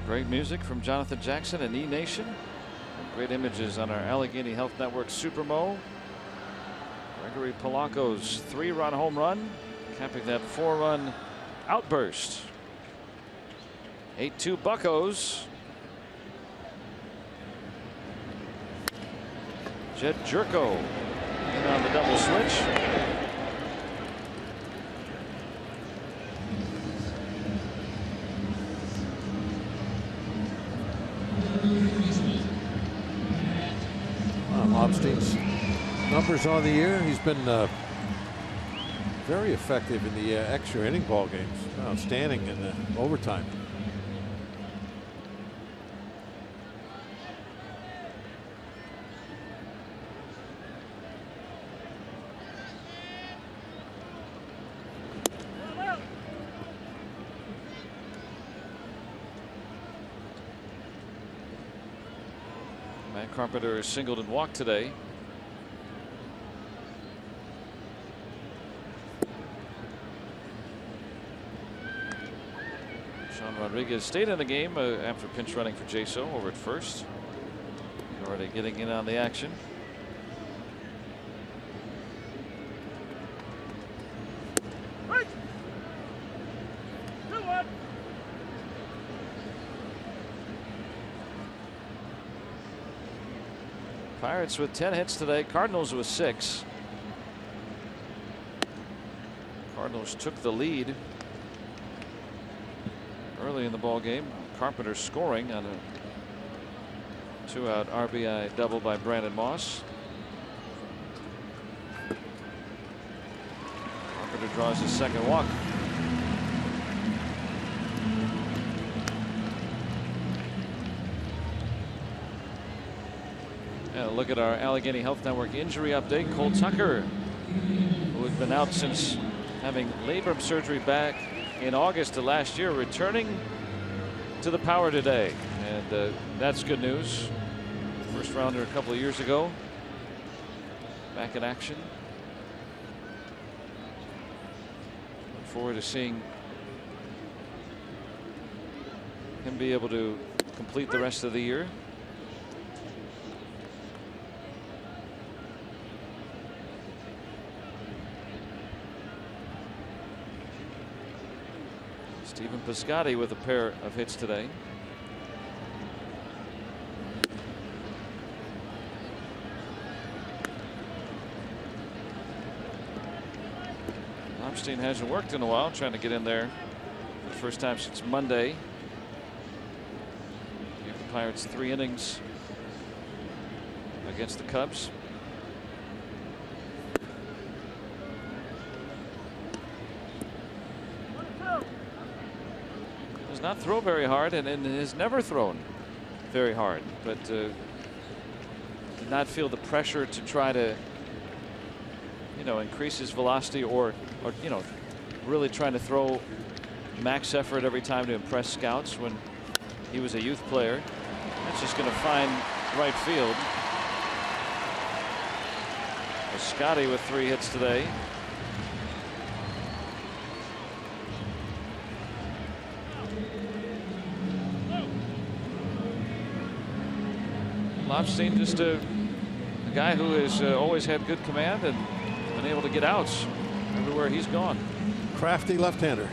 Great music from Jonathan Jackson and E Nation. Great images on our Allegheny Health Network Supermo. Gregory Polanco's 3-run home run, capping that 4-run outburst. 8-2 Buccos. Jed Jerko in on the double switch. Obstein's numbers on the year. He's been very effective in the extra inning ball games. Outstanding in the overtime. Matt Carpenter singled and walked today. Sean Rodriguez stayed in the game after pinch running for Jaso over at first. Already getting in on the action. Pirates with 10 hits today. Cardinals with 6. Cardinals took the lead early in the ball game. Carpenter scoring on a 2-out RBI double by Brandon Moss. Carpenter draws his second walk. Look at our Allegheny Health Network injury update. Cole Tucker, who had been out since having labrum surgery back in August of last year, returning to the power today, and that's good news. First rounder a couple of years ago, back in action. Look forward to seeing him be able to complete the rest of the year. Stephen Piscotty with a pair of hits today. Lobstein hasn't worked in a while, trying to get in there for the first time since Monday. Gave the Pirates 3 innings against the Cubs. Not throw very hard, and has never thrown very hard, but did not feel the pressure to try to, increase his velocity or really trying to throw max effort every time to impress scouts when he was a youth player. That's just going to find right field. Scotty with 3 hits today. Lobstein just a guy who has always had good command and been able to get outs everywhere he's gone. Crafty left-hander.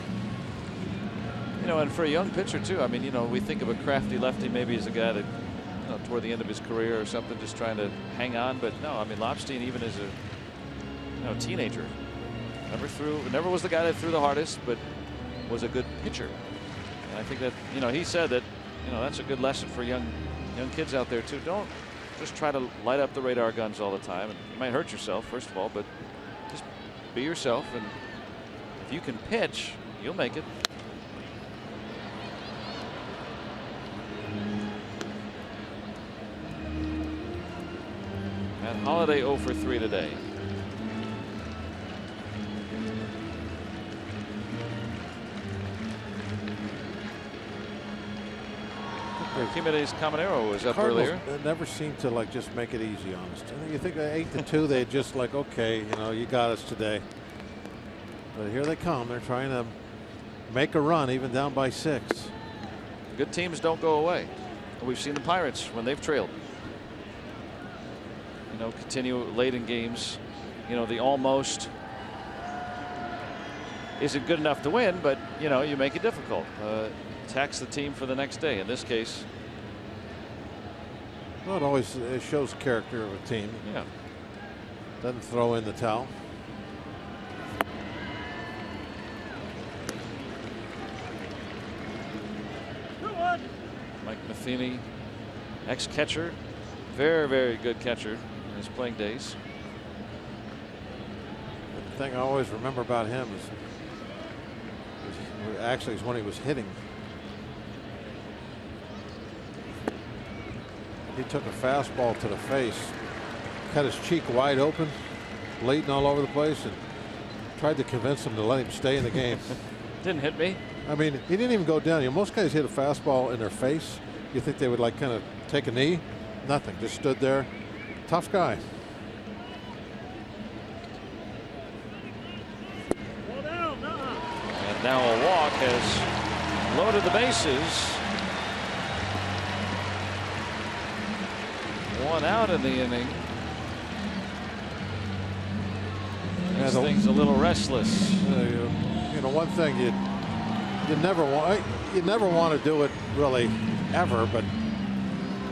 And for a young pitcher too. I mean, we think of a crafty lefty maybe as a guy that, toward the end of his career or something, just trying to hang on. But no, I mean, Lobstein, even as a teenager, never was the guy that threw the hardest, but was a good pitcher. And I think that he said that that's a good lesson for young kids out there too. Don't just try to light up the radar guns all the time, and you might hurt yourself first of all, but just be yourself, and if you can pitch, you'll make it. And Holiday 0 for 3 today. Jimenez Caminero was up Cardinals earlier. Never seem to just make it easy on us. You think at 8-2, they just okay, you got us today. But here they come. They're trying to make a run, even down by 6. Good teams don't go away. We've seen the Pirates when they've trailed. Continue late in games. The almost isn't good enough to win, but you make it difficult. Tax the team for the next day. In this case, well, it shows character of a team. Yeah. Doesn't throw in the towel. Mike Matheny, ex-catcher, very, very good catcher in his playing days. The thing I always remember about him is Actually, it's when he was hitting. He took a fastball to the face, cut his cheek wide open, bleeding all over the place, and tried to convince him to let him stay in the game. Didn't hit me. I mean, he didn't even go down. You know, most guys hit a fastball in their face. You think they would like kind of take a knee? Nothing. Just stood there. Tough guy. And now a walk has loaded the bases. One out in the inning. This thing's a little restless. You know, one thing you never want to do it really ever, but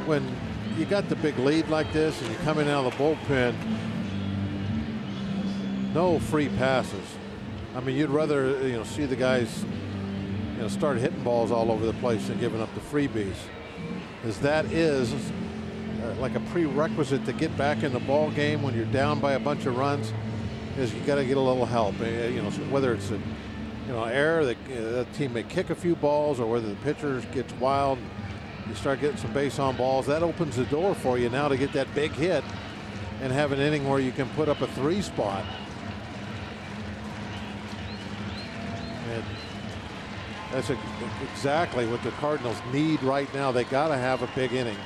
when you got the big lead like this and you're coming out of the bullpen, no free passes. I mean, you'd rather see the guys start hitting balls all over the place than giving up the freebies, as that is like a prerequisite to get back in the ball game when you're down by a bunch of runs. Is you got to get a little help. Whether it's a error that the team may kick a few balls, or whether the pitcher gets wild, you start getting some base on balls. That opens the door for you now to get that big hit and have an inning where you can put up a 3 spot. And that's exactly what the Cardinals need right now. They got to have a big inning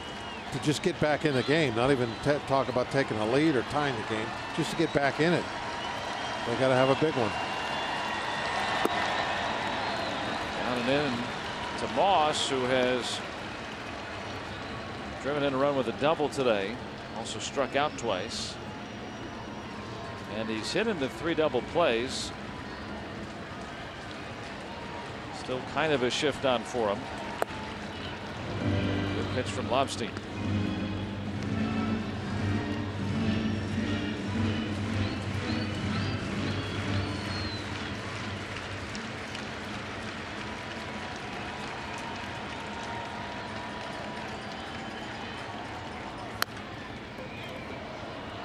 to just get back in the game. Not even talk about taking a lead or tying the game, just to get back in it. They got to have a big one. Down and in to Moss, who has driven in a run with a double today. Also struck out twice. And he's hit into 3 double plays. Still kind of a shift on for him. Good pitch from Lobstein.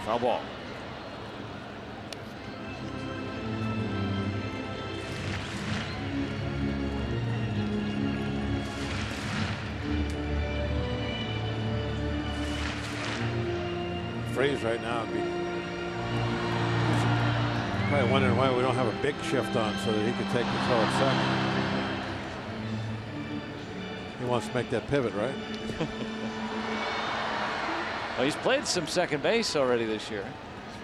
Foul ball. Phrase right now would be probably wondering why we don't have a big shift on so that he could take control at second. He wants to make that pivot, right? Well, he's played some second base already this year,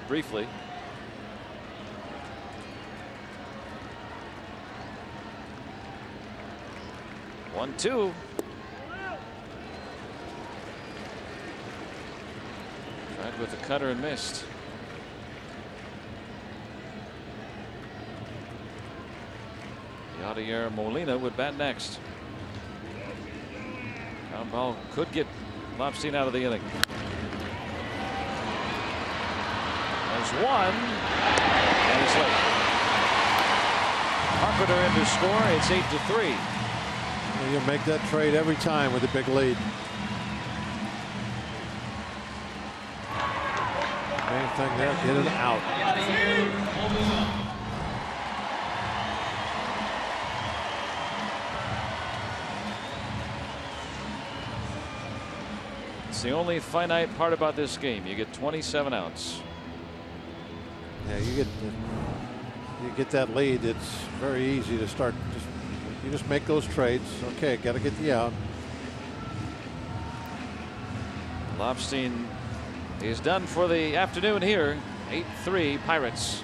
briefly. One, two. Tried with the cutter and missed. Yadier Molina would bat next. Ground ball could get Lobstein out of the inning. There's one, and it's late. Carpenter in to score. It's 8-3. Well, you make that trade every time with a big lead. Same thing there, get it out. It's the only finite part about this game. You get 27 outs. Yeah, you get that lead. It's very easy to start. You just make those trades. Okay, got to get the out. Lobstein is done for the afternoon here. 8-3 Pirates.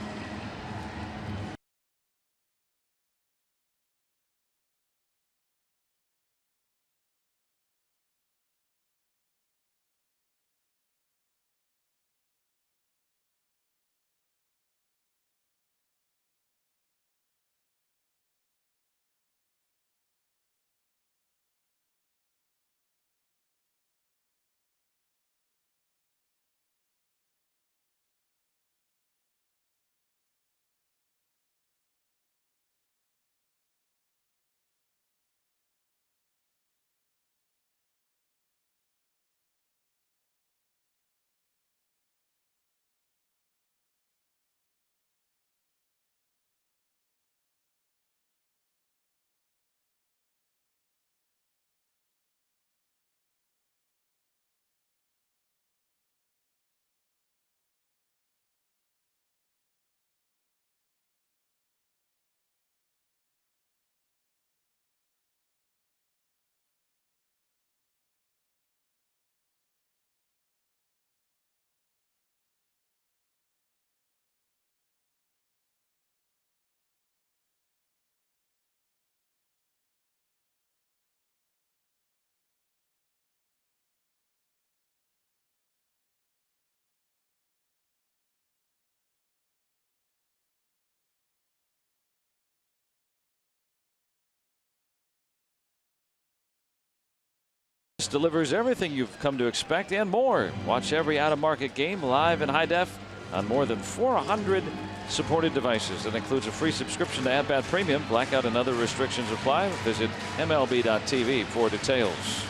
Wireless delivers everything you've come to expect and more. Watch every out-of-market game live in high def on more than 400 supported devices. That includes a free subscription to At Bat Premium. Blackout and other restrictions apply. Visit MLB.tv for details.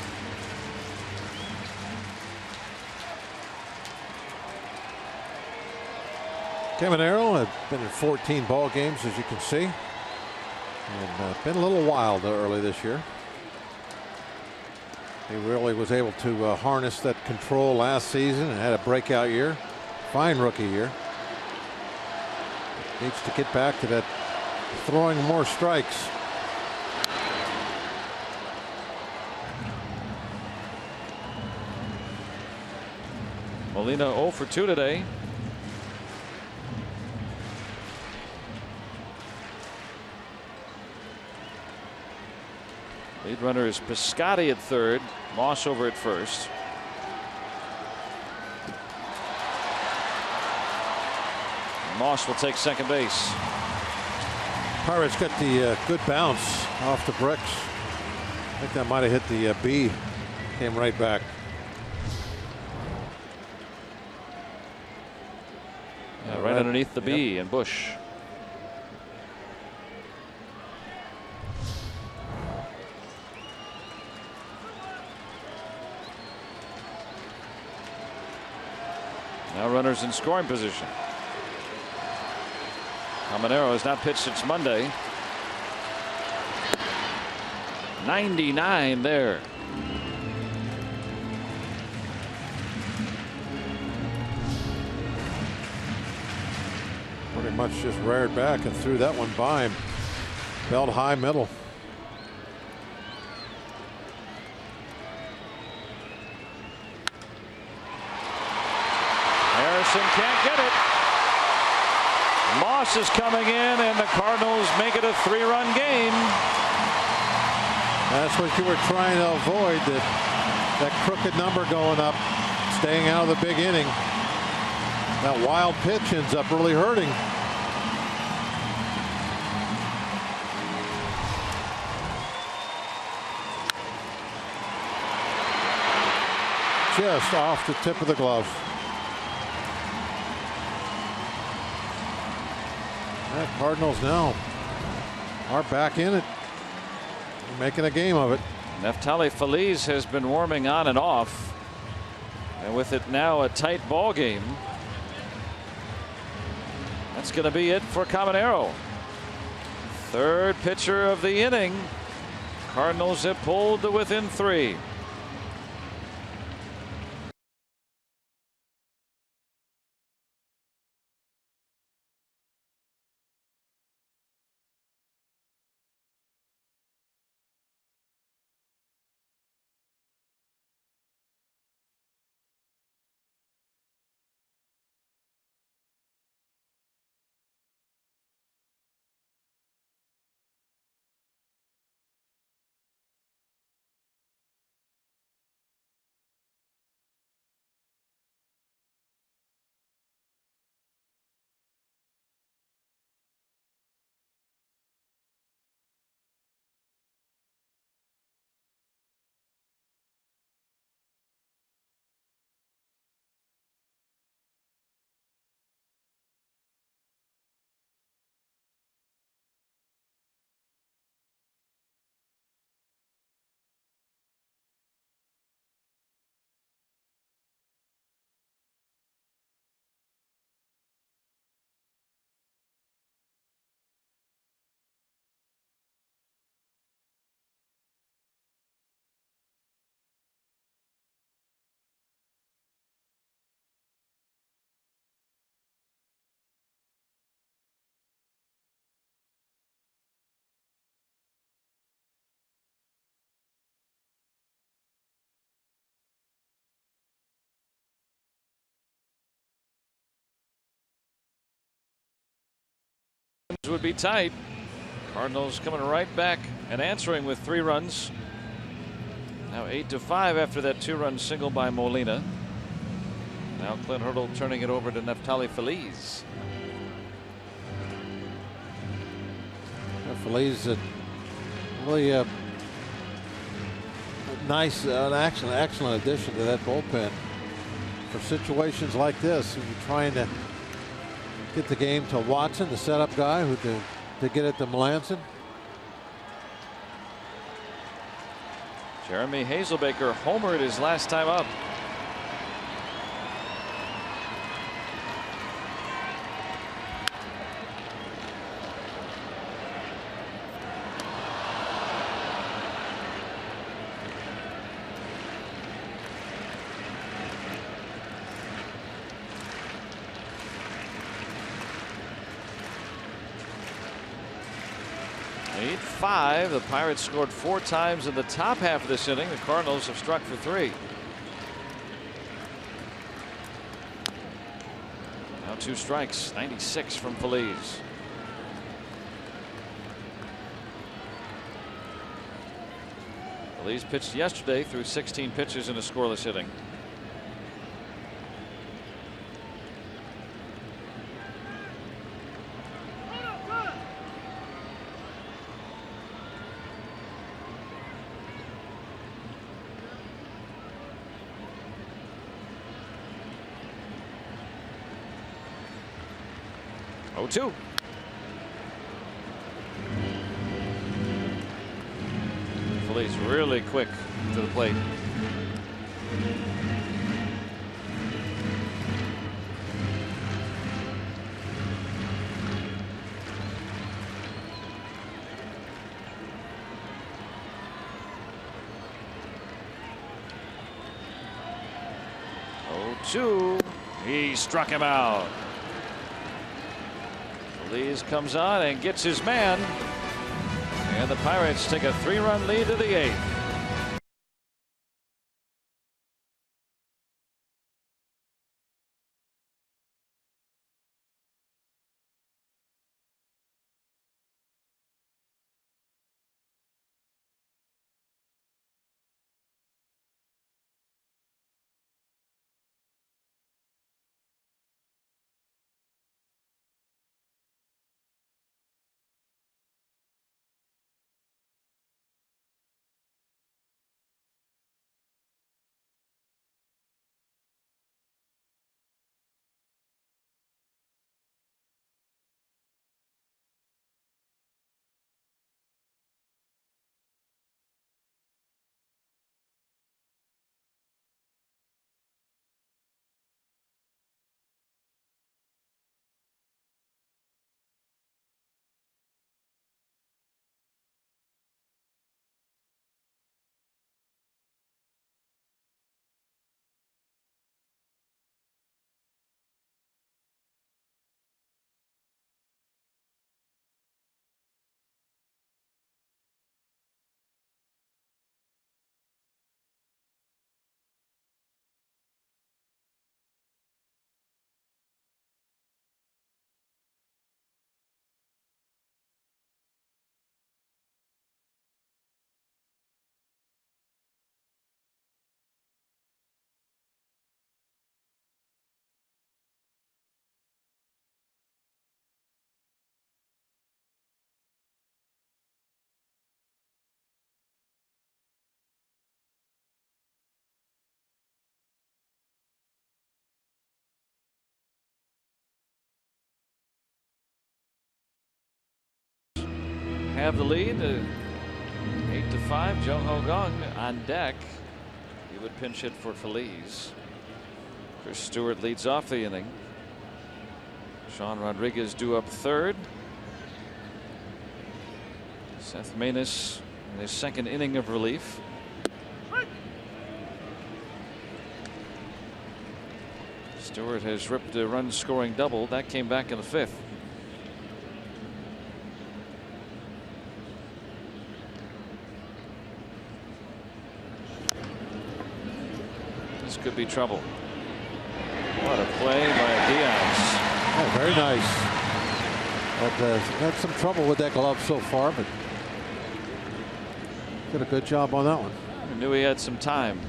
Caminero had been in 14 ball games, as you can see, and been a little wild early this year. He really was able to harness that control last season and had a breakout year. Fine rookie year. Needs to get back to that throwing more strikes. Molina 0 for 2 today. Lead runner is Piscotty at third. Moss over at first. Moss will take second base. Pirates got the good bounce off the bricks. I think that might have hit the B. Came right back. Yeah, right underneath the B and Bush. Now runners in scoring position. Caminero has not pitched since Monday. 99 there. Pretty much just reared back and threw that one by him. Belt high middle. Can't get it. Moss is coming in, and the Cardinals make it a 3-run game. That's what you were trying to avoid, that crooked number going up, staying out of the big inning. That wild pitch ends up really hurting. Just off the tip of the glove. The Cardinals now are back in it, making a game of it. Neftali Feliz has been warming on and off, and with it now a tight ball game, that's going to be it for Caminero. Third pitcher of the inning. Cardinals have pulled to within 3. Would be tight. Cardinals coming right back and answering with 3 runs. Now 8-5 after that 2-run single by Molina. Now Clint Hurdle turning it over to Neftali Feliz. Feliz really nice, an excellent addition to that bullpen for situations like this. You're trying to get the game to Watson, the setup guy, who to get it to Melanson. Jeremy Hazelbaker homered his last time up. The Pirates scored 4 times in the top half of this inning. The Cardinals have struck for 3. Now 2 strikes, 96 from Phillies. Phillies pitched yesterday through 16 pitches in a scoreless inning. Two. Phillies really quick to the plate. Oh, 2. He struck him out. Phillies comes on and gets his man, and the Pirates take a 3-run lead to the 8th. Have the lead, 8-5. Joe Hogong on deck. He would pinch hit for Phillies. Chris Stewart leads off the inning. Sean Rodriguez due up 3rd. Seth Maness in his 2nd inning of relief. Stewart has ripped a run scoring double that came back in the 5th. Could be trouble. What a play by Diaz. Oh, very nice. Had some trouble with that glove so far, but did a good job on that one. I knew he had some time.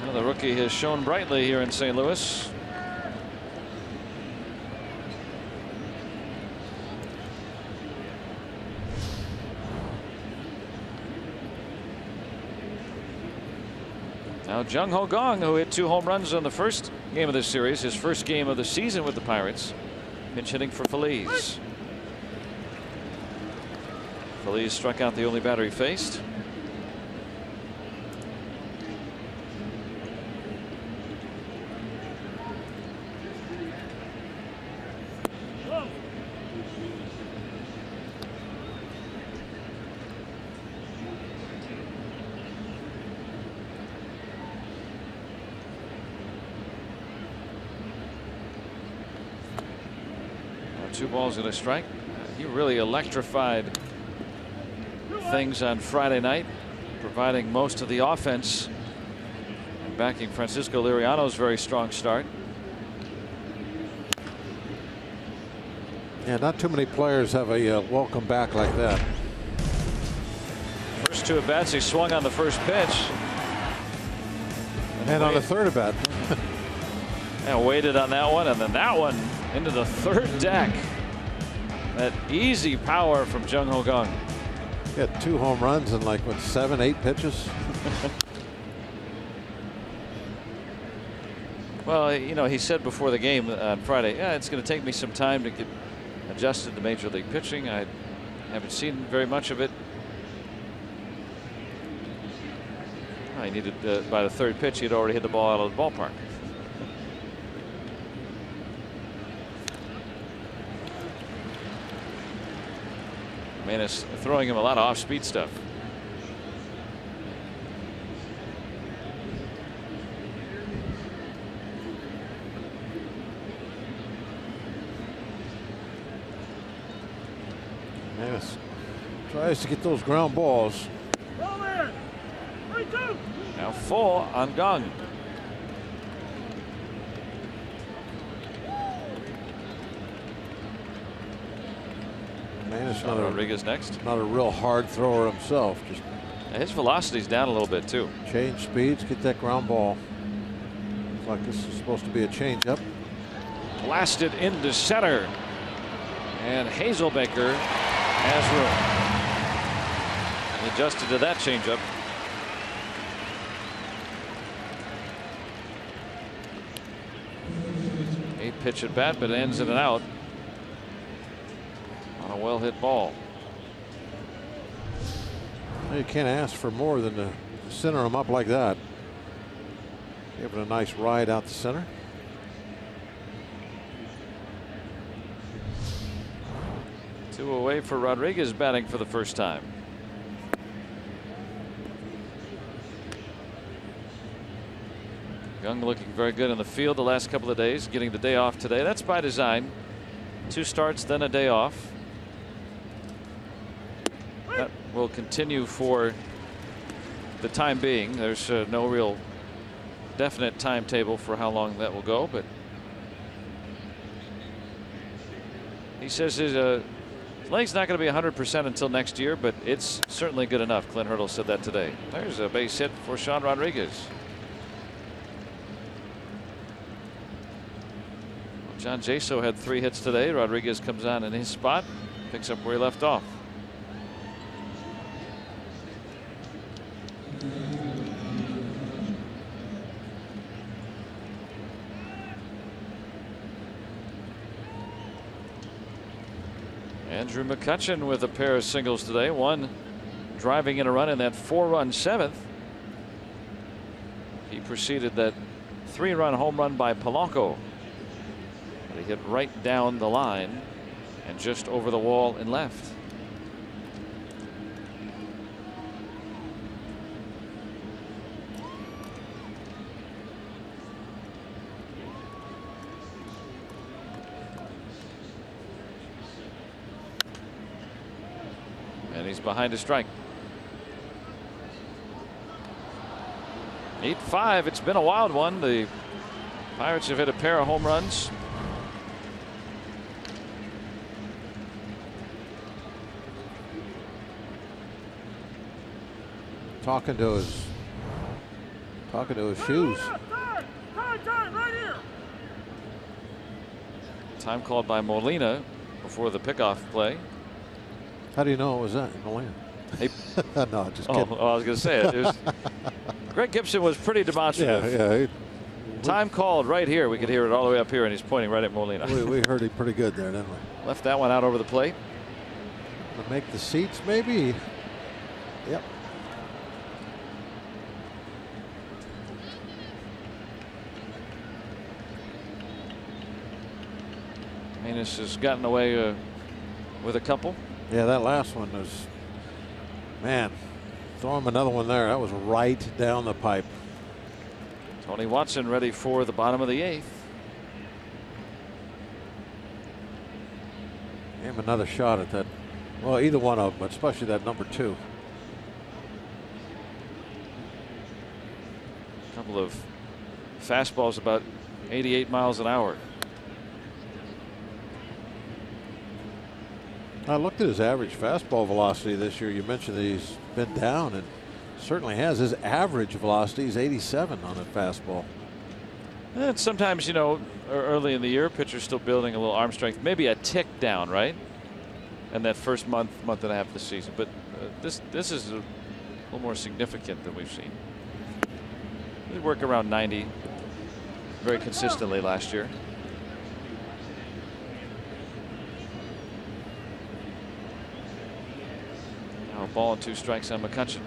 Well, the rookie has shown brightly here in St. Louis. Now Jung Ho Kang, who hit 2 home runs on the first game of this series, his first game of the season with the Pirates, pinch hitting for Phillies. Phillies struck out the only batter he faced. Two balls and a strike. He really electrified things on Friday night, providing most of the offense and backing Francisco Liriano's very strong start. Yeah, not too many players have a welcome back like that. First 2 at bats, he swung on the first pitch. And on the third at bat. And waited on that one, and then that one into the third deck. That easy power from Jung Ho Kang. He had 2 home runs in like what, 7, 8 pitches. Well, you know, he said before the game on Friday, yeah, it's going to take me some time to get adjusted to major league pitching. I haven't seen very much of it. I needed by the third pitch, he'd already hit the ball out of the ballpark. Manus throwing him a lot of off-speed stuff. Manus tries to get those ground balls. Now full on Kang. Manus Rodriguez next. Not a real hard thrower himself. Just his velocity's down a little bit too. Change speeds, get that ground ball. Looks like this is supposed to be a changeup. Blasted into center, and Hazelbaker has room. He adjusted to that changeup. A pitch at bat, but it ends in an out. On a well hit ball. You can't ask for more than to center him up like that. Give it a nice ride out the center. Two away for Rodriguez batting for the first time. Young looking very good in the field the last couple of days, getting the day off today. That's by design. 2 starts, then a day off. That will continue for the time being. There's no real definite timetable for how long that will go, but he says his leg's not going to be 100% until next year, but it's certainly good enough. Clint Hurdle said that today. There's a base hit for Sean Rodriguez. John Jaso had 3 hits today. Rodriguez comes on in his spot, picks up where he left off. Andrew McCutchen with a pair of singles today, one driving in a run in that 4-run 7th. He preceded that 3-run home run by Polanco. He hit right down the line and just over the wall and left. And he's behind a strike. 8-5. It's been a wild one. The Pirates have hit a pair of home runs. Talking to his shoes. Time called by Molina before the pickoff play. How do you know it was that, Molina? Hey, no, just kidding. I was going to say it. Greg Gibson was pretty demonstrative. Yeah. Time called right here. We could hear it all the way up here, and he's pointing right at Molina. We heard him pretty good there, didn't we? Left that one out over the plate. To make the seats, maybe. Yep. Manus has gotten away with a couple. Yeah, that last one was, man, throw him another one there. That was right down the pipe. Tony Watson ready for the bottom of the 8th. Him another shot at that. Well, either one of them, but especially that number 2. A couple of fastballs about 88 miles an hour. I looked at his average fastball velocity this year. You mentioned that he's been down, and certainly has. His average velocity is 87 on a fastball. And sometimes, you know, early in the year, pitcher's still building a little arm strength, maybe a tick down, right? And that first month and a half of the season. But this is a little more significant than we've seen. They work around 90 very consistently last year. Now a ball and 2 strikes on McCutchen.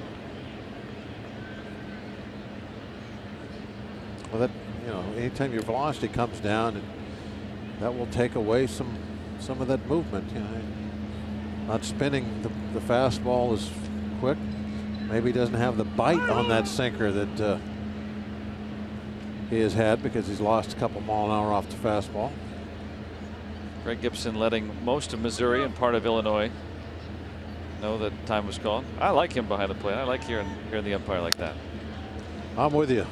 Well, that, you know, anytime your velocity comes down, that will take away some of that movement. You know, not spinning the fastball as quick. Maybe he doesn't have the bite on that sinker that he has had because he's lost a couple mile an hour off the fastball. Greg Gibson letting most of Missouri and part of Illinois know that time was called. I like him behind the plate. I like hearing the umpire like that. I'm with you.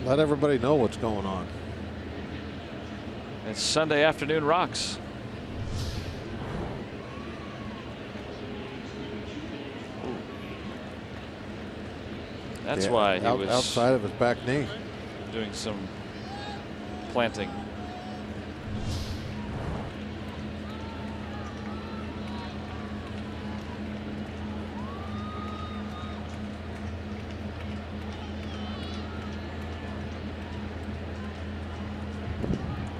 Let everybody know what's going on. It's Sunday afternoon rocks. That's why he was outside of his back knee doing some planting.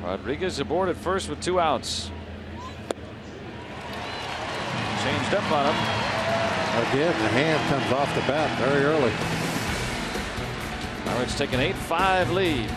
Rodriguez aboard at first with 2 outs. Changed up on him. Again, the hand comes off the bat very early. Pirates take an 8-5 lead.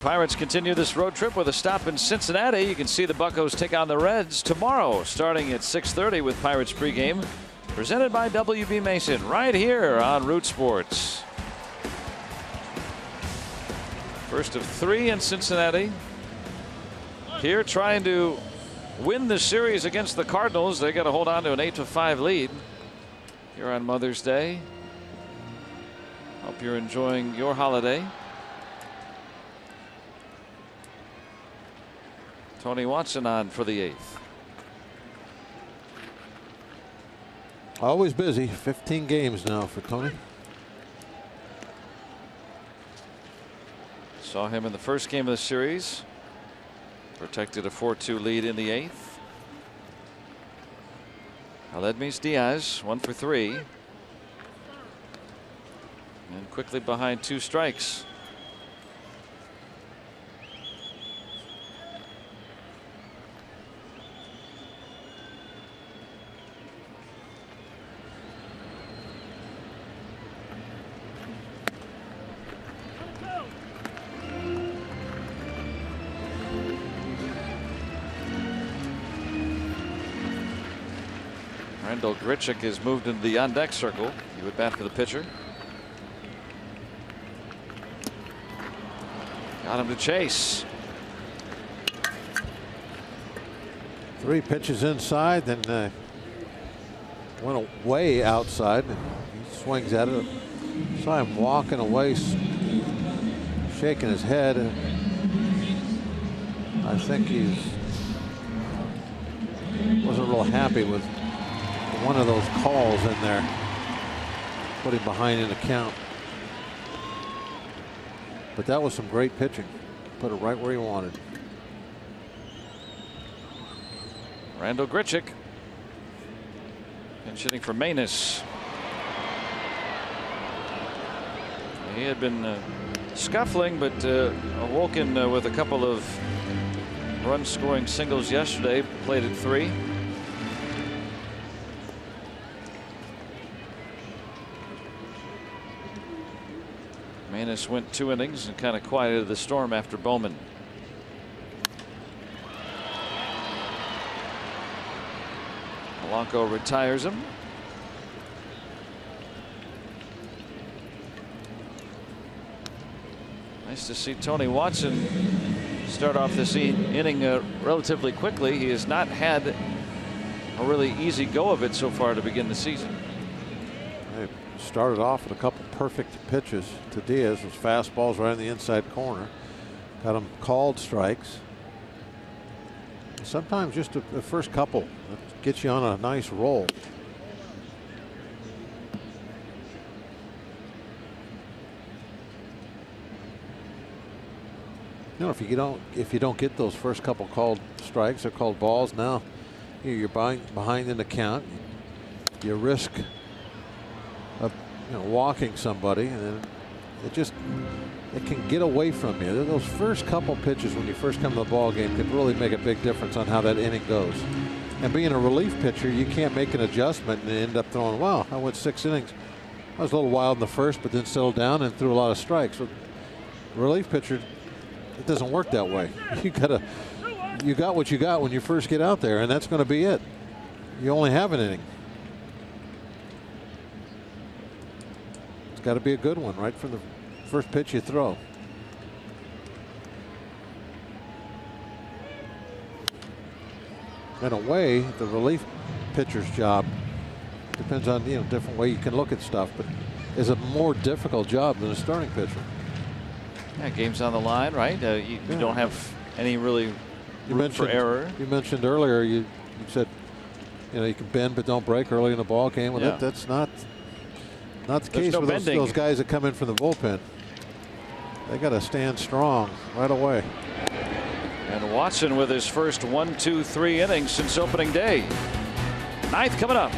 Pirates continue this road trip with a stop in Cincinnati. You can see the Buccos take on the Reds tomorrow starting at 6:30 with Pirates pregame presented by WB Mason right here on Root Sports. First of 3 in Cincinnati. Here trying to win the series against the Cardinals. They got to hold on to an 8-5 lead here on Mother's Day. Hope you're enjoying your holiday. Tony Watson on for the 8th. Always busy. 15 games now for Tony. Saw him in the first game of the series. Protected a 4-2 lead in the 8th. Aledmys Diaz 1 for 3. And quickly behind 2 strikes. Randall Grichuk has moved into the on deck circle. He would bat for the pitcher. Got him to chase. 3 pitches inside, then went away outside. He swings at it. Saw him walking away, shaking his head. I think he wasn't real happy with one of those calls in there. Put him behind in the count. But that was some great pitching. Put it right where he wanted. Randall Grichuk. Pinch hitting for Manus. He had been scuffling, but awoken with a couple of run scoring singles yesterday. Played at 3. Manus went 2 innings and kind of quieted the storm after Bowman. Polanco retires him. Nice to see Tony Watson start off this inning relatively quickly. He has not had a really easy go of it so far to begin the season. They started off with a couple perfect pitches to Diaz. His fastballs right in the inside corner. Got him called strikes. Sometimes just the first couple gets you on a nice roll. You know, if you don't get those first couple called strikes or called balls, now you're behind in the count. You risk of walking somebody, and then it can get away from you. Those first couple pitches when you first come to the ball game can really make a big difference on how that inning goes. And being a relief pitcher, you can't make an adjustment and end up throwing. Wow, I went 6 innings. I was a little wild in the first, but then settled down and threw a lot of strikes. With relief pitcher, it doesn't work that way. You got what you got when you first get out there, and that's going to be it. You only have an inning. It's got to be a good one right from the first pitch you throw. In a way, the relief pitcher's job depends on different way you can look at stuff, but is a more difficult job than a starting pitcher. Yeah, game's on the line, right? You don't have any really room for error. You mentioned earlier you said you can bend but don't break early in the ball game. Well, that's not the case with those guys that come in from the bullpen. They got to stand strong right away. And Watson with his first 1, 2, 3 innings since opening day. 9th coming up.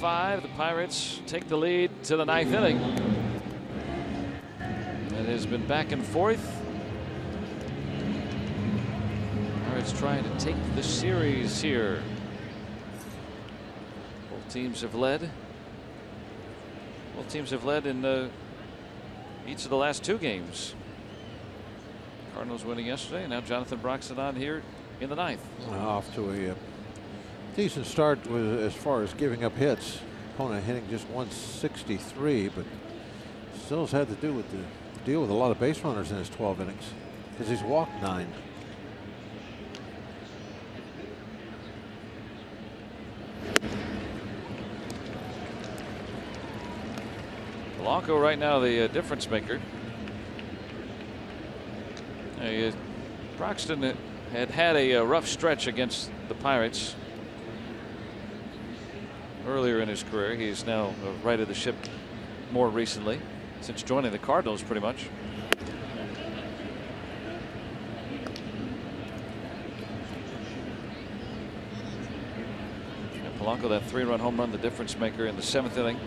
7-5. The Pirates take the lead to the 9th inning. It has been back and forth. Pirates trying to take the series here. Both teams have led. Both teams have led in each of the last 2 games. Cardinals winning yesterday, and now Jonathan Broxton on here in the 9th. Off to a decent start as far as giving up hits. Opponent hitting just 163, but still has had to deal with a lot of base runners in his 12 innings because he's walked 9. Polanco right now the difference maker. Broxton had a rough stretch against the Pirates earlier in his career. He's now righted the ship more recently, since joining the Cardinals pretty much. And Polanco, that 3-run home run, the difference maker in the 7th inning.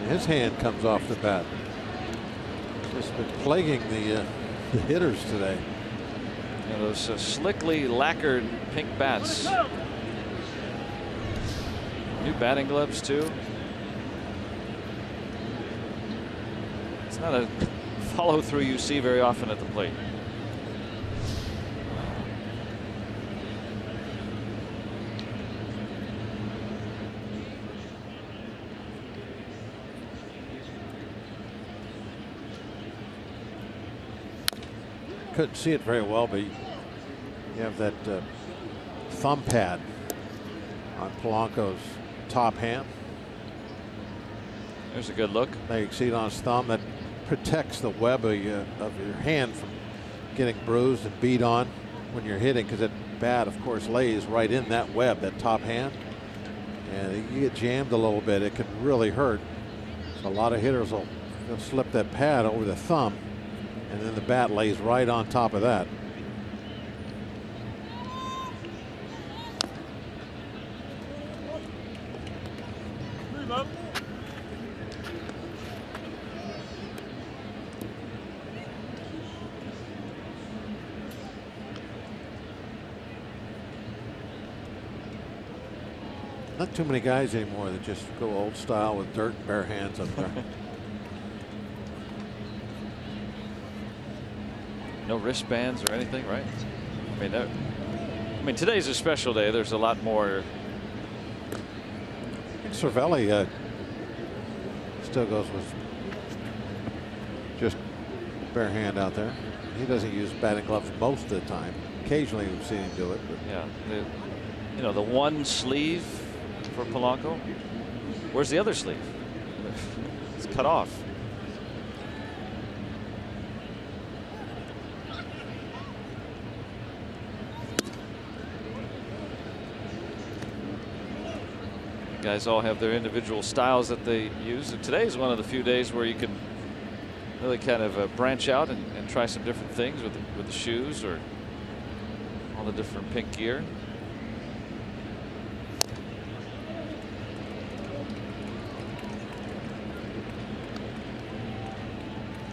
His hand comes off the bat. Just been plaguing the hitters today. You know, those slickly lacquered pink bats. New batting gloves too. It's not a follow through you see very often at the plate. Couldn't see it very well, but you have that thumb pad on Polanco's top hand. There's a good look. Now you can see it on his thumb. That protects the web of your hand from getting bruised and beat on when you're hitting, because that bat, of course, lays right in that web, that top hand. And you get jammed a little bit, it can really hurt. So a lot of hitters will slip that pad over the thumb, and then the bat lays right on top of that. Not too many guys anymore that just go old style with dirt and bare hands up there. No wristbands or anything, right? I mean, today's a special day. There's a lot more. I think Cervelli still goes with just bare hand out there. He doesn't use batting gloves most of the time. Occasionally we've seen him do it. But. Yeah, you know, the one sleeve for Polanco. Where's the other sleeve? It's cut off. Guys all have their individual styles that they use. And today is one of the few days where you can really kind of branch out and try some different things with the shoes or all the different pink gear.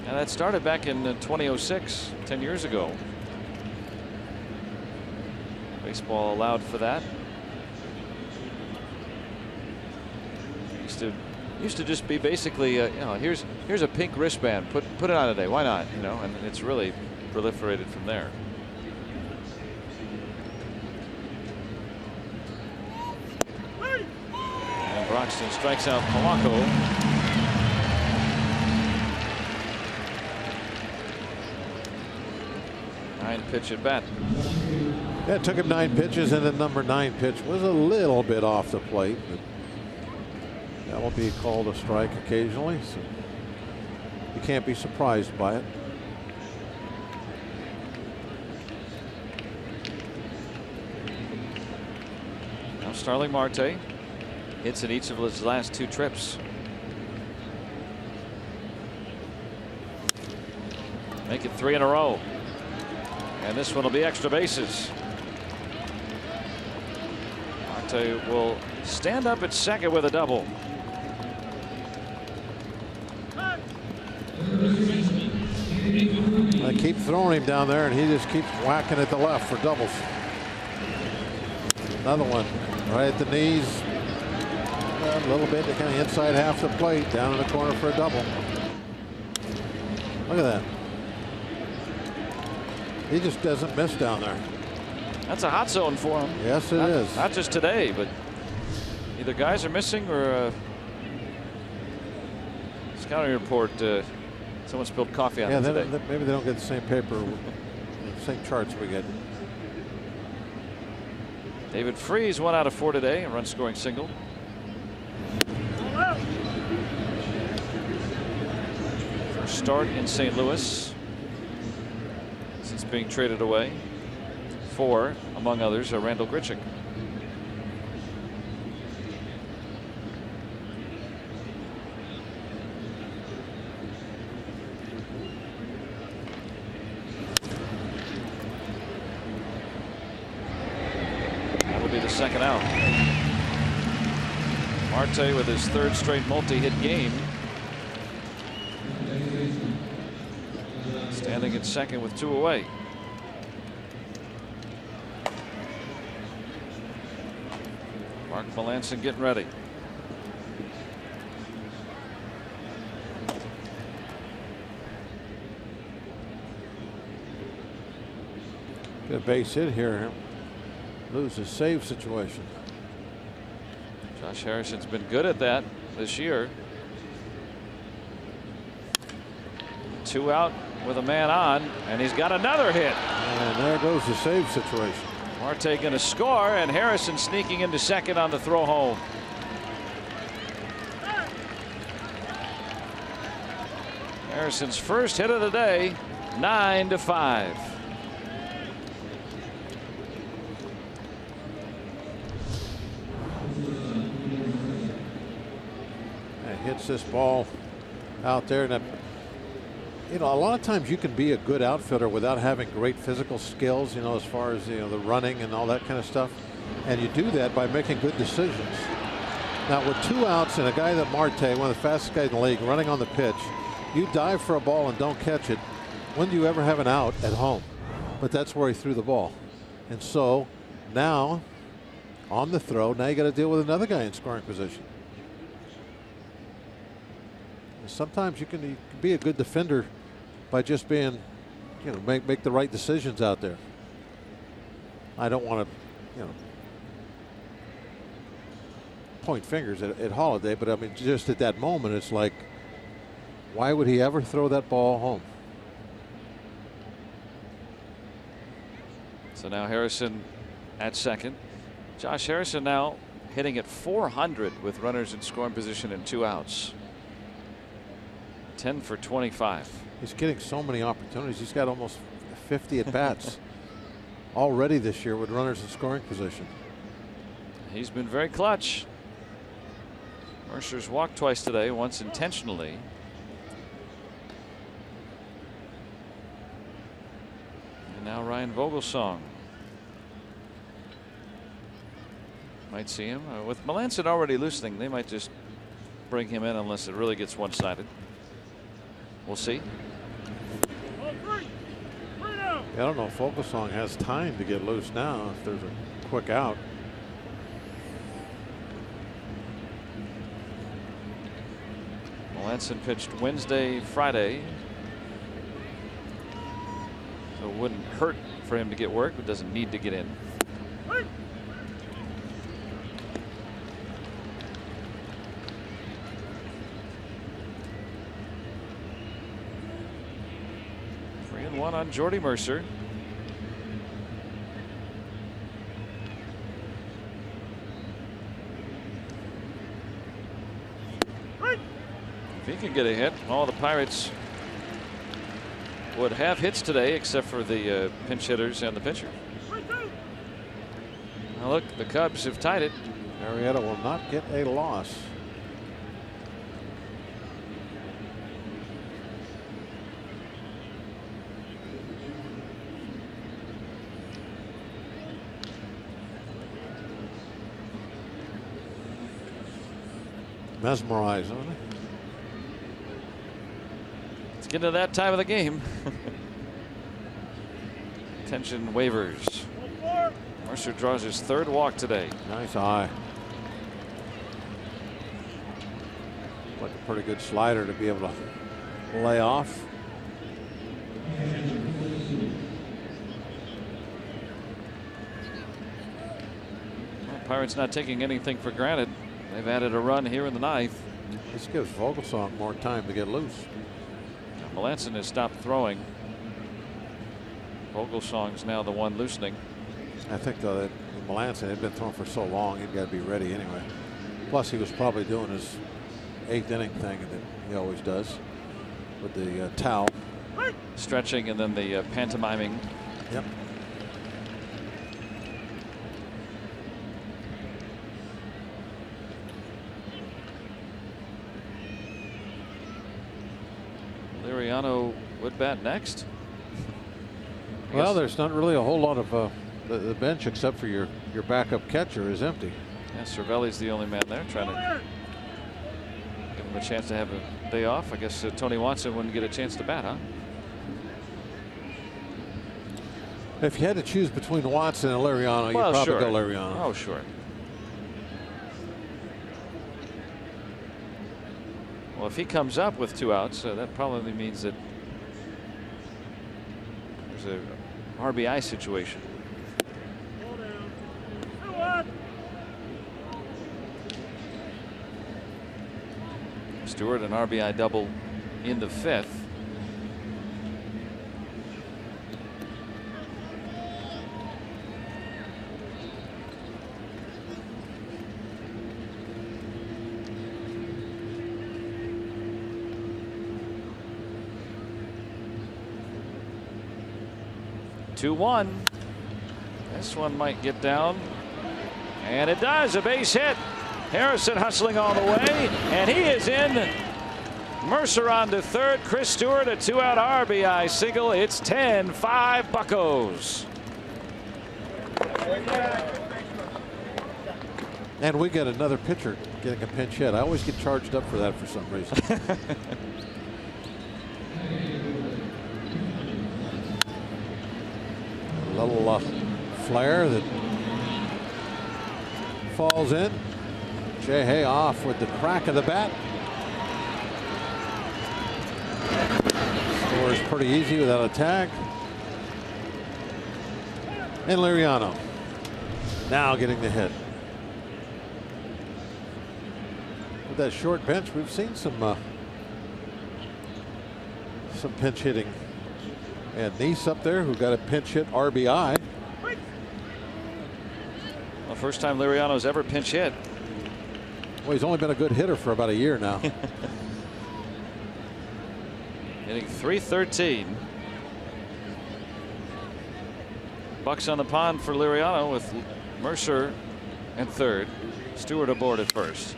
And that started back in 2006, 10 years ago. Baseball allowed for that. Used to just be basically, you know, here's a pink wristband. Put it on today. Why not? You know, and it's really proliferated from there. And Broxton strikes out Polanco. Pitch at bat. Yeah, it took him 9 pitches, and the number 9 pitch was a little bit off the plate, but that will be called a strike occasionally, so you can't be surprised by it. Now Starling Marte hits in each of his last 2 trips. Make it 3 in a row. And this one will be extra bases. Marte will stand up at second with a double. I keep throwing him down there, and he just keeps whacking at the left for doubles. Another one right at the knees. A little bit, kind of inside half the plate, down in the corner for a double. Look at that. He just doesn't miss down there. That's a hot zone for him. Yes, it is. Not just today, but either guys are missing or scouting report. Someone spilled coffee on him today. Maybe they don't get the same paper, the same charts we get. David Freese 1 out of 4 today, a run scoring single. First start in St. Louis since being traded away. 4, among others, are Randall Grichuk. That'll be the second out. Marte with his 3rd straight multi-hit game. Standing at second with 2 away. Mark Melancon getting ready. Good base hit here. Lose his save situation. Josh Harrison's been good at that this year. 2 out with a man on, and he's got another hit. And there goes the save situation. Marte going to score, and Harrison sneaking into second on the throw home. Harrison's first hit of the day, 9-5. Hits this ball out there, and you know, a lot of times you can be a good outfielder without having great physical skills, you know, as far as, you know, the running and all that kind of stuff, and you do that by making good decisions. Now with 2 outs and a guy that Marte, one of the fastest guys in the league, running on the pitch, you dive for a ball and don't catch it. When do you ever have an out at home? But that's where he threw the ball, and so now on the throw, now you got to deal with another guy in scoring position. Sometimes you can be a good defender by just being, you know, make the right decisions out there. I don't want to, you know, point fingers at Holiday, but I mean, just at that moment, it's like, why would he ever throw that ball home? So now Harrison at second. Josh Harrison now hitting at .400 with runners in scoring position and 2 outs. 10 for 25. He's getting so many opportunities. He's got almost 50 at bats already this year with runners in scoring position. He's been very clutch. Mercer's walked twice today, once intentionally. And now Ryan Vogelsong. Might see him. With Melancon already loosening, they might just bring him in unless it really gets one-sided. We'll see. Yeah, I don't know if Vogelsong has time to get loose now if there's a quick out. Melancon pitched Wednesday, Friday. So it wouldn't hurt for him to get work, but doesn't need to get in. One on Jordy Mercer. If he can get a hit, all the Pirates would have hits today except for the pinch hitters and the pitcher. Now look, the Cubs have tied it. Marietta will not get a loss. Mesmerized, aren't they? It's getting to that time of the game. Tension wavers. Mercer draws his 3rd walk today. Nice eye. Like a pretty good slider to be able to lay off. Well, Pirates not taking anything for granted. They've added a run here in the 9th. This gives Vogelsong more time to get loose. Melanson has stopped throwing. Vogelsong's now the one loosening. I think though that Melanson had been throwing for so long, he'd got to be ready anyway. Plus, he was probably doing his 8th inning thing that he always does with the towel. Stretching and then the pantomiming. Yep. Liriano would bat next. Well, there's not really a whole lot of the bench except for your backup catcher is empty. Yeah, Cervelli's the only man there trying to give him a chance to have a day off. I guess Tony Watson wouldn't get a chance to bat, huh? If you had to choose between Watson and Liriano, Well, you'd probably sure. go Liriano. Oh, sure. Well, if he comes up with 2 outs, that probably means that there's a RBI situation. Stewart, an RBI double in the 5th. Two-one. This one might get down. And it does. A base hit. Harrison hustling all the way. And he is in. Mercer on to 3rd. Chris Stewart, a 2-out RBI single. It's 10-5 Buccos. And we get another pitcher getting a pinch hit. I always get charged up for that for some reason. A little flare that falls in. Jay Hay off with the crack of the bat. Scores pretty easy without a tag. And Liriano now getting the hit. With that short bench, we've seen some pinch hitting. And Neese up there, who got a pinch hit RBI. Well, first time Liriano's ever pinch hit. Well, he's only been a good hitter for about a year now. Hitting .313. Bucks on the pond for Liriano with Mercer at 3rd. Stewart aboard at 1st.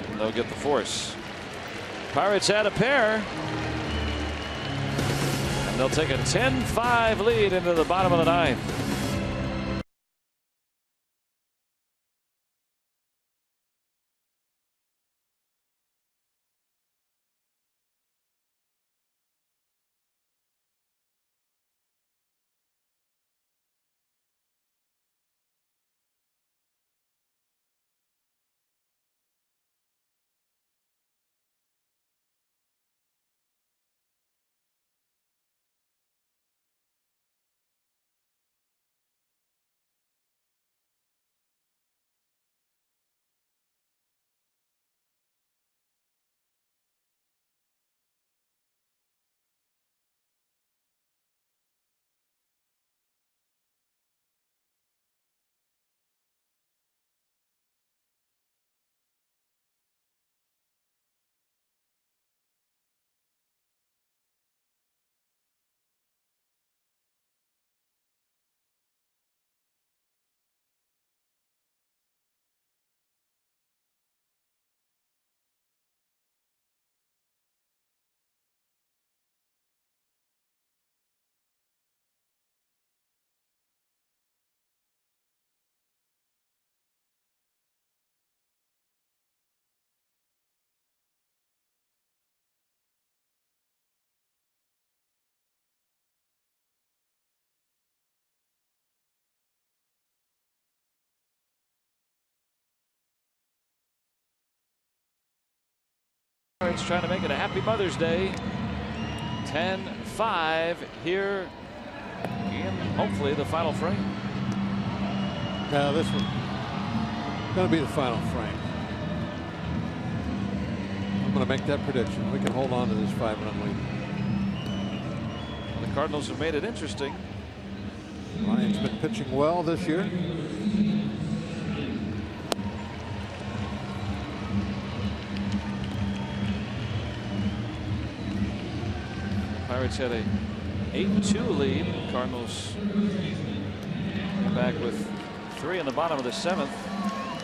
And they'll get the force. Pirates had a pair. And they'll take a 10-5 lead into the bottom of the 9th. Pirates trying to make it a happy Mother's Day. 10-5 here in hopefully the final frame. Yeah, this one going to be the final frame. I'm going to make that prediction. We can hold on to this 5-run lead. Well, the Cardinals have made it interesting. Ryan's been pitching well this year. Pirates had a 8-2 lead. Cardinals came back with 3 in the bottom of the 7th.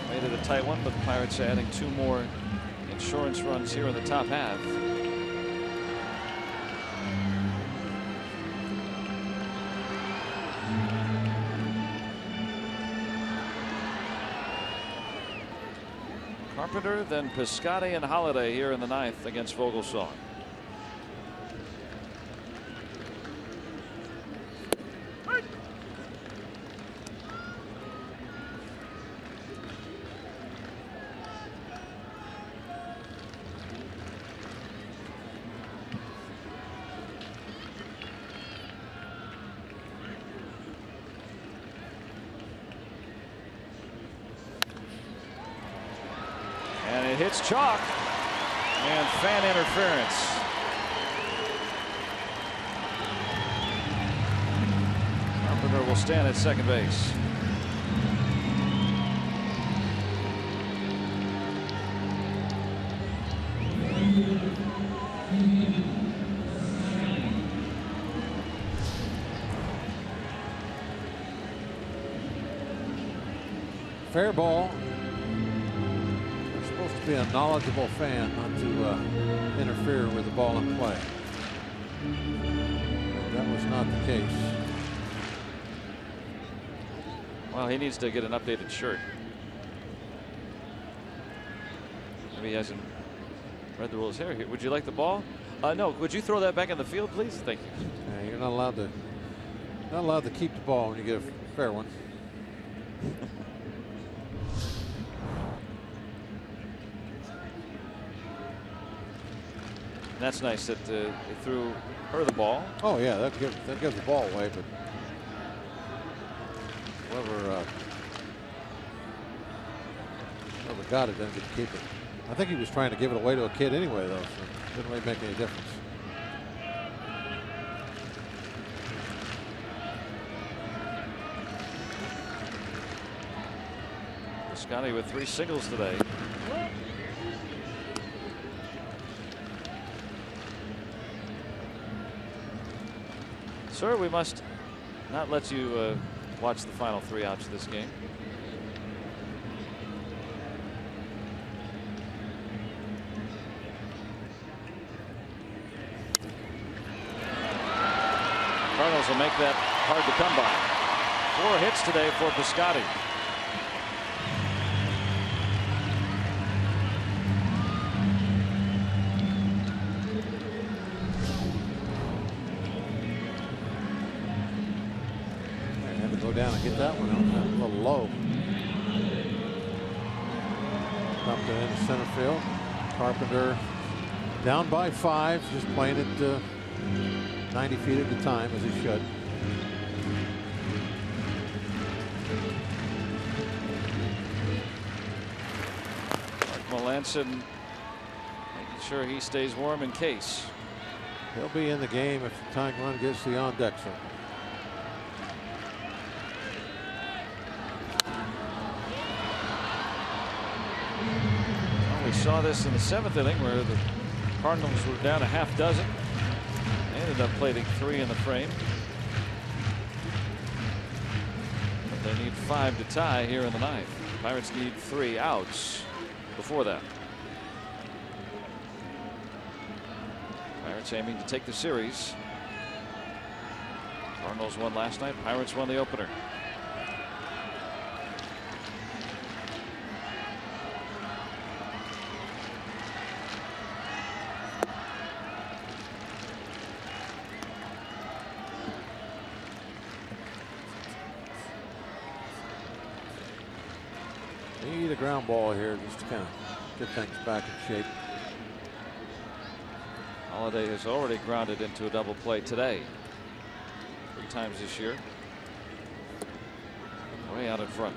Made it a tight one, but the Pirates are adding 2 more insurance runs here in the top half. Carpenter, then Piscotty and Holiday here in the 9th against Vogelsong. It hits chalk and fan interference. Carpenter will stand at second base. Fair ball. Be a knowledgeable fan not to interfere with the ball in play. That was not the case. Well, he needs to get an updated shirt. Maybe he hasn't read the rules here. Would you like the ball? No. Would you throw that back in the field, please? Thank you. Yeah, you're not allowed to keep the ball when you get a fair one. That's nice that he threw her the ball. Oh yeah, that gives the ball away, but whoever got it didn't get to keep it. I think he was trying to give it away to a kid anyway, though, so it didn't really make any difference. Scotty with 3 singles today. Sir, we must not let you watch the final 3 outs of this game. Cardinals will make that hard to come by. 4 hits today for Piscotty. Down and get that one out. A little low. Dumped it into center field. Carpenter down by 5, just playing it 90 feet at a time, as he should. Melanson making sure he stays warm in case. He'll be in the game if the tying run gets the on deck circle. Saw this in the 7th inning where the Cardinals were down a half dozen. They ended up plating 3 in the frame. But they need 5 to tie here in the 9th. Pirates need 3 outs before that. Pirates aiming to take the series. Cardinals won last night. Pirates won the opener. Need a ground ball here just to kind of get things back in shape. Holiday has already grounded into a double play today 3 times this year. Way out in front.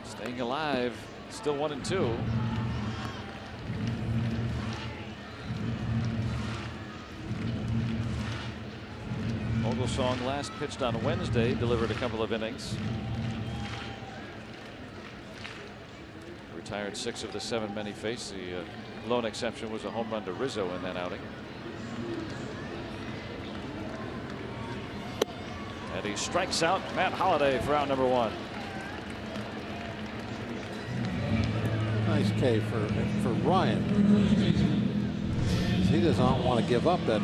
Staying alive, still 1-2. Vogelsong last pitched on Wednesday, delivered a couple of innings. Retired 6 of the 7 men he faced. The lone exception was a home run to Rizzo in that outing. And he strikes out Matt Holliday for out number 1. Nice K for Ryan. He does not want to give up that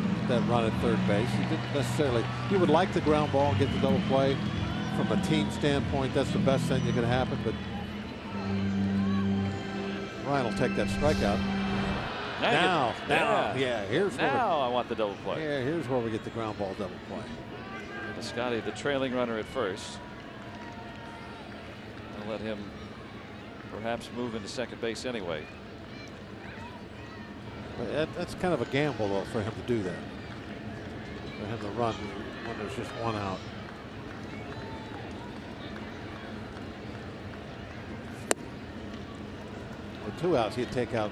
run at third base. He didn't necessarily. He would like the ground ball and get the double play. From a team standpoint, that's the best thing that could happen. But Ryan will take that strikeout. Now, yeah. Here's now I want the double play. Yeah, here's where we get the ground ball double play. Scotty, the trailing runner at first. I'll let him perhaps move into second base anyway. But that's kind of a gamble, though, for him to do that. For him to run when there's just 1 out. With 2 outs, he'd take off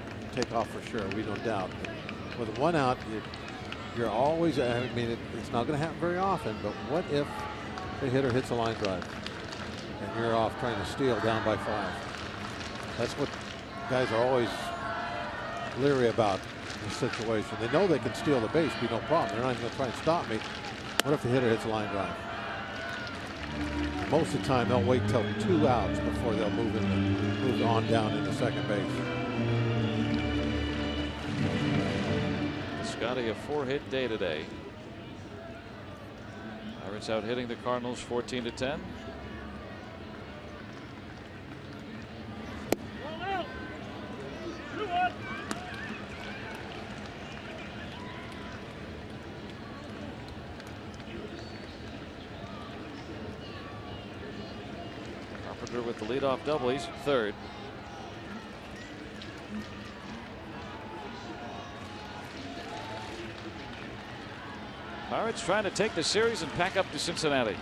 for sure. We no doubt. But with 1 out, you're always. I mean, it's not going to happen very often. But what if the hitter hits a line drive and you're off trying to steal down by 5? That's what guys are always leery about in this situation. They know they can steal the base, be no problem. They're not even going to try and stop me. What if the hitter hits a line drive? Most of the time, they'll wait till 2 outs before they'll move on down into second base. Scotty, a 4-hit day today. Pirates out hitting the Cardinals 14-10. Carpenter with the leadoff double. He's third. Pirates trying to take the series and pack up to Cincinnati.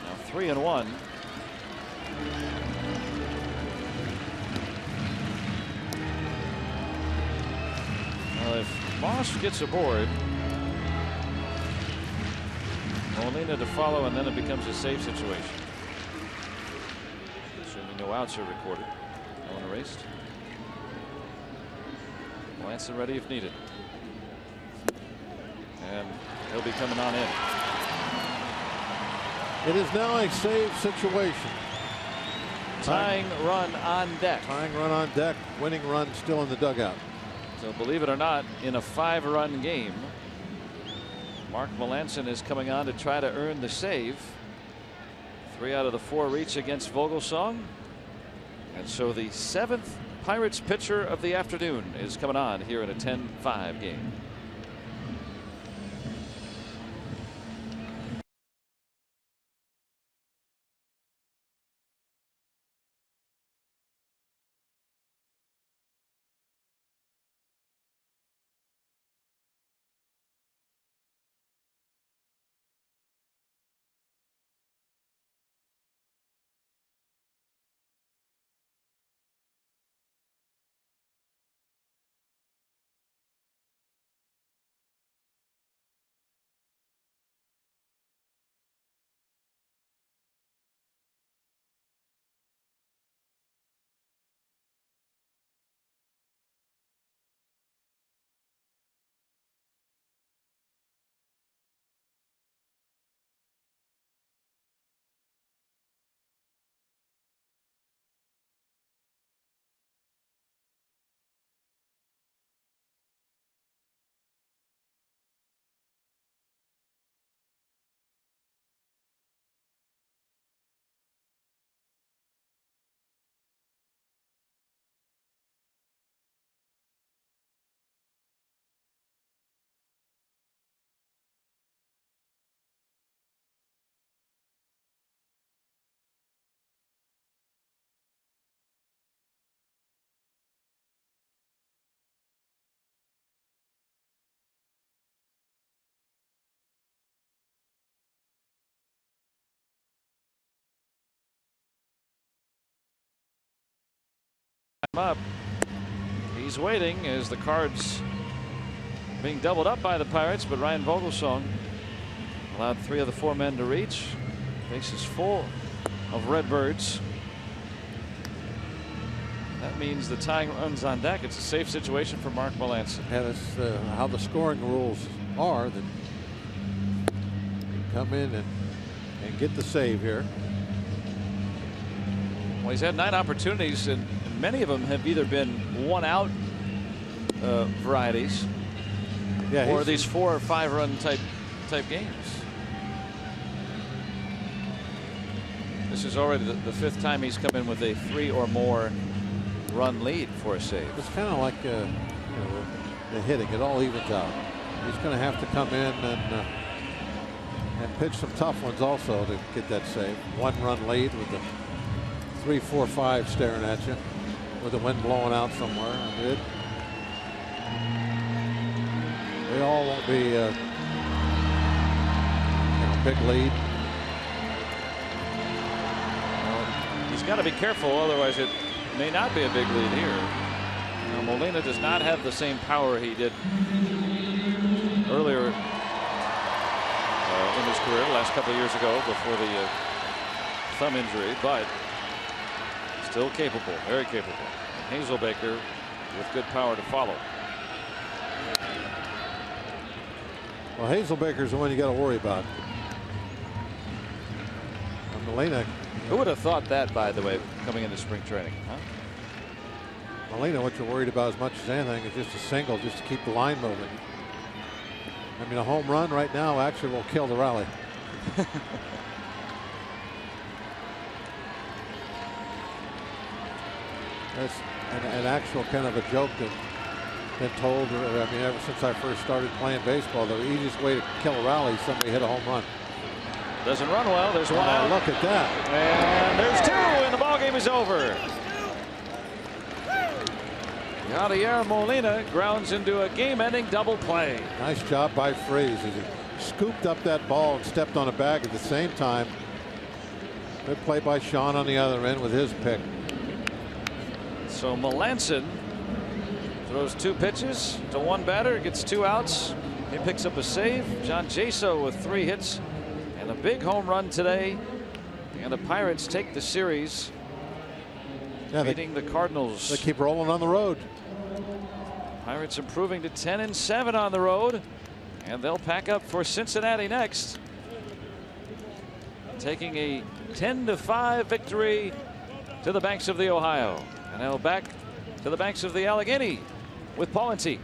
Now 3-1. Well, if Moss gets aboard, Molina to follow, and then it becomes a safe situation. Assuming no outs are recorded. No one erased. Lanson ready if needed. And he'll be coming on in. It is now a save situation. Tying run on deck. Tying run on deck. Winning run still in the dugout. So believe it or not, in a 5-run game, Mark Melanson is coming on to try to earn the save. 3 out of the 4 reach against Vogelsong. And so the 7th Pirates pitcher of the afternoon is coming on here in a 10-5 game. up. He's waiting as the Cards being doubled up by the Pirates, but Ryan Vogelsong allowed 3 of the 4 men to reach. Bases full of Redbirds. That means the tying runs on deck. It's a safe situation for Mark Melancon. And it's how the scoring rules are, that you come in and get the save here. Well, he's had 9 opportunities, and many of them have either been 1-out varieties, or these 4 or 5 run type games. This is already the 5th time he's come in with a 3 or more run lead for a save. It's kind of like you know, the hitting. It all evens out. He's going to have to come in and pitch some tough ones also to get that save. 1-run lead with the 3, 4, 5 staring at you, with the wind blowing out somewhere. I mean, they all won't be you know, big lead. He's got to be careful, otherwise it may not be a big lead here. Now, Molina does not have the same power he did earlier in his career, the last couple of years ago before the thumb injury, but still capable, very capable. And Hazelbaker with good power to follow. Well, Hazelbaker's the one you got to worry about. And Molina. Who would have thought that, by the way, coming into spring training? Huh? Molina, what you're worried about as much as anything is just a single, just to keep the line moving. I mean, a home run right now actually will kill the rally. That's an actual kind of a joke that's been told. I mean, ever since I first started playing baseball, the easiest way to kill a rally is somebody hit a home run. Doesn't run well. There's 1 out. Look at that. And there's 2, and the ball game is over. Yadier Molina grounds into a game-ending double play. Nice job by Freese as he scooped up that ball and stepped on a bag at the same time. Good play by Sean on the other end with his pick. So Melancon throws 2 pitches to 1 batter, gets 2 outs. He picks up a save. John Jaso with 3 hits and a big home run today. And the Pirates take the series, beating the Cardinals. They keep rolling on the road. Pirates improving to 10-7 on the road, and they'll pack up for Cincinnati next, taking a 10-5 victory to the banks of the Ohio. And now back to the banks of the Allegheny with Paul and Teague.